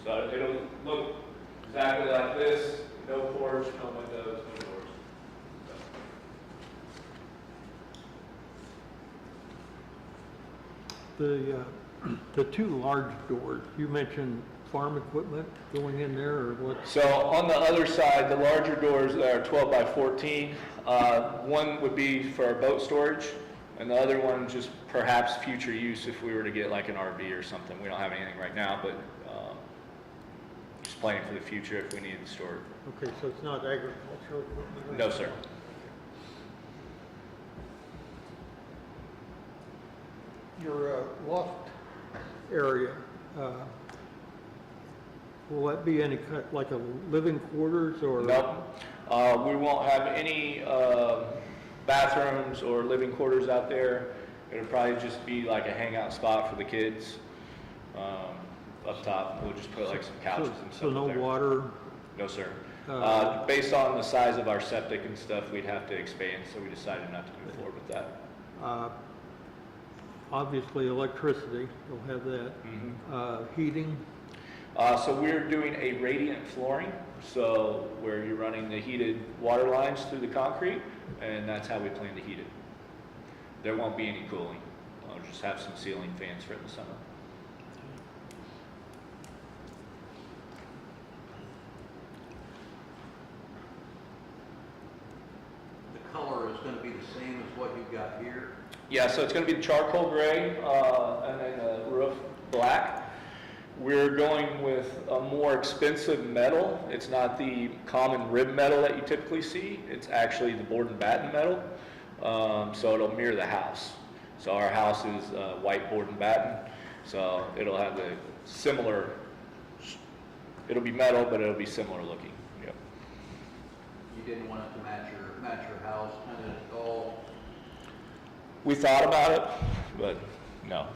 So it'll look exactly like this, no porch, no windows, no doors. The two large doors, you mentioned farm equipment going in there, or what? So on the other side, the larger doors that are 12 by 14, one would be for our boat storage, and the other one just perhaps future use if we were to get like an RV or something. We don't have anything right now, but just planning for the future if we needed to store it. Okay, so it's not agricultural equipment? or No, anything? sir. Your loft area, will that be any kind, like a living quarters or? Nope. We won't have any bathrooms or living quarters out there. It'll probably just be like a hangout spot for the kids. Up top, we'll just put like some couches and stuff So no up there. water? No, sir. Uh, Based on the size of our septic and stuff, we'd have to expand, so we decided not to move forward with that. Obviously electricity, you'll have that. Mhm. Heating? So we're doing a radiant flooring, so where you're running the heated water lines through the concrete, and that's how we plan to heat it. There won't be any cooling. I'll just have some ceiling fans for it in the summer. The color is going to be the same as what you've got here. Yeah, so it's going to be charcoal gray and then the roof black. We're going with a more expensive metal. It's not the common rib metal that you typically see. It's actually the board and batten metal, so it'll mirror the house. So our house is white board and batten, so it'll have the similar, it'll be metal, but it'll be similar looking. Yep. You didn't want it to match your house, kind of all. We thought about it, but no.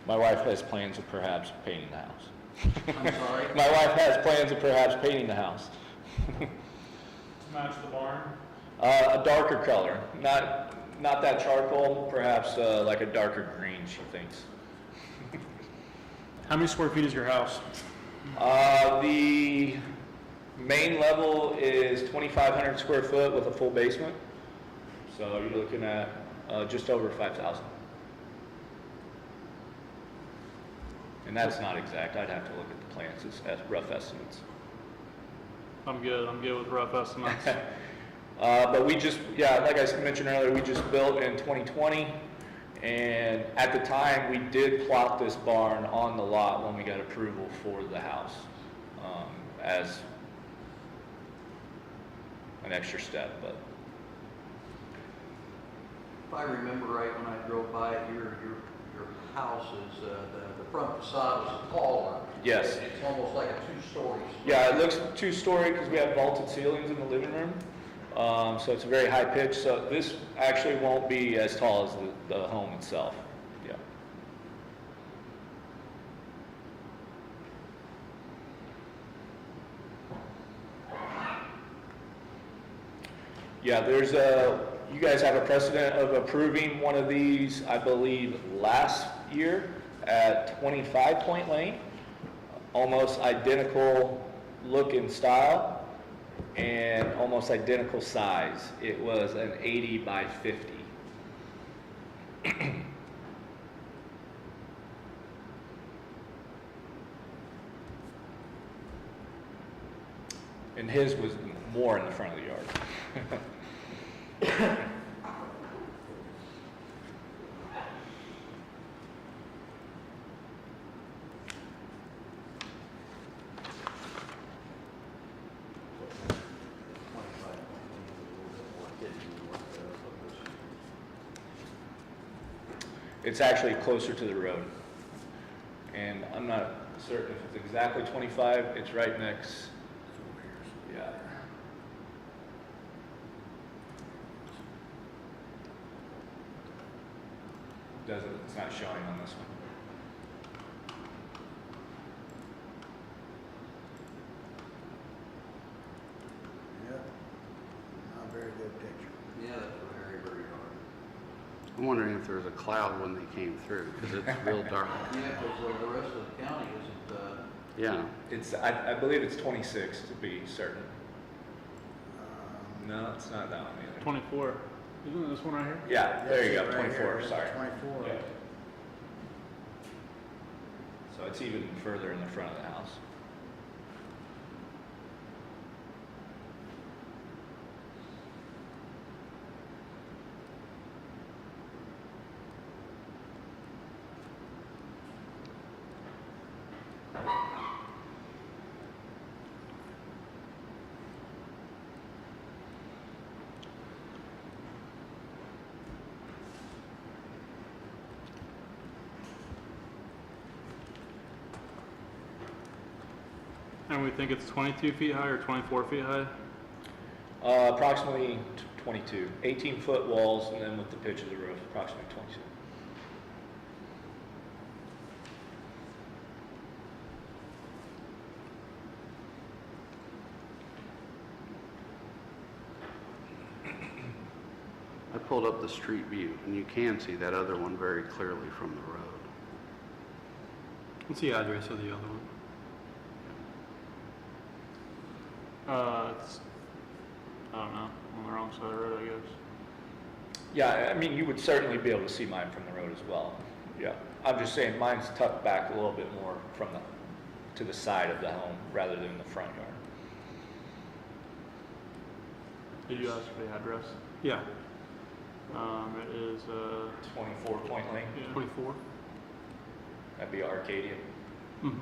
My wife has plans of perhaps painting the house. I'm sorry? My wife has plans of perhaps painting the house. Match the barn. A darker color, not that charcoal, perhaps like a darker green, she thinks. How many square feet is your house? The main level is 2,500 square foot with a full basement. So you're looking at just over 5,000. And that's not exact. I'd have to look at the plans as rough estimates. I'm good with rough estimates. But we just, yeah, like I mentioned earlier, we just built in 2020. And at the time, we did plot this barn on the lot when we got approval for the house as an extra step. But If I remember right, when I drove by it, your house is, the front facade is taller. yes. It's almost like a two-story. Yeah, it looks two-story because we have vaulted ceilings in the living room. So it's a very high pitch. So this actually won't be as tall as the home itself. Yeah. Yeah, there's you guys have a precedent of approving one of these, I believe, last year at 25 Point Lane. Almost identical look and style and almost identical size. It was an 80 by 50. And his was more in the front of the yard. It's actually closer to the road. And I'm not certain if it's exactly 25, it's right next. Yeah. It's not showing on this one. Yeah, not a very good picture. Yeah, that's very, very dark. I'm wondering if there was a cloud when they came through, because it's real dark. Yeah, because the rest of the county isn't, Yeah. It's, I believe it's 26 to be certain. No, it's not that one either. 24. Isn't it this one right here? Yeah, there you go, Right 24, here, sorry. 24. Yeah. So it's even further in the front of the house. And we think it's 22 feet high or 24 feet high? Approximately 22, 18-foot walls, and then with the pitch of the roof, approximately 22. I pulled up the street view, and you can see that other one very clearly from the road. What's the address of the other one? It's, I don't know, on the wrong side of the road, I guess. Yeah, I mean, you would certainly be able to see mine from the road as well. Yeah, I'm just saying mine's tucked back a little bit more to the side of the home rather than the front yard. Did you ask for the address? Yeah, It is, 24 Point Lane, yeah. 24? that'd be Arcadia. Mm-hmm.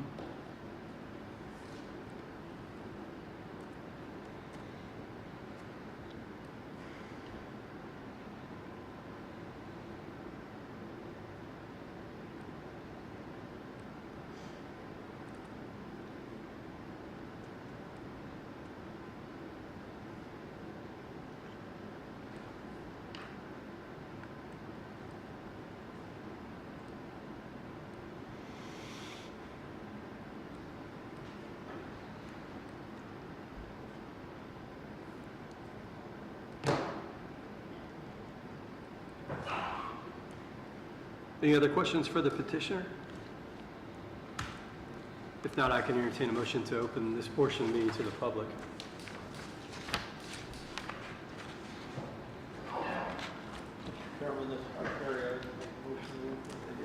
Any other questions for the petitioner? If not, I can entertain a motion to open this portion of the meeting to the public. Chairman, this is Terry, I make a motion to open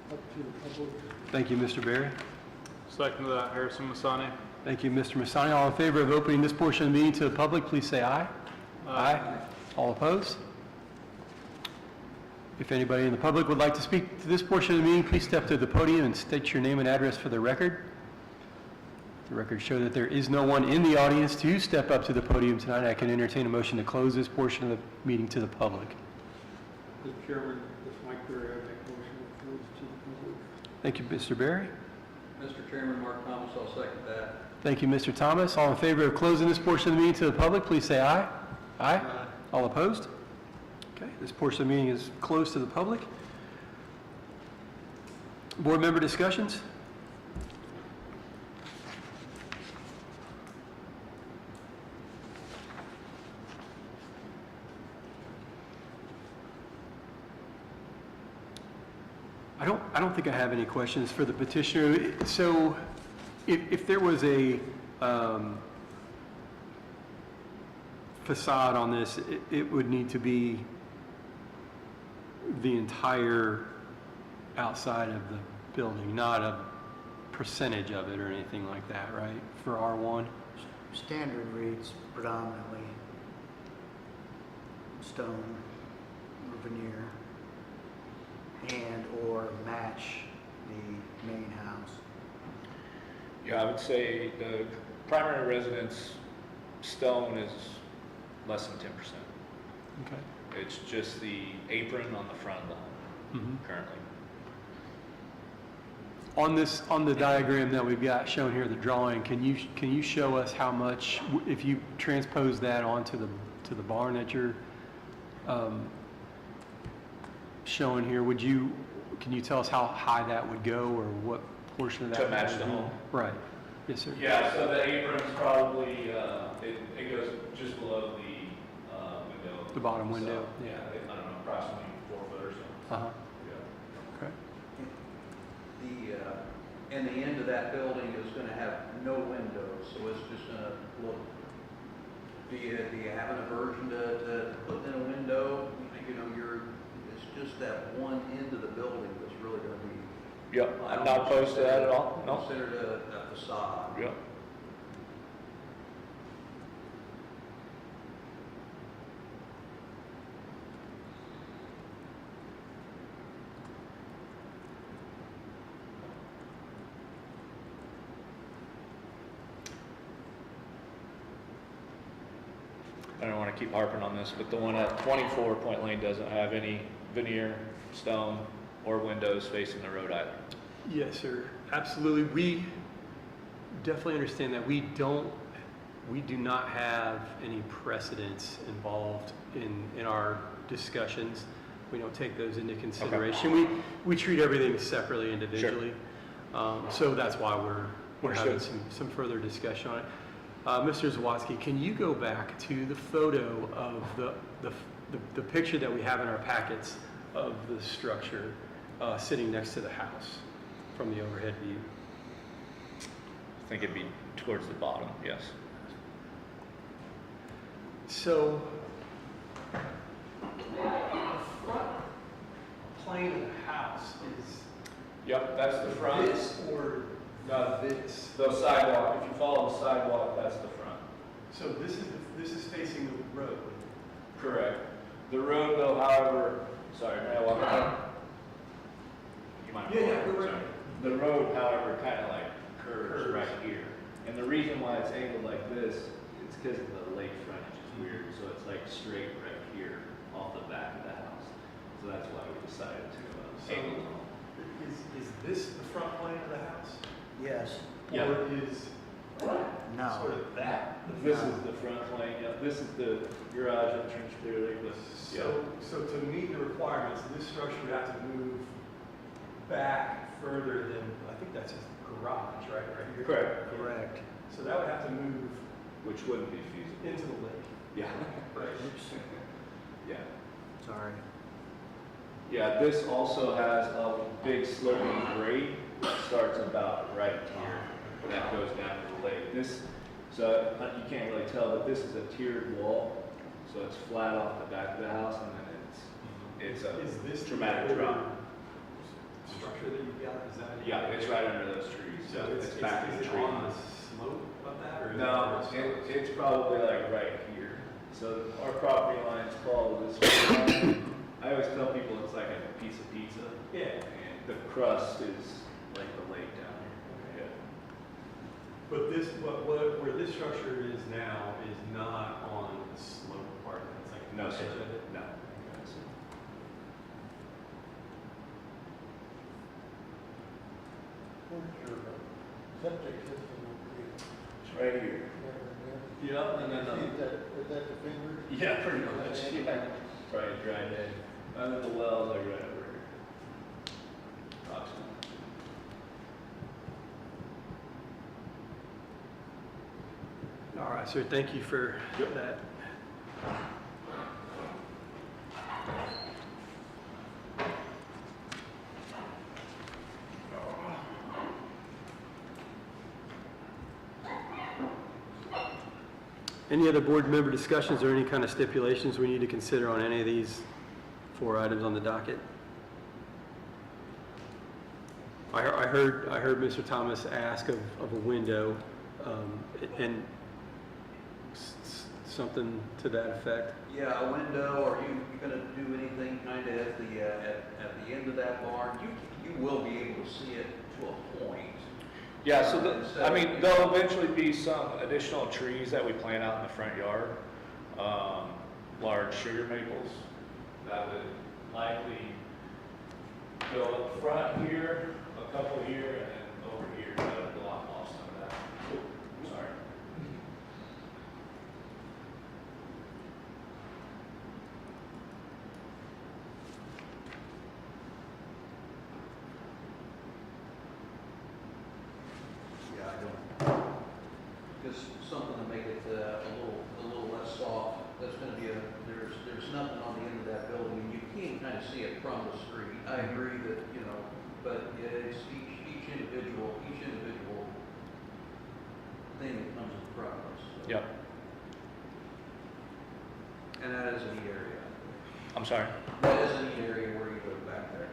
the, up to the public. Thank you, Mr. Berry. Second to that, Harrison Masani. Thank you, Mr. Masani. All in favor of opening this portion of the meeting to the public, please say aye. Aye. All opposed? If anybody in the public would like to speak to this portion of the meeting, please step to the podium and state your name and address for the record. The record show that there is no one in the audience to step up to the podium tonight. I can entertain a motion to close this portion of the meeting to the public. Mr. Chairman, this is Mike Berry, I make a motion to close to the public. Thank you, Mr. Berry. Mr. Chairman, Mark Thomas, I'll second that. Thank you, Mr. Thomas. All in favor of closing this portion of the meeting to the public, please say aye. Aye. All opposed? Okay, this portion of the meeting is closed to the public. Board member discussions? I don't think I have any questions for the petitioner. So if there was a facade on this, it would need to be the entire outside of the building, not a percentage of it or anything like that, right? For R1? Standard reads predominantly stone or veneer and/or match the main house. Yeah, I would say the primary residence stone is less than 10%. Okay. It's just the apron on the front of the home currently. On the diagram that we've got shown here, the drawing, can you show us how much, if you transpose that onto the barn that you're showing here, can you tell us how high that would go or what portion of that? To match the home? Right. Yes, sir. Yeah, so the apron's probably, it goes just below the window. The bottom window, So, yeah. I don't know, approximately 4 foot or so. Uh-huh. Yeah. Okay. And the end of that building is gonna have no windows, so it's just gonna look, do you have an aversion to putting in a window? You know, it's just that one end of the building that's really gonna be. Yeah, I'm not opposed to that at all, no. Considered a facade. Yeah. I don't want to keep harping on this, but the one at 24 Point Lane doesn't have any veneer, stone, or windows facing the road either. Yes, sir. Absolutely. We definitely understand that we do not have any precedents involved in our discussions. We don't take those into consideration. We treat everything separately, individually. So that's why we're having some further discussion on it. Mr. Zawadzki, can you go back to the photo of the picture that we have in our packets of the structure sitting next to the house? from the overhead view. I think it'd be towards the bottom, yes. So, the front plane of the house is Yep, that's the front. this or No, this? the sidewalk, if you follow the sidewalk, that's the front. So this is facing the road. Correct. The road though, however, sorry, may I walk up? You mind? Yeah, yeah, go right Sorry. ahead. The road, however, kind of like curves right here. And the reason why it's angled like this, it's because of the lake frontage is weird. So it's like straight right here off the back of the house. So that's why we decided to angle it. Is this the front plane of the house? Yes, Yeah. Or is no. sort of that? This is the front plane, yeah. This is the garage entrance clearly, but So to meet the requirements, this structure would have to move back further than, I think that's his garage, right here? Correct. Correct. So that would have to move Which wouldn't be feasible. into the lake. Yeah. Right. Oops, Yeah. sorry. Yeah, this also has a big sloping grade that starts about right here, that goes down to the lake. This, so you can't really tell, but this is a tiered wall, so it's flat off the back of the house, and then it's Is this a the dramatic older drop. structure that you've got? Is that? Yeah, it's right under those trees, so it's back in the Is it tree. on the slope of that, or? is No, it- it's probably like right here. So our property line's called this way. I always tell people it's like a piece of pizza, Yeah, and the crust is like the lake down here. but this, where this structure is now is not on the slope part, it's like. No, the sir, edge of it? no. Septic system It's right here. Yeah, and then, Is that the finger? yeah, pretty much, yeah. Probably dry day. And then the wells are right over here. Approximately. All right, sir, thank you for that. Any other board member discussions or any kind of stipulations we need to consider on any of these 4 items on the docket? I heard Mr. Thomas ask of a window, and something to that effect. Yeah, a window, or you gonna do anything kind of at the end of that barn? You will be able to see it to a point. Yeah, so there'll eventually be some additional trees that we plant out in the front yard. Large sugar maples that would likely go up front here, a couple here, and then over here, that would block off some of that. Oh, sorry. Yeah, I don't. Just something to make it a little less soft. That's gonna be there's nothing on the end of that building, and you can't kind of see it from the street. I agree that, but yeah, it's each individual thing that comes in front of us. So. Yep. And that is the area. I'm sorry. That is the area where you go back there.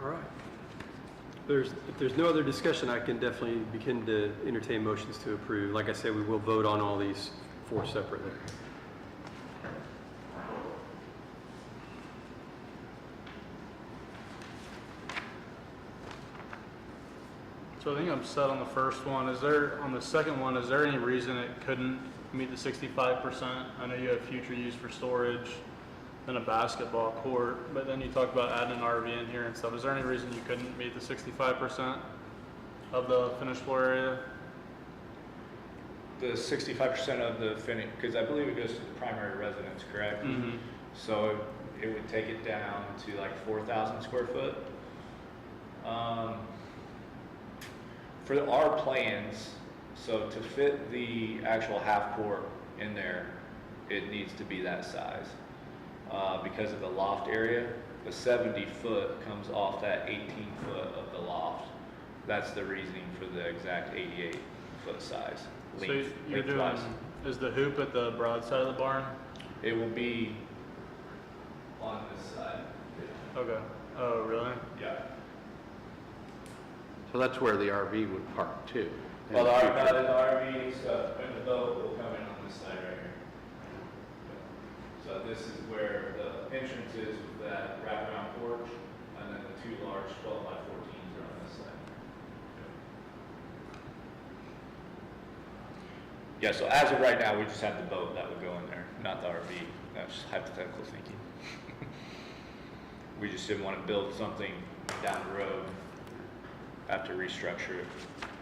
All right. If there's no other discussion, I can definitely begin to entertain motions to approve. Like I said, we will vote on all these 4 separately. So I think I'm set on the first one. On the second one, is there any reason it couldn't meet the 65%? I know you have future use for storage and a basketball court, but then you talked about adding an RV in here and stuff. Is there any reason you couldn't meet the 65% of the finished floor area? The 65% of the finish, because I believe it goes to the primary residence, correct? Mm-hmm. So it would take it down to like 4,000 square foot. For our plans, so to fit the actual half court in there, it needs to be that size. Because of the loft area, the 70-foot comes off that 18-foot of the loft. That's the reasoning for the exact 88-foot size. So you're doing, lengthwise. is the hoop at the broad side of the barn? It will be on this side. Okay. Oh, really? Yeah. So that's where the RV would park too. in Well, the the future. RV stuff and the boat will come in on this side right here. So this is where the entrance is with that wraparound porch, and then the two large 12 by 14s are on this side. Yeah, so as of right now, we just have the boat that would go in there, not the RV. That's just hypothetical thinking. We just didn't want to build something down the road, have to restructure it.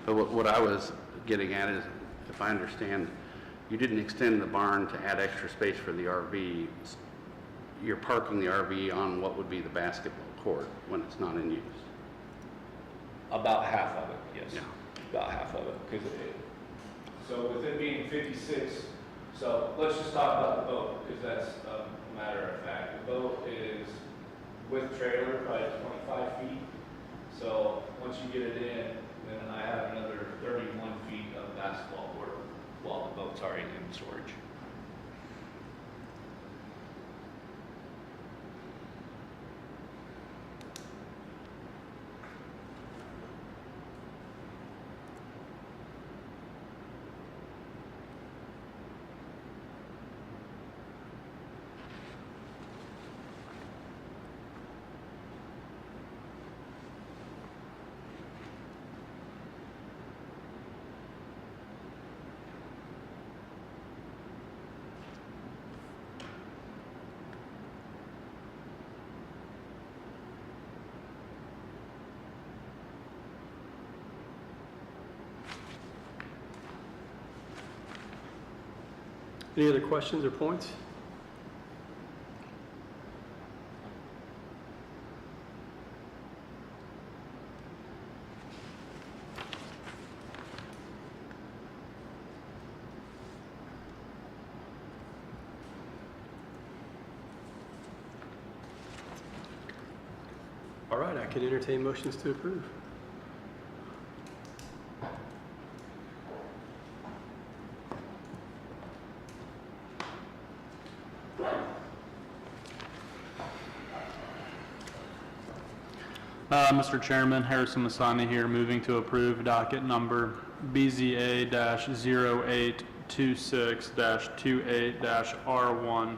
So what I was getting at is, if I understand, you didn't extend the barn to add extra space for the RV. You're parking the RV on what would be the basketball court when it's not in use. About half of it, yes. Yeah. About half of it, so with it being 56, so let's just talk about the boat, because that's a matter of fact. The boat is with trailer, probably 25 feet. So once you get it in, then I have another 31 feet of basketball court while the boat's already in storage. Any other questions or points? All right, I can entertain motions to approve. Mr. Chairman, Harrison Masani here, moving to approve docket number BZA-0826-28-R1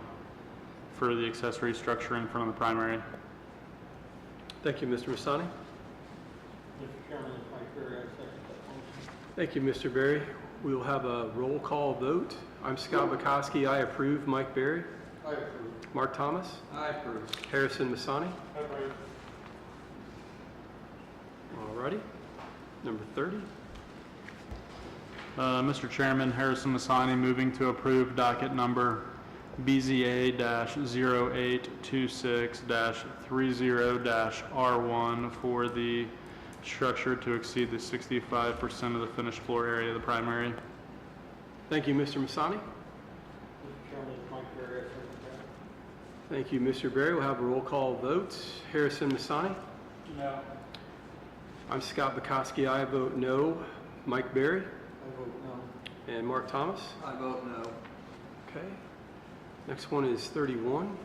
for the accessory structure in front of the primary. Thank you, Mr. Masani. Mr. Chairman, it's Mike Berry, I second that motion. Thank you, Mr. Berry. We will have a roll call vote. I'm Scott Bukowski. I approve. Mike Berry. I approve. Mark Thomas. I approve. Harrison Masani. I approve. All righty. Number 30. Mr. Chairman, Harrison Masani, moving to approve docket number BZA-0826-30-R1 for the structure to exceed the 65% of the finished floor area of the primary. Thank you, Mr. Masani. Mr. Chairman, it's Mike Berry, I second that. Thank you, Mr. Berry. We'll have a roll call vote. Harrison Masani. No. I'm Scott Bukowski. I vote no. Mike Berry. I vote no. And Mark Thomas. I vote no. Okay. Next one is 31.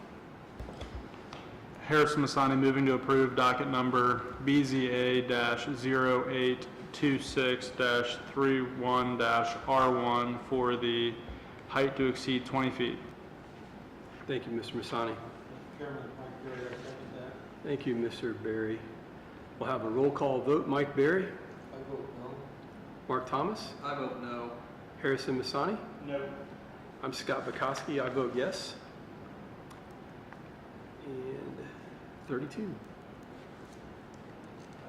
Harrison Masani, moving to approve docket number BZA-0826-31-R1 for the height to exceed 20 feet. Thank you, Mr. Masani. Mr. Chairman, it's Mike Berry, I second that. Thank you, Mr. Berry. We'll have a roll call vote. Mike Berry. I vote no. Mark Thomas. I vote no. Harrison Masani. No. I'm Scott Bukowski. I vote yes. And 32.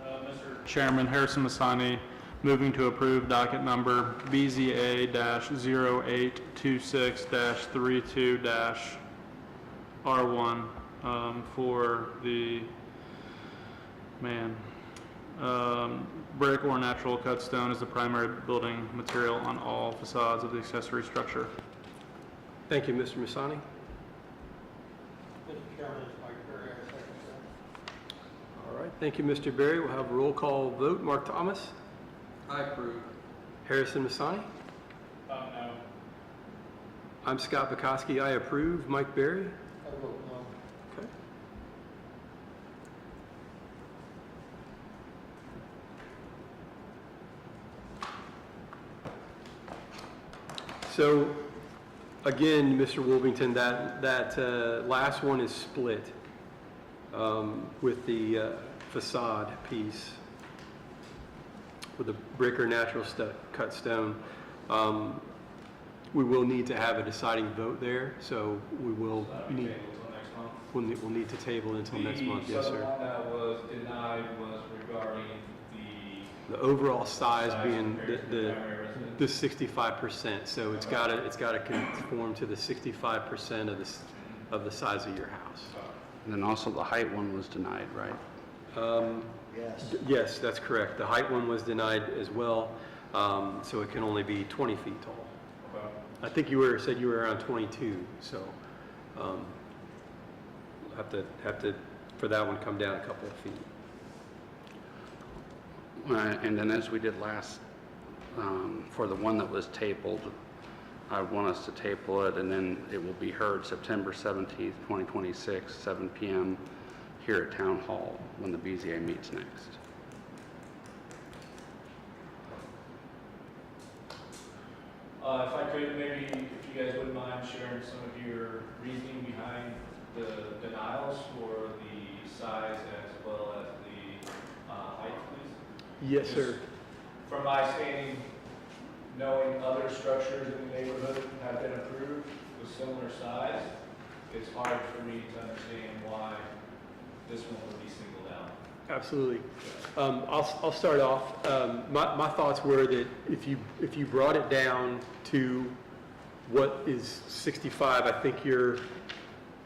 Mr. Chairman, Harrison Masani, moving to approve docket number BZA-0826-32-R1 for the, brick or natural cut stone is the primary building material on all facades of the accessory structure. Thank you, Mr. Masani. Mr. Chairman, it's Mike Perry, I second that. All right, thank you, Mr. Berry. We'll have a roll call vote. Mark Thomas, I approve. Harrison Masani. No. I'm Scott Bukowski. I approve. Mike Berry. I vote no. Okay. So, again, Mr. Wolvington, that last one is split with the facade piece, with the brick or natural cut stone. We will need to have a deciding vote there, so we will need, we'll need to table until next month, yes, So the sir. one that was denied was regarding The overall size being the primary the residence. 65%, so it's gotta conform to the 65% of the size of your house. And then also the height one was denied, right? Yes. Yes, that's correct. The height one was denied as well, so it can only be 20 feet tall. Okay. I think said you were around 22, so have to for that one come down a couple of feet. And then as we did last, for the one that was tabled, I want us to table it, and then it will be heard September 17th, 2026, 7 p.m. here at Town Hall when the BZA meets next. If I could, maybe if you guys wouldn't mind sharing some of your reasoning behind the denials for the size as well as the height, please? Yes, sir. From my standing, knowing other structures in the neighborhood have been approved with similar size, it's hard for me to understand why this one would be singled out. Absolutely. I'll start off. My thoughts were that if you brought it down to what is 65, I think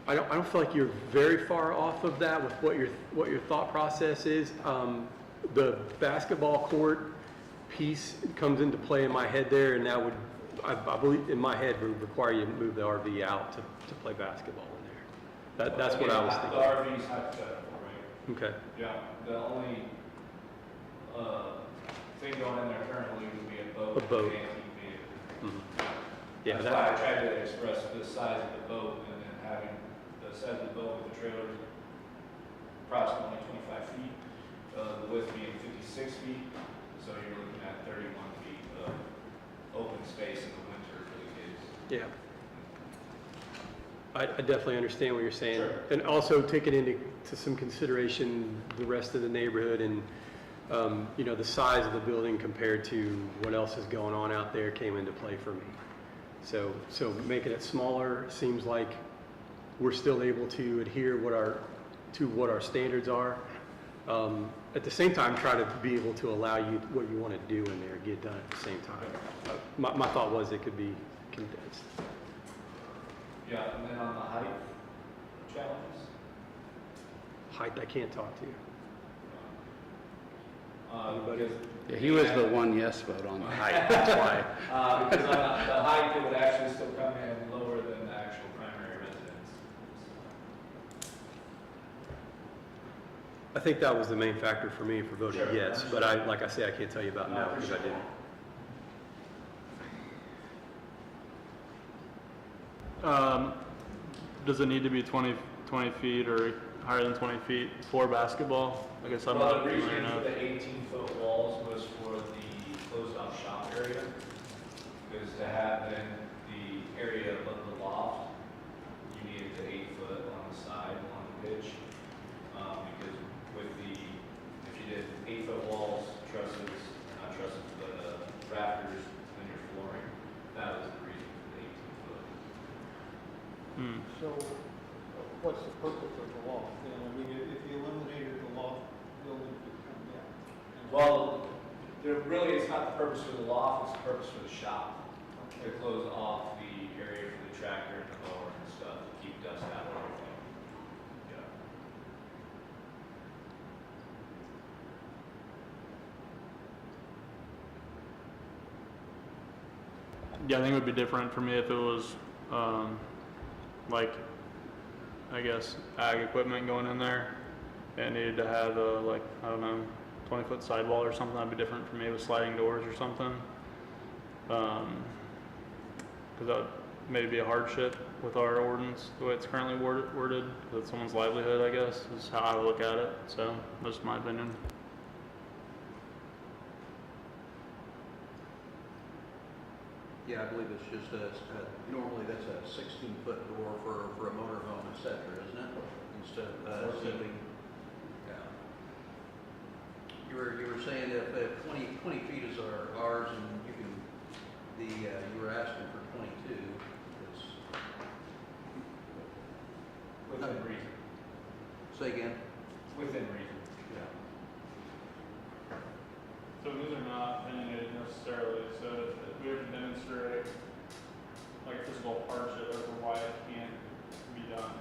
I don't feel like you're very far off of that with what your thought process is. The basketball court piece comes into play in my head there, and that would, I believe, in my head, would require you to move the RV out to play basketball in there. That's what I was The thinking. RV's hypothetical, right? Okay. Yeah, the only thing going in there currently would be a boat. A boat. and antique vehicle. Mhm. Yeah, That's why I tried to express the size of the boat, and then having the size of the boat with the trailer approximately 25 feet, the width being 56 feet, so you're looking at 31 feet of open space in the winter for the kids. yeah. I definitely understand what you're saying. Sure. And also taking into some consideration the rest of the neighborhood and, the size of the building compared to what else is going on out there came into play for me. So making it smaller seems like we're still able to adhere to what our standards are. At the same time, try to be able to allow you what you want to do in there, get done at the same time. My thought was it could be condensed. Yeah, and then on the height challenges, Height, I can't talk to you. because Yeah, he was the one yes vote on the height, that's why. because on the height, it would actually still come in lower than the actual primary residence. I think that was the main factor for me for voting Sure, yes, but like I say, I can't tell you about no because I didn't. Does it need to be 20 feet or higher than 20 feet for basketball? I guess I'm Well, not the reason familiar for enough. the 18-foot walls was for the closed-off shop area, because to have then the area above the loft, you needed the 8-foot on the side on the pitch, because with if you did 8-foot walls, trusses, not trusses, but rafters in your flooring, that was the reason for the 18-foot. Hmm. So what's the purpose of the loft then? I mean, if you eliminated the loft, building could come down. Well, really, it's not the purpose for the loft, it's the purpose for the shop. To close off the area for the tractor and the mower and stuff, to keep dust out and everything. Yeah. Yeah, I think it would be different for me if it was like, I guess, ag equipment going in there. It needed to have a, like, I don't know, 20-foot sidewall or something. That'd be different for me with sliding doors or something. Because that would maybe be a hardship with our ordinance, the way it's currently worded. Because it's someone's livelihood, I guess, is how I would look at it. So, that's my opinion. Yeah, I believe it's just normally that's a 16-foot door for a motorhome, et cetera, isn't it? Instead of simply, yeah. You were saying if 20 feet is ours and you can, you were asking for 22, it's. Within reason. Say again? Within reason. Yeah. So these are not opinionated necessarily, so if we have to demonstrate like physical hardship as to why it can't be done.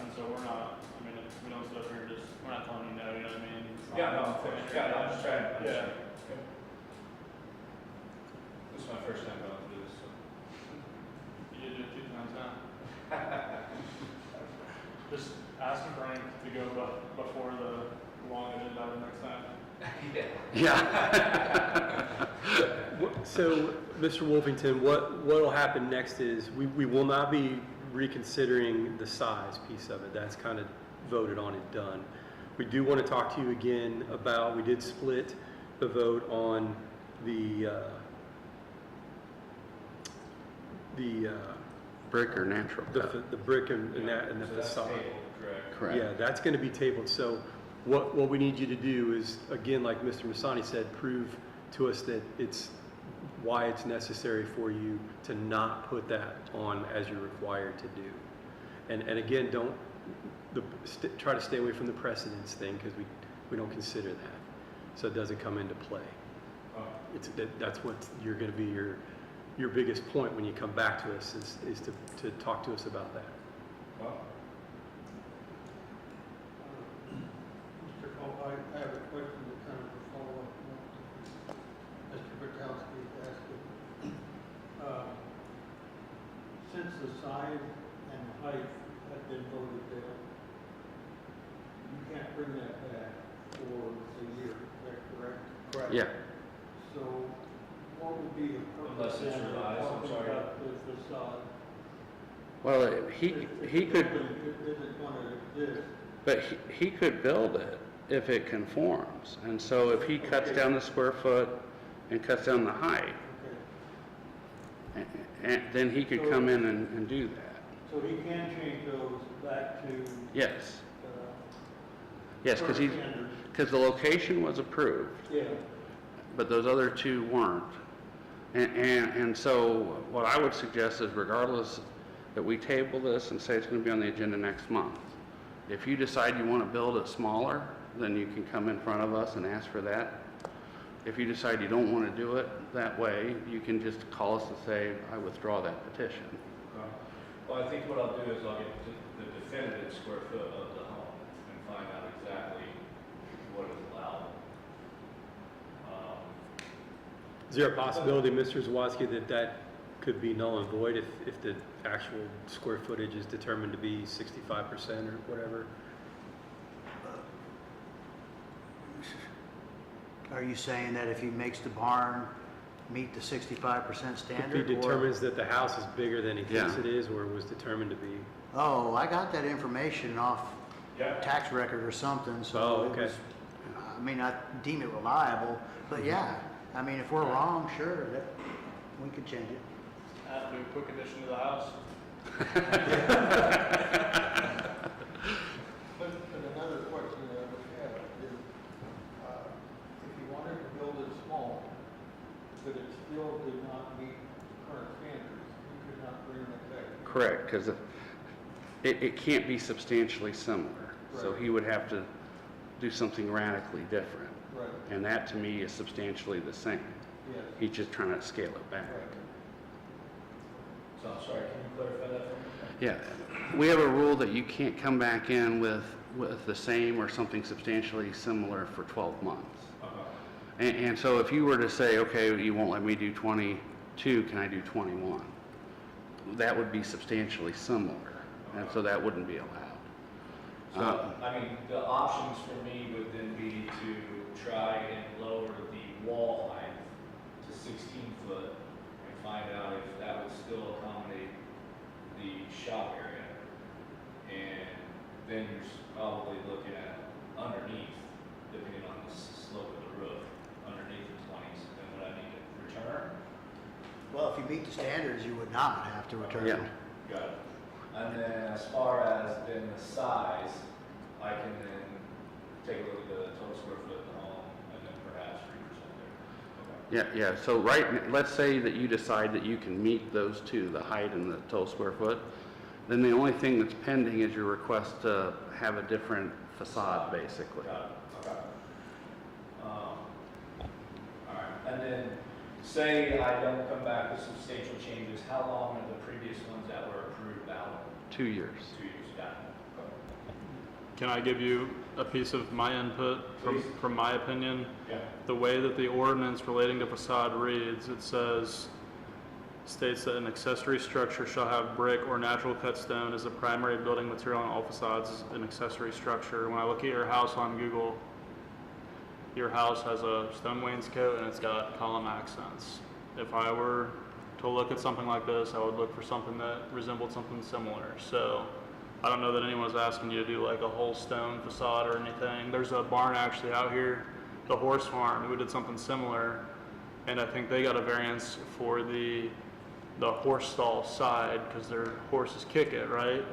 And so we're not, I mean, we don't sit up here and just, we're not telling you no, you know what I mean? It's Yeah, no, not- of course. Yeah, I'm just trying. Yeah. This is my first time going through this, so. You did it 2 times now. Just asking Frank to go before the long agenda item next time. Yeah. So, Mr. Wolfington, what will happen next is we will not be reconsidering the size piece of it. That's kind of voted on and done. We do want to talk to you again about, we did split the vote on the Brick or natural cut? the brick and the So that's facade. tabled, correct? Correct. Yeah, that's going to be tabled. So what we need you to do is, again, like Mr. Masani said, prove to us that it's why it's necessary for you to not put that on as you're required to do. And again, try to stay away from the precedence thing because we don't consider that. So it doesn't come into play. That's what you're going to be your biggest point when you come back to us is to talk to us about that. Well, Mr. Culp, I have a question to kind of follow up on what Mr. Bertowski is asking. Since the size and height have been voted down, you can't bring that back for a year, is that correct? Yeah. So what would be the purpose Unless it's then of revised, I'm talking sorry. about the facade? Well, If he the could, building isn't going to exist. but he could build it if it conforms. And so if he cuts down the square foot and cuts down the height, Okay. and then he could come in and do that. So he can change those back to, Yes. Yes, because current standards. because the location was approved, Yeah, but those other two weren't. And so what I would suggest is regardless that we table this and say it's going to be on the agenda next month, if you decide you want to build it smaller, then you can come in front of us and ask for that. If you decide you don't want to do it that way, you can just call us and say, I withdraw that petition. well, I think what I'll do is I'll get the definitive square foot of the home and find out exactly what is allowed. Is there a possibility, Mr. Zawadzki, that could be null and void if the actual square footage is determined to be 65% or whatever? Are you saying that if he makes the barn meet the 65% If standard? he or- determines that the house is bigger than he thinks Yeah. it is or was determined to be? Oh, I got that information off Yeah. tax record or something, so. Oh, it okay. was- I mean, I deem it reliable, but yeah, I mean, if we're wrong, sure, we could change it. Add a quick addition to the house. but another question that I would have is, if you wanted to build it small, but it still did not meet current standards, you could not bring that back. Correct, because it can't be substantially similar. So Right. he would have to do something radically different. Right, And that, to me, is substantially the same. yes, He's just trying to scale it back. right. So I'm sorry, can you clarify that for me? Yeah, we have a rule that you can't come back in with the same or something substantially similar for 12 months. And so if you were to say, okay, you won't let me do 22, can I do 21? that would be substantially similar, and so that wouldn't be allowed. So, I mean, the options for me would then be to try and lower the wall height to 16 foot and find out if that would still accommodate the shop area. And then you're probably looking at underneath, depending on the slope of the roof, underneath the 20s, then would I need to return? Well, if you meet the standards, you would not have to return. Yeah. Got it. And then as far as then the size, I can then take a look at the total square foot of the home and then perhaps 3% there. Okay. Yeah, so let's say that you decide that you can meet those two, the height and the total square foot, then the only thing that's pending is your request to have a different facade, basically. Got it, okay. All right, and then say I don't come back with substantial changes, how long are the previous ones that were approved valid? 2 years. 2 years, got it. Can I give you a piece of my input Please. from my opinion? Yeah. The way that the ordinance relating to facade reads, it states that an accessory structure shall have brick or natural cut stone as the primary building material on all facades, an accessory structure. When I look at your house on Google, your house has a stone wainscot and it's got column accents. If I were to look at something like this, I would look for something that resembled something similar. So I don't know that anyone's asking you to do like a whole stone facade or anything. There's a barn actually out here, the horse farm, who did something similar, and I think they got a variance for the horse stall side because their horses kick it, right?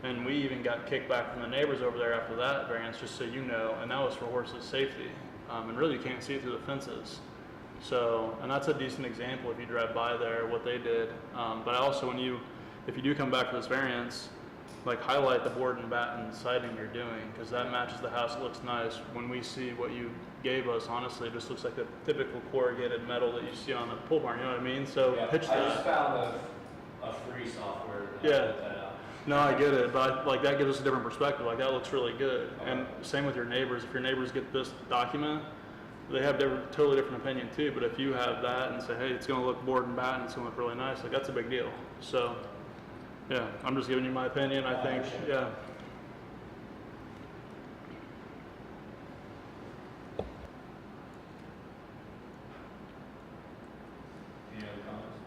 And we even got kickback from the neighbors over there after that variance, just so you know, and that was for horses' safety. And really you can't see through the fences. So, and that's a decent example if you drive by there, what they did. But also if you do come back for this variance, like highlight the board and batten siding you're doing, because that matches the house, it looks nice. When we see what you gave us, honestly, it just looks like the typical corrugated metal that you see on a pole barn, you know what I mean? So Yeah, pitch I just that. found a free software that Yeah. put that out. No, I get it, but like that gives us a different perspective, like that looks really good. And same with your neighbors, if your neighbors get this document, they have totally different opinion too, but if you have that and say, hey, it's gonna look board and batten, it's gonna look really nice, like that's a big deal. So, yeah, I'm just giving you my opinion, I think, yeah. Any other comments?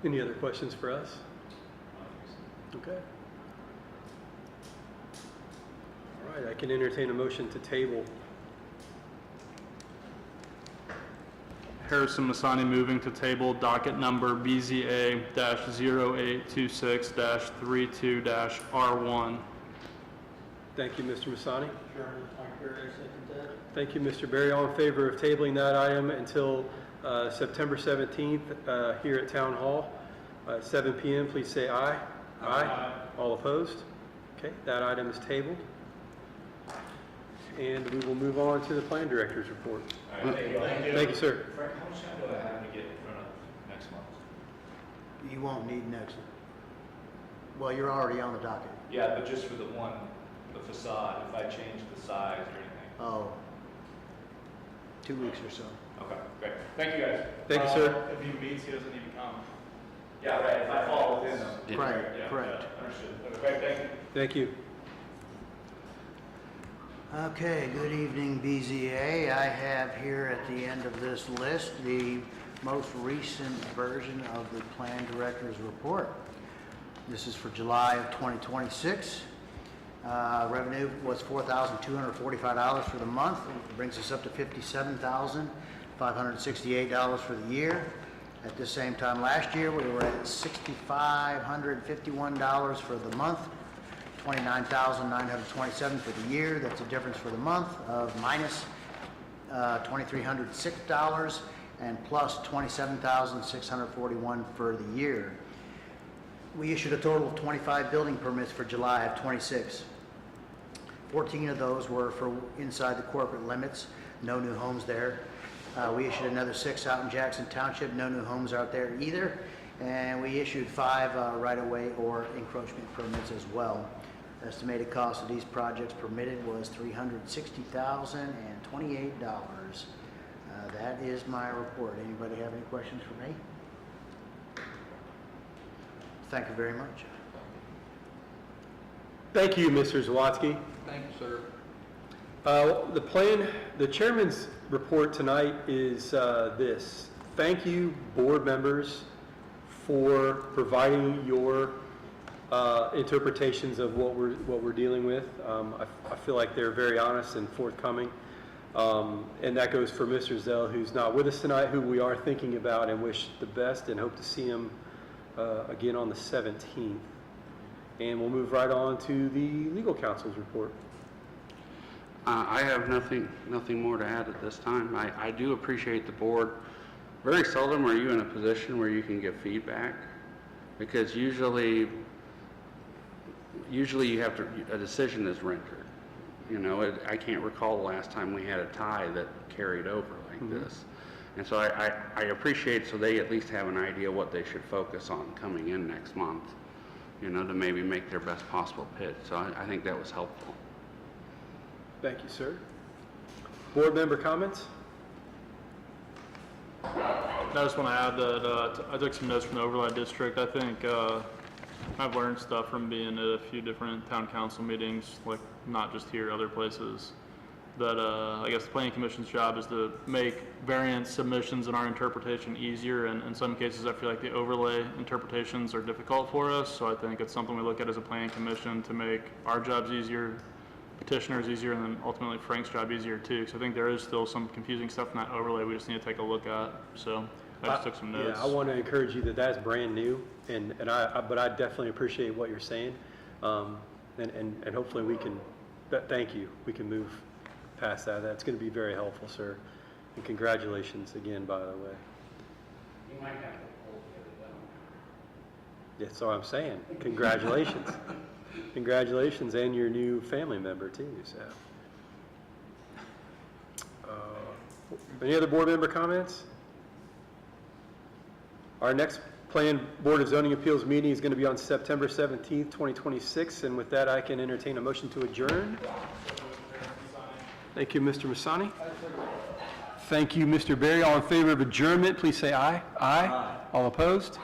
Any other questions for us? Okay. All right, I can entertain a motion to table. Harrison Masani moving to table docket number BZA-0826-32-R1. Thank you, Mr. Masani. Chairman, I second that. Thank you, Mr. Berry. All in favor of tabling that item until September 17th here at Town Hall at 7 p.m., please say aye. Aye. All opposed? Okay, that item is tabled. And we will move on to the Plan Director's report. All right, thank you. Thank you, sir. Frank, how much time do I have to get in front of next month? You won't need next. Well, you're already on the docket. Yeah, but just for the facade, if I change the size or anything. Oh, 2 weeks or so. Okay, great. Thank you, guys. Thank you, sir. If he meets, he doesn't even come. Yeah, right, if I fall within them. Yeah. Right, Yeah, correct. yeah, understood. Okay, great, thank you. Thank you. Okay, good evening, BZA. I have here at the end of this list the most recent version of the Plan Director's Report. This is for July of 2026. Revenue was $4,245 for the month. It brings us up to $57,568 for the year. At the same time last year, we were at $6,551 for the month. $29,927 for the year. That's a difference for the month of minus $2,306 and plus $27,641 for the year. We issued a total of 25 building permits for July of 26. 14 of those were for inside the corporate limits, no new homes there. We issued another 6 out in Jackson Township, no new homes out there either. And we issued 5 right-of-way or encroachment permits as well. Estimated cost of these projects permitted was $360,028. That is my report. Anybody have any questions for me? Thank you very much. Thank you, Mr. Zawatsky. Thank you, sir. The chairman's report tonight is this. Thank you, board members, for providing your interpretations of what we're dealing with. I feel like they're very honest and forthcoming. And that goes for Mr. Zell, who's not with us tonight, who we are thinking about and wish the best and hope to see him again on the 17th. And we'll move right on to the legal counsel's report. I have nothing more to add at this time. I do appreciate the board. Very seldom are you in a position where you can give feedback, because usually you have to, a decision is rendered. You know, I can't recall the last time we had a tie that carried over like this. And so I appreciate, so they at least have an idea what they should focus on coming in next month, you know, to maybe make their best possible pitch. So I think that was helpful. Thank you, sir. Board member comments? I just want to add that I took some notes from the overlay district. I think I've learned stuff from being at a few different town council meetings, like not just here, other places, that I guess the planning commission's job is to make variance submissions and our interpretation easier, and in some cases I feel like the overlay interpretations are difficult for us, so I think it's something we look at as a planning commission to make our jobs easier, petitioners easier, and then ultimately Frank's job easier too, because I think there is still some confusing stuff in that overlay we just need to take a look at. So I just took some notes. Yeah, I want to encourage you that that's brand new, but I definitely appreciate what you're saying, and hopefully we can. Thank you. We can move past that. That's going to be very helpful, sir. And congratulations again, by the way. You might have to pull it down. That's all I'm saying. Congratulations. Congratulations, and your new family member too. So, any other board member comments? Our next planned Board of Zoning Appeals meeting is going to be on September 17th, 2026, and with that, I can entertain a motion to adjourn. Thank you, Mr. Masani. Thank you, Mr. Berry. All in favor of adjournment, please say aye. Aye. All opposed?